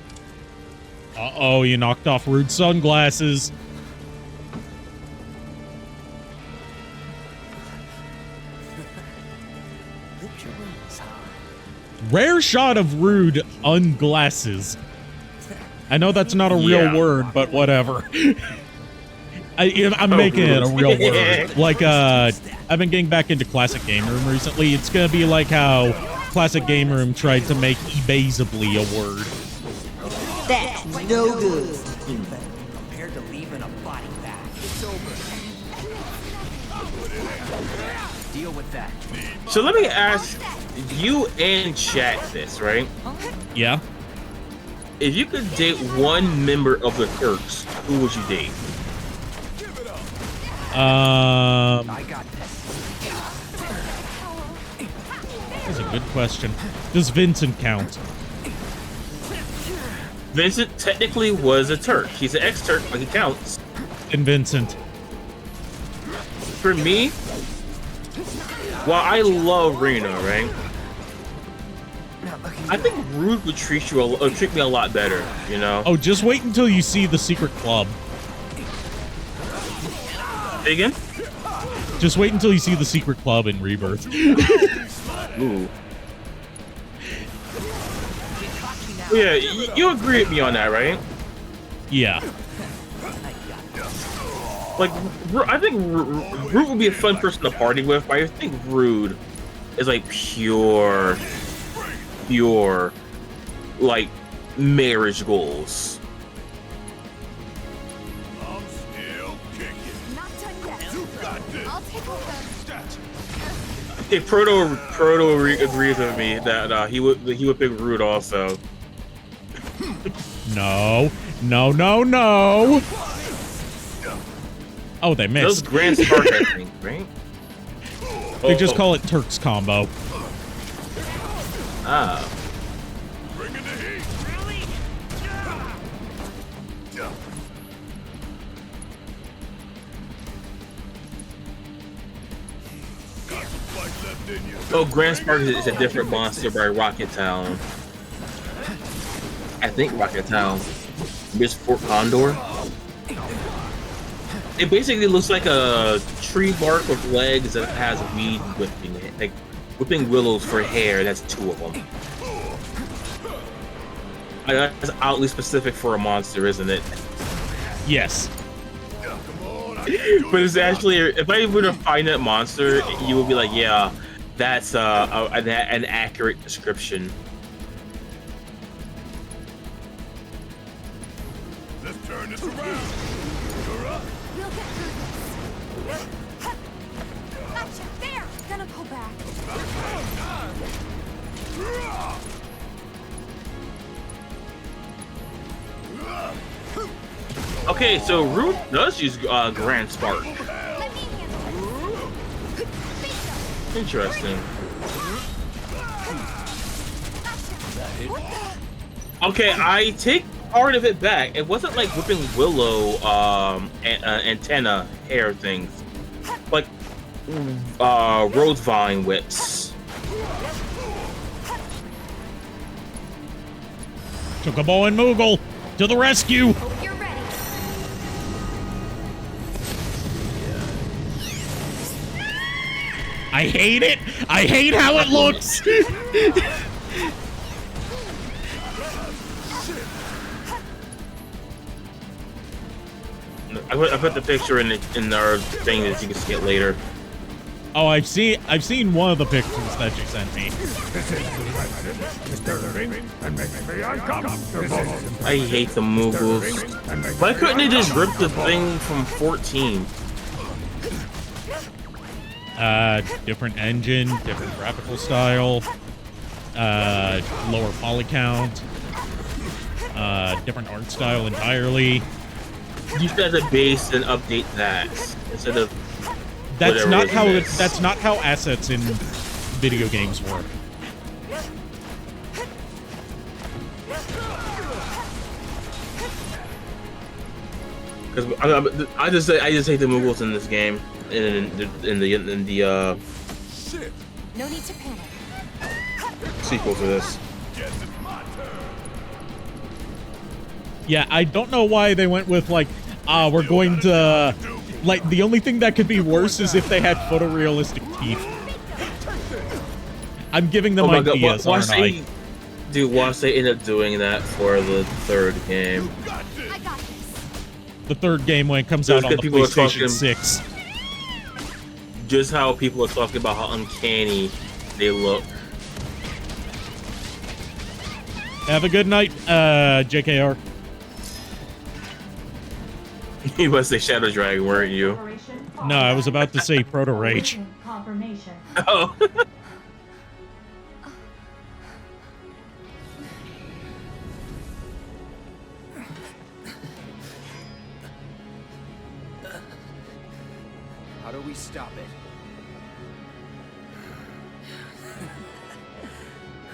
Uh-oh, you knocked off Rude's sunglasses. Rare shot of Rude unglasses. I know that's not a real word, but whatever. I'm making it a real word. Like, I've been getting back into Classic Game Room recently. It's gonna be like how Classic Game Room tried to make eBayzably a word. That's no good. Compared to leaving a body bag. It's over. Deal with that. So let me ask you and chat this, right? Yeah. If you could date one member of the Turks, who would you date? I got this. That's a good question. Does Vincent count? Vincent technically was a Turk. He's an ex-Turk, but he counts. And Vincent. For me, while I love Rena, right? I think Rude would treat me a lot better, you know? Oh, just wait until you see the secret club. Say again? Just wait until you see the secret club in Rebirth. Ooh. Yeah, you agree with me on that, right? Yeah. Like, I think Rude would be a fun person to party with, but I think Rude is like pure, like, marriage goals. Hey, Proto agrees with me that he would pick Rude also. No. Oh, they missed. Those Grand Spark, I think, right? They just call it Turks combo. Ah. Oh, Grand Spark is a different monster by Rocket Town. I think Rocket Town. This Fort Condor. It basically looks like a tree bark with legs that has weed whipping it, like whipping willows for hair. That's two of them. That's oddly specific for a monster, isn't it? Yes. But it's actually, if I were to find that monster, you would be like, yeah, that's an accurate description. Let's turn this around. You're up. We'll get through this. Gotcha. There. Gonna pull back. Okay, so Rude does use Grand Spark. Interesting. Okay, I take part of it back. It wasn't like whipping Willow antenna hair things. Like Rose Vine whips. Chocobo and Moogle to the rescue! You're ready. I hate it! I hate how it looks! I put the picture in our thing that you can see it later. Oh, I've seen one of the pictures that you sent me. I hate the Moogles. Why couldn't they just rip the thing from 14? Different engine, different graphical style, lower poly count, different art style entirely. You should have the base and update that instead of. That's not how assets in video games work. Because I just hate the Moogles in this game in the No need to panic. sequel to this. Yeah, I don't know why they went with like, we're going to, like, the only thing that could be worse is if they had photorealistic teeth. I'm giving them ideas, aren't I? Dude, watch they end up doing that for the third game. The third game when it comes out on the PlayStation 6. Just how people are talking about how uncanny they look. Have a good night, JKR. You must say Shadow Dragon, weren't you? No, I was about to say Proto Rage. Confirmation. Oh. How do we stop it?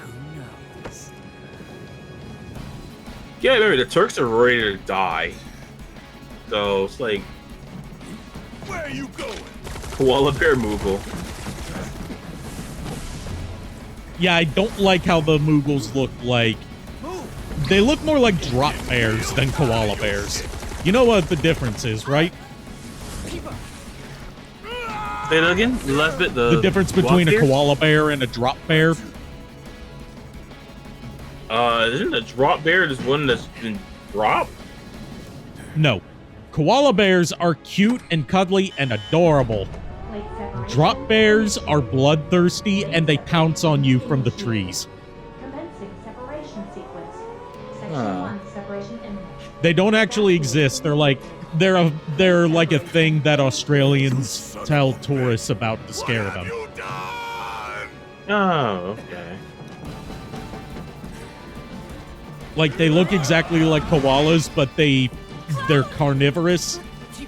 Who knows? Yeah, remember the Turks are ready to die. So it's like, where are you going? Koala Bear Moogle. Yeah, I don't like how the Moogles look like. They look more like drop bears than koala bears. You know what the difference is, right? Say that again? The last bit, the difference between a koala bear and a drop bear. Isn't a drop bear just one that's been dropped? No. Koala bears are cute and cuddly and adorable. Drop bears are bloodthirsty and they pounce on you from the trees. Commencing separation sequence. Section 1, separation imminent. They don't actually exist. They're like a thing that Australians tell tourists about to scare them. Oh, okay. Like they look exactly like koalas, but they're carnivorous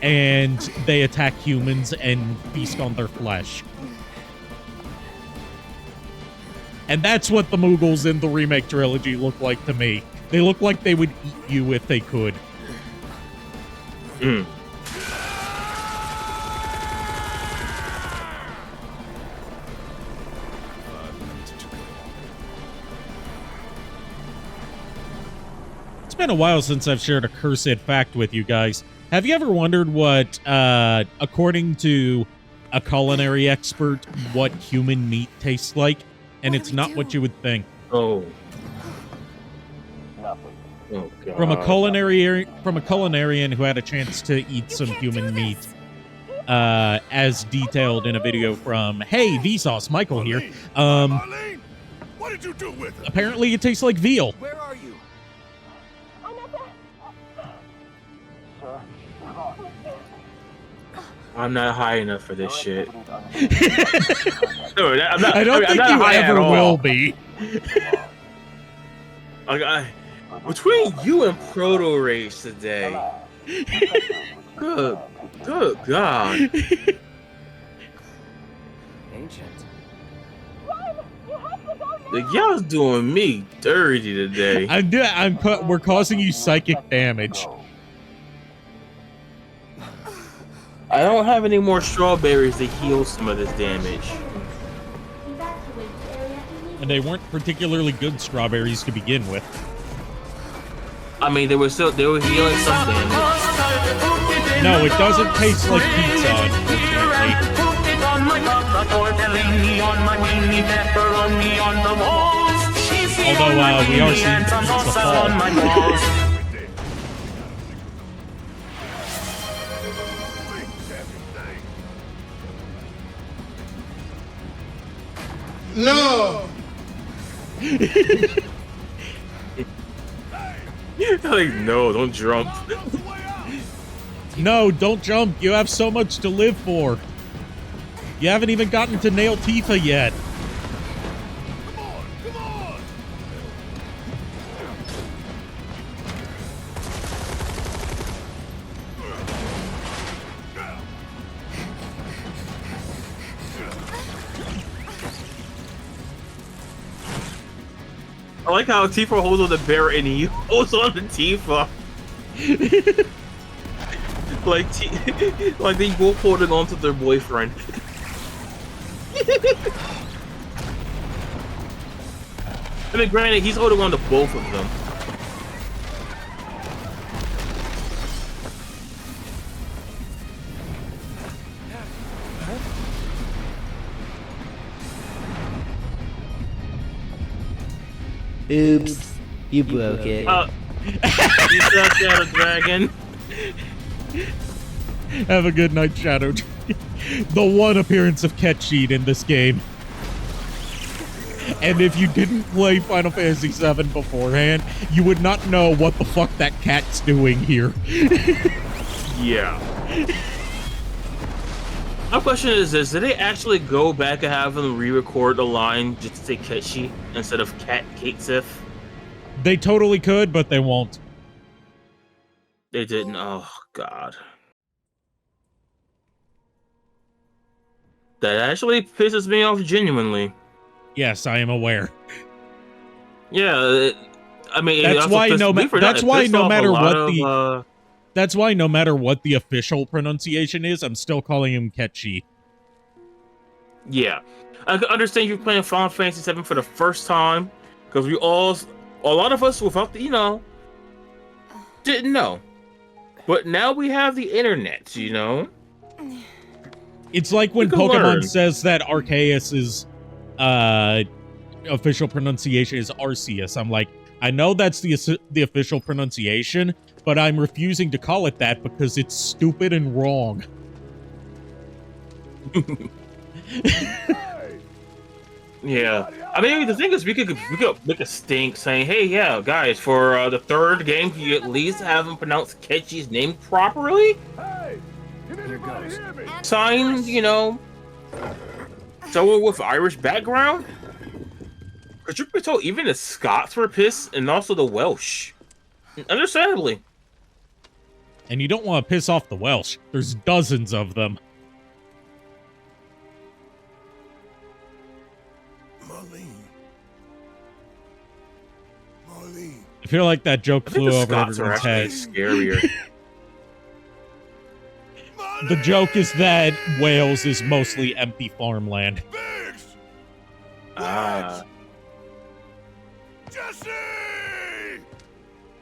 and they attack humans and feast on their flesh. And that's what the Moogles in the remake trilogy look like to me. They look like they would eat you if they could. Mm. It's been a while since I've shared a cursed fact with you guys. Have you ever wondered what, according to a culinary expert, what human meat tastes like? And it's not what you would think. Oh. Oh, God. From a culinarian who had a chance to eat some human meat, as detailed in a video from Hey Vsauce Michael here. What did you do with it? Apparently it tastes like veal. Where are you? I'm not high enough for this shit. I don't think you ever will be. Between you and Proto Rage today. Good God. Ancient. Y'all's doing me dirty today. We're causing you psychic damage. I don't have any more strawberries to heal some of this damage. And they weren't particularly good strawberries to begin with. I mean, they were healing some damage. No, it doesn't taste like pizza, unfortunately. Although we are seeing pizza fall. No! Like, no, don't jump. No, don't jump. You have so much to live for. You haven't even gotten to nail Tifa yet. I like how Tifa holds on the bear and he holds on to Tifa. like they both holding on to their boyfriend. I mean, granted, he's holding on to both of them. Oops, you broke it. You suck, Shadow Dragon. Have a good night, Shadow Dragon. The one appearance of Ketcheat in this game. And if you didn't play Final Fantasy VII beforehand, you would not know what the fuck that cat's doing here. Yeah. My question is this, did they actually go back and have them re-record the line just to say Ketchi instead of Kate Sith? They totally could, but they won't. They didn't. Oh, God. That actually pisses me off genuinely. Yes, I am aware. Yeah, I mean, that's why no matter what that's why no matter what the official pronunciation is, I'm still calling him Ketchi. Yeah, I can understand you playing Final Fantasy VII for the first time because a lot of us without the, didn't know, but now we have the internet, It's like when Pokemon says that Arceus's official pronunciation is Arceus. I'm like, I know that's the official pronunciation, but I'm refusing to call it that because it's stupid and wrong. Yeah, I mean, the thing is, we could make a stink saying, "Hey, yeah, guys, for the third game, can you at least have them pronounce Ketchi's name properly?" Hey, here goes. Signed, someone with Irish background. Because you could tell even the Scots were pissed, and also the Welsh. Understandably. And you don't want to piss off the Welsh. There's dozens of them. I feel like that joke flew over everyone's head. Scarier. The joke is that Wales is mostly empty farmland. Jesse!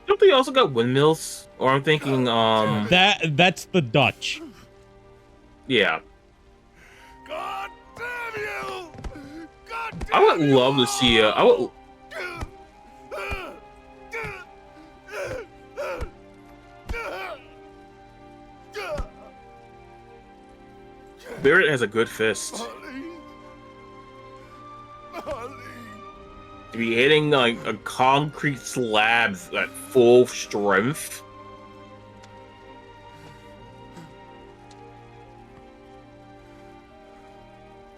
Don't they also got windmills? Or I'm thinking, that's the Dutch. Yeah. God damn you! God damn I would love to see Barrett has a good fist. To be hitting like a concrete slab at full strength.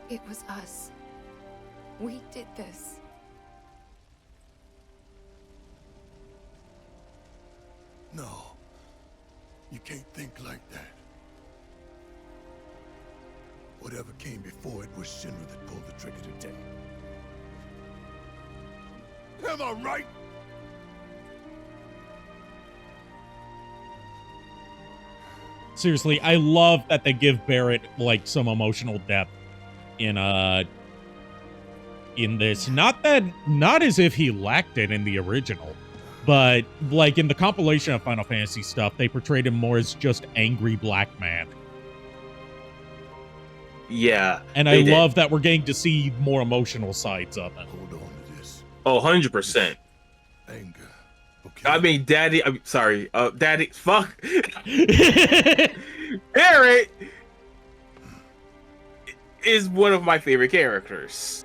It was us. We did this. No. You can't think like that. Whatever came before it was Shinra that pulled the trigger today. Am I right? Seriously, I love that they give Barrett like some emotional depth in this. Not as if he lacked it in the original, but like in the compilation of Final Fantasy stuff, they portrayed him more as just angry black man. Yeah. And I love that we're getting to see more emotional sides of it. Hold on to this. Oh, 100%. Anger. Okay. I mean, Daddy, I'm sorry. Daddy, fuck. Barrett is one of my favorite characters.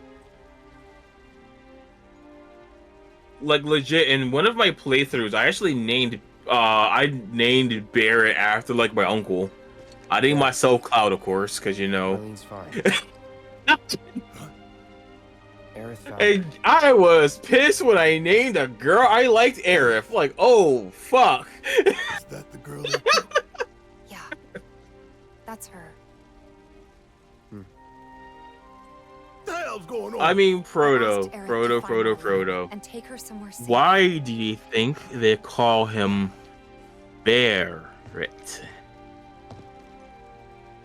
Like, legit, in one of my playthroughs, I actually named Barrett after, like, my uncle. I named myself Cloud, of course, because, you know. Marlene's fine. Aerith And I was pissed when I named a girl I liked Aerith. Like, oh, fuck. Is that the girl? Yeah, that's her. What the hell's going on? I mean, Asked Aerith to find Marlene Frodo. And take her somewhere safe. Why do you think they call him Barrett?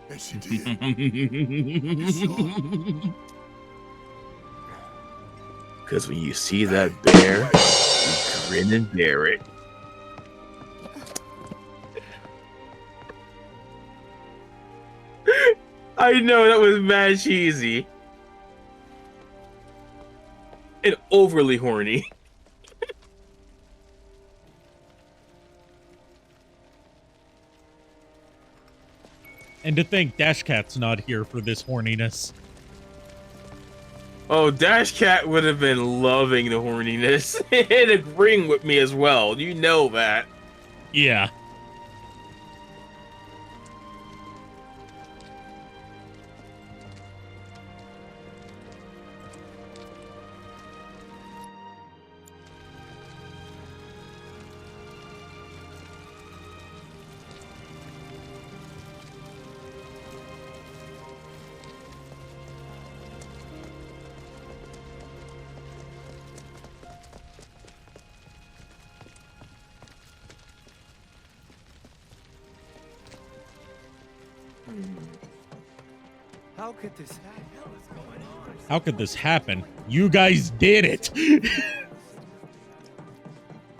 And she did. Because when you see that bear, you grin and bear it. I know, that was mad cheesy. And overly horny. And to think Dash Cat's not here for this horniness. Oh, Dash Cat would have been loving the horniness and agreeing with me as well. You know that. Yeah. How could this happen? How could this happen? You guys did it.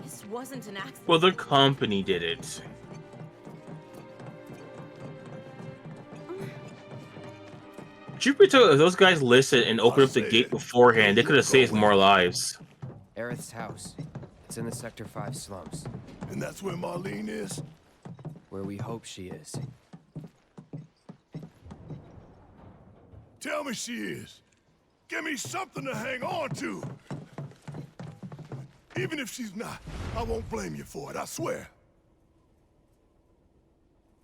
This wasn't an accident. Well, the company did it. Truth be told, if those guys listened and opened up the gate beforehand, they could have saved more lives. Aerith's house. It's in the Sector 5 slums. And that's where Marlene is? Where we hope she is. Tell me she is. Give me something to hang on to. Even if she's not, I won't blame you for it, I swear.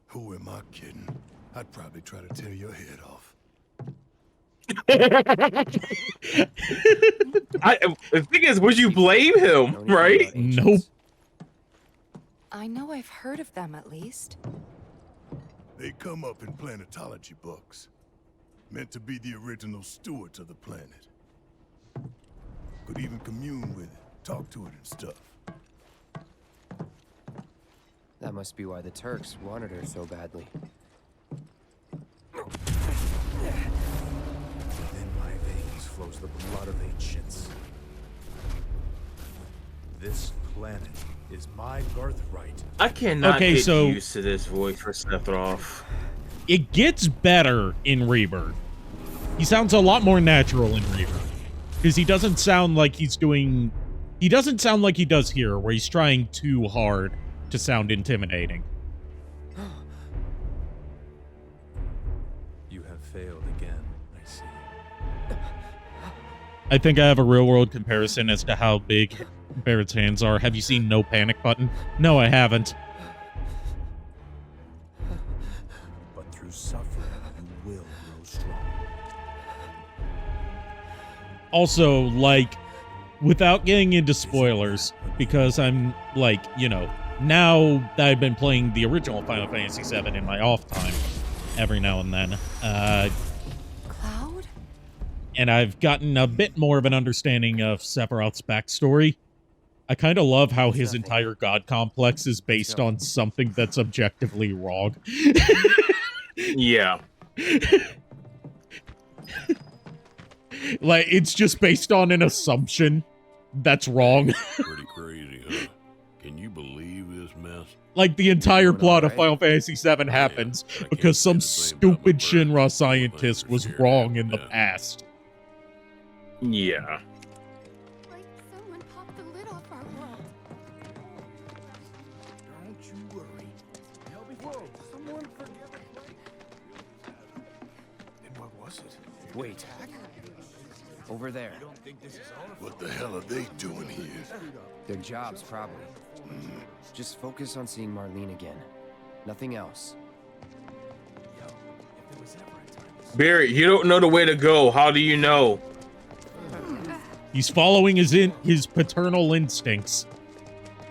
Who am I kidding? I'd probably try to tear your head off. The thing is, would you blame him, right? Nope. I know I've heard of them at least. They come up in planetology books. Meant to be the original stewards of the planet. Could even commune with it, talk to it and stuff. That must be why the Turks wanted her so badly. Within my veins flows the blood of ancients. This planet is my birthright. I cannot Okay, get so- used to this voice for Sephiroth. It gets better in Rebirth. He sounds a lot more natural in Rebirth. Because he doesn't sound like he's doing... He doesn't sound like he does here, where he's trying too hard to sound intimidating. You have failed again, I see. I think I have a real-world comparison as to how big Barrett's hands are. Have you seen No Panic Button? No, I haven't. But through suffering, you will grow strong. Also, like, without getting into spoilers, because I'm, like, you know, now that I've been playing the original Final Fantasy VII in my off time, every now and then, Cloud? and I've gotten a bit more of an understanding of Sephiroth's backstory. I kind of love how his entire god complex is based on something that's objectively wrong. Yeah. Like, it's just based on an assumption that's wrong. Pretty crazy, huh? Can you believe this mess? Like, the entire plot of Final Fantasy VII happens because some stupid Shinra scientist was wrong in the past. Yeah. Like someone popped the lid off our world. Don't you worry. Help me. Whoa, someone forget the plate. And what was it? Wait. Over there. What the hell are they doing here? Their jobs, probably. Just focus on seeing Marlene again. Nothing else. Barry, you don't know the way to go. How do you know? He's following his paternal instincts.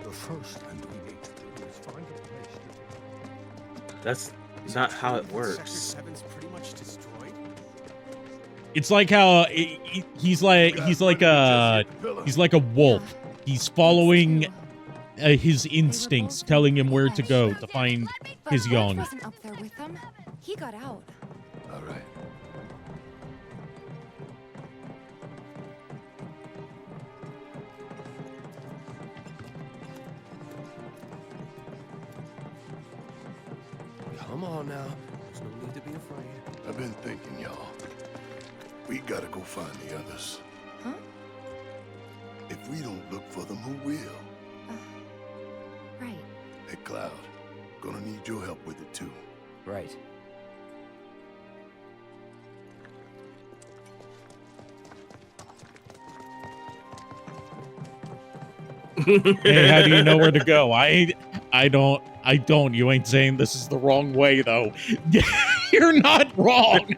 The first thing we need to do is find a place to... That's not how it works. Sector 7's pretty much destroyed. It's like how he's like a wolf. He's following his instincts, telling him where to go to find his young. Wasn't up there with them. He got out. All right. Come on now. There's no need to be afraid. I've been thinking, y'all. We gotta go find the others. Huh? If we don't look for them, who will? Right. Hey, Cloud. Gonna need your help with it, too. Right. Hey, how do you know where to go? I don't. You ain't saying this is the wrong way, though. You're not wrong.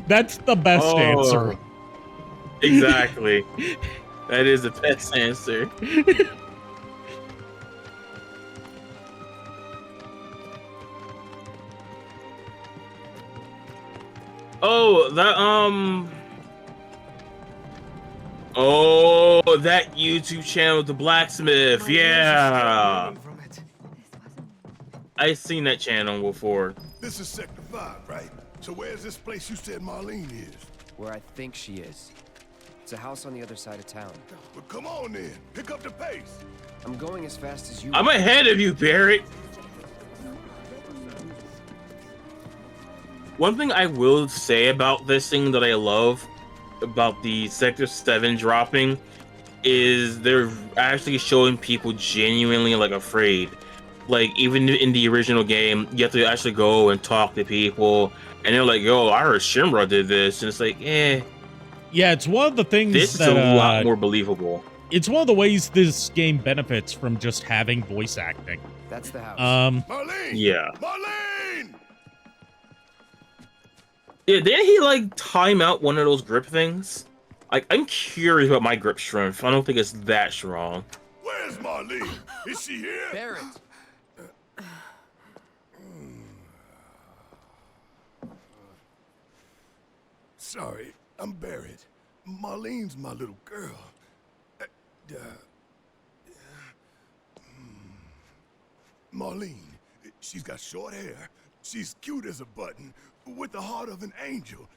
That's the best answer. Exactly. That is the best answer. Oh, that YouTube channel, The Blacksmith. Yeah. I've seen that channel before. This is Sector 5, right? So where's this place you said Marlene is? Where I think she is. It's a house on the other side of town. Well, come on then. Pick up the pace. I'm going as fast as you I'm ahead of you, Barrett. One thing I will say about this thing that I love about the Sector 7 dropping is they're actually showing people genuinely like afraid. Like even in the original game, you have to actually go and talk to people, and they're like, "Yo, I heard Shinra did this," and it's like, "Eh." Yeah, it's one of the things this that, is a lot more believable. It's one of the ways this game benefits from just having voice acting. That's the house. Marlene! Yeah. Marlene! Yeah, didn't he like time out one of those grip things? Like, I'm curious about my grip strength. I don't think it's that strong. Where's Marlene? Is she here? Barrett. Sorry, I'm Barrett. Marlene's my little girl. Marlene, she's got short hair. She's cute as a button, with the heart of an angel.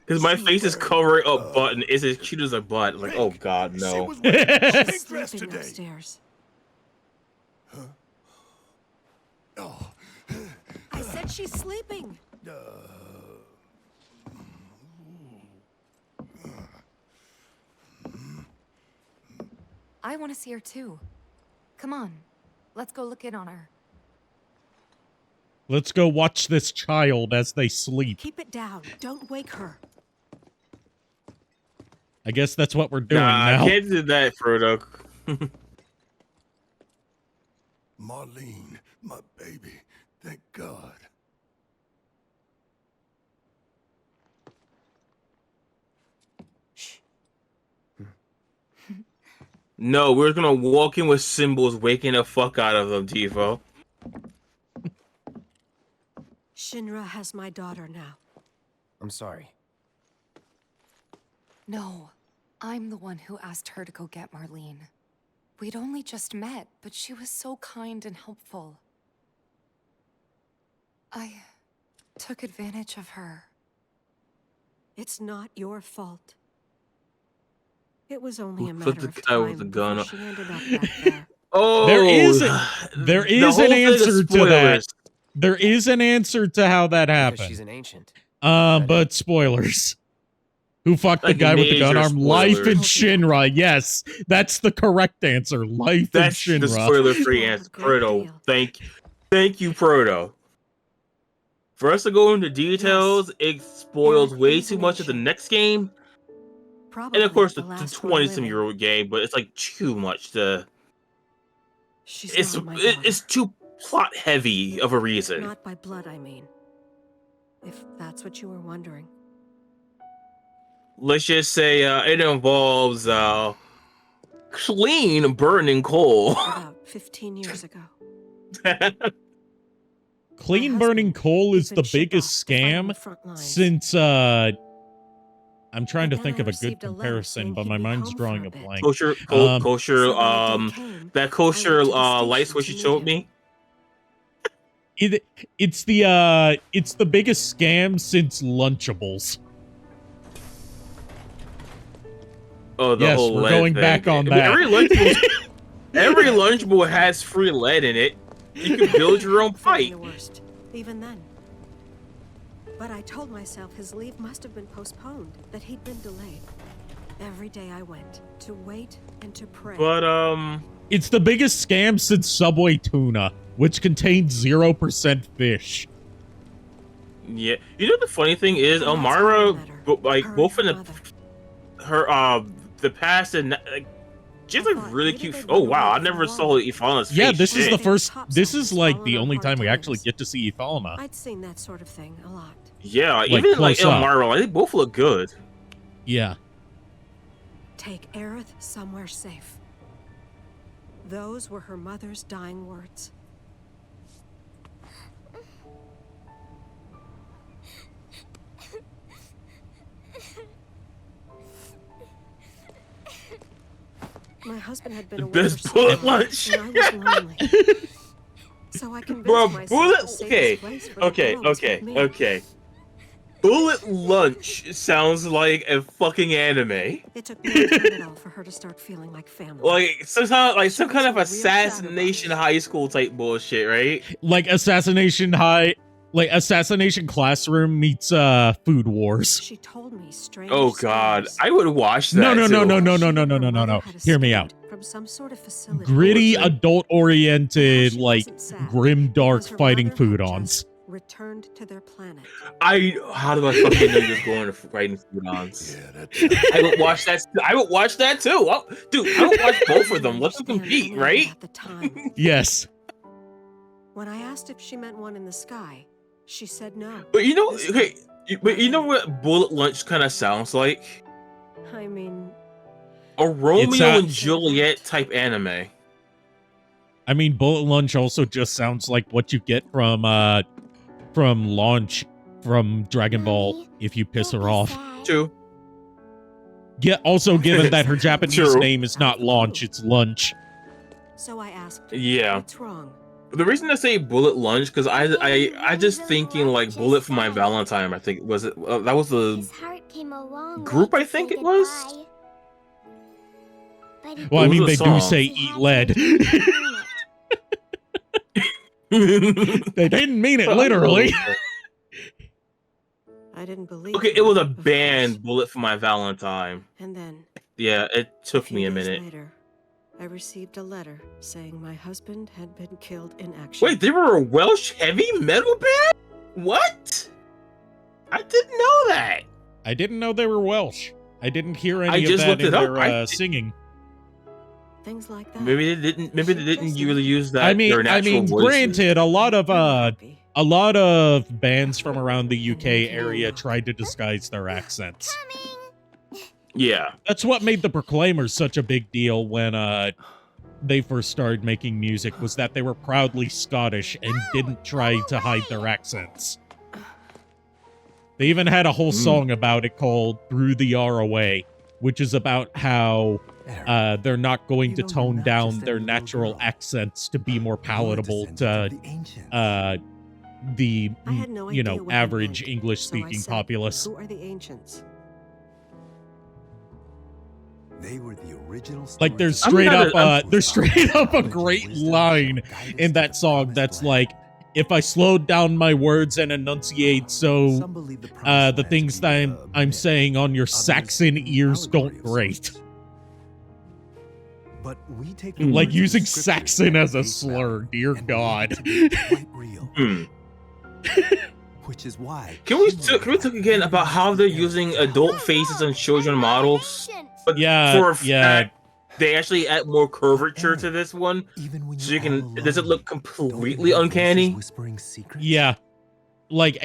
Because my face is covering a button. It's as cute as a butt. Like, oh god, no. She's dressed today. Upstairs. Huh? Oh. I said she's sleeping. I want to see her too. Come on. Let's go look in on her. Let's go watch this child as they sleep. Keep it down. Don't wake her. I guess that's what we're doing nah, now. Kids did that, Frodo. Marlene, my baby. Thank God. No, we're gonna walk in with symbols waking the fuck out of them, Tivo. Shinra has my daughter now. I'm sorry. No, I'm the one who asked her to go get Marlene. We'd only just met, but she was so kind and helpful. I took advantage of her. It's not your fault. It was only a Put matter the of guy with the time gun before on. she ended up back there. Oh, there is whole an thing is answer to that. spoilers. There is an answer to how that Because happened. she's an ancient. But spoilers. Who fucked the Like guy with the gun major arm? Life in spoilers. Shinra. Yes, that's the correct answer. Life That's in the Shinra. spoiler-free answer. Proto, thank you, Proto. For us to go into details, it spoils way too much of the next game. Probably And of course, the last one 20-some-year-old game, but it's like too much to. She's not my daughter. It's too plot heavy of a reason. Not by blood, I mean. If that's what you were wondering. Let's just say it involves clean burning coal. About 15 years ago. Clean burning coal is the biggest scam since I'm trying to think of a good comparison, but my mind's drawing a blank. Kosher, that kosher light switch you showed me. It's the biggest scam since Lunchables. Oh, the yes, whole we're lead going thing. back on I mean, that. every Lunchable has free lead in it. You can build your own pipe. Even then. But I told myself his leave must have been postponed, that he'd been delayed. Every day I went to wait and to pray. But it's the biggest scam since Subway tuna, which contains 0% fish. Yeah, you know the funny thing is, Elmira, like both in the past and like, she's like really cute. Oh wow, I never saw Ifalma's face. Yeah, this is shit. the first. This is like the only time we actually get to see Ifalma. I'd seen that sort of thing a lot. Yeah, Like, even like close up. Elmira, they both look good. Yeah. Take Aerith somewhere safe. Those were her mother's dying words. My husband had been away Best for so bullet long, lunch. and I was lonely. So I convinced Bro, myself bullet. the safest Okay, place for the girl was with me. okay. Bullet lunch sounds like a fucking anime. It took no time at all for her to start feeling like family. Like some kind of assassination high school type bullshit, right? Like Assassination Classroom meets Food Wars. She told me strange Oh god, stories I would watch that. No. too. Hear me out. from some sort of facility. Gritty, adult-oriented, like grim, dark fighting food-ons. Returned to their planet. How do I fucking know this going to fighting food-ons? I would watch that. I would watch that too. Oh, dude, I would watch both of them. Let's compete, right? At the time. Yes. When I asked if she meant one in the sky, she said no. But you know, okay, but you know what Bullet Lunch kind of sounds like? I mean, a Romeo and Juliet type anime. I mean, Bullet Lunch also just sounds like what you get from Launch from Dragon Ball if you piss her off. True. Yeah, also given that her Japanese True. name is not Launch, it's Lunch. so I asked, Yeah. what's wrong? The reason I say Bullet Lunch because I just thinking like Bullet for My Valentine. I think was it that was the group. I think it was. Well, I mean, was they the do song? say eat lead. They didn't mean it literally. I didn't believe. Okay, it was a band, Bullet for My Valentine. And then, Yeah, it took me a days minute. later, I received a letter saying my husband had been killed in action. Wait, they were a Welsh heavy metal band? What? I didn't know that. I didn't know they were Welsh. I didn't hear I any of just that looked in it up. their I- singing. Things like that. Maybe they didn't. Maybe they didn't really use that. I mean, their natural voices. granted, a lot of bands from around the UK area tried to disguise their accents. Yeah, that's what made the Proclaimers such a big deal when they first started making music, was that they were proudly Scottish and didn't try to hide their accents. They even had a whole song about it called "Threw the R Away." which is about how they're not going to tone down their natural accents to be more palatable to the I had no idea what he average meant, English-speaking so I said, populace. Who are the ancients? They were the original. Like there's straight up a great line in that song that's like, if I slowed down my words and enunciate so the things that I'm saying on your Saxon ears don't grate. But we take like using Saxon as a slur, dear God. Which is why. Can we talk again about how they're using adult faces on children models? But for a fact, they actually add more curvature to this one, so you can. Does it look completely uncanny? Yeah, like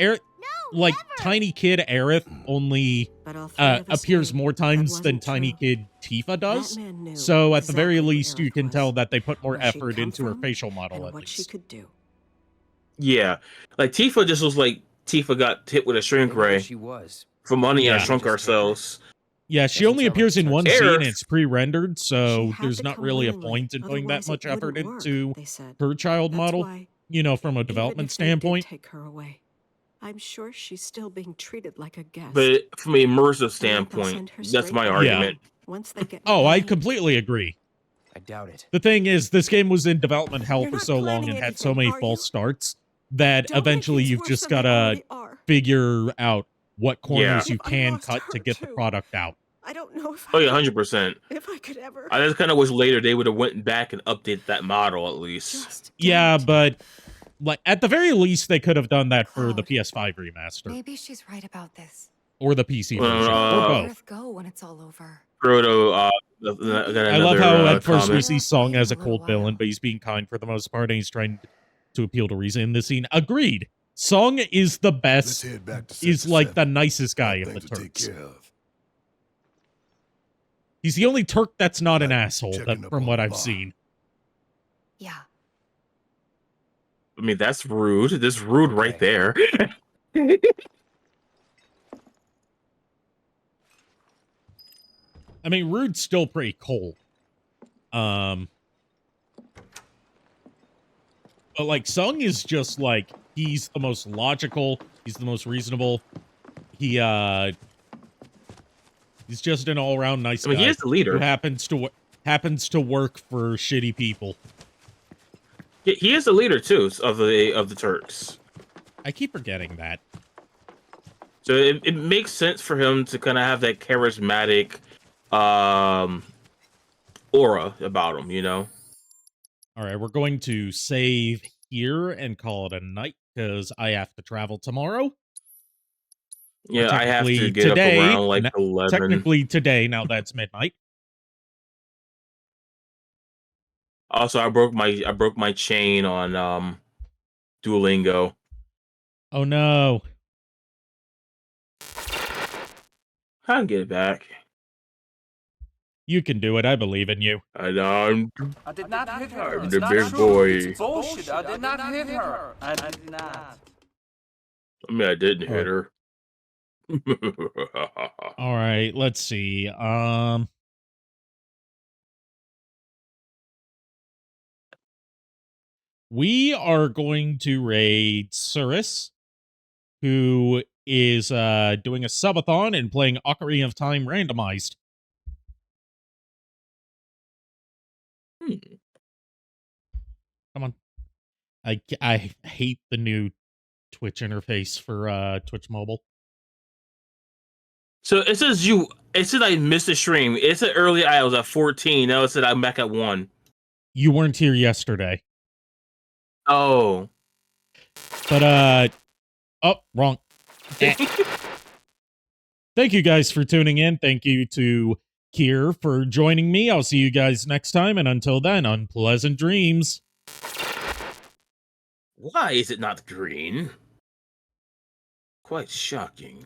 Tiny Kid Aerith only appears more times than Tiny Kid Tifa does. So at the very least, you can tell that they put more effort into her facial model. At What she least. could do. Yeah, like Tifa just was like Tifa got hit with a shrink ray. She was. For money, I shrunk ourselves. Yeah, she only appears in one scene and it's pre-rendered, so there's not really a point in putting that much effort into her child model, from a development standpoint. Take her away. I'm sure she's still being treated like a guest. But from an immersive standpoint, that's my argument. Once they get I completely agree. I doubt it. The thing is, this game was in development hell for so long and had so many false starts that eventually you've just gotta figure out what corners you can cut to get the product out. I don't know if 100%. If I could ever. I just kind of wish later they would have went back and updated that model at least. Yeah, but like at the very least they could have done that for the PS5 remaster. Maybe she's right about this. Or the PC version, or both. Go when it's all over. Proto, I love how at first we see Song as a cold villain, but he's being kind for the most part, and he's trying to appeal to reason in this scene. Agreed. Song is the best. Is like the nicest guy of the Turks. He's the only Turk that's not an asshole, from what I've seen. Yeah. I mean, that's rude. That's rude right there. I mean, Rude's still pretty cold. But like Sung is just like he's the most logical, he's the most reasonable. He's just an all-around nice guy. He is the leader. Who happens to work for shitty people. He is the leader too of the Turks. I keep forgetting that. So it makes sense for him to kind of have that charismatic aura about him, All right, we're going to save here and call it a night because I have to travel tomorrow. Yeah, I have to get up around like 11. Technically today, now that's midnight. Also, I broke my chain on Duolingo. Oh no. I can get it back. You can do it. I believe in you. I know. I did not hit her. I'm the big boy. It's bullshit. I did not hit her. I did not. I mean, I didn't hit her. All right, let's see. We are going to raid Cirrus, who is doing a subathon and playing Ocarina of Time randomized. Come on. I hate the new Twitch interface for Twitch Mobile. So it said I missed a stream. It said earlier I was at 14. Now it said I'm back at 1. You weren't here yesterday. Oh. But wrong. Thank you guys for tuning in. Thank you to Kier for joining me. I'll see you guys next time, and until then, unpleasant dreams. Why is it not green? Quite shocking.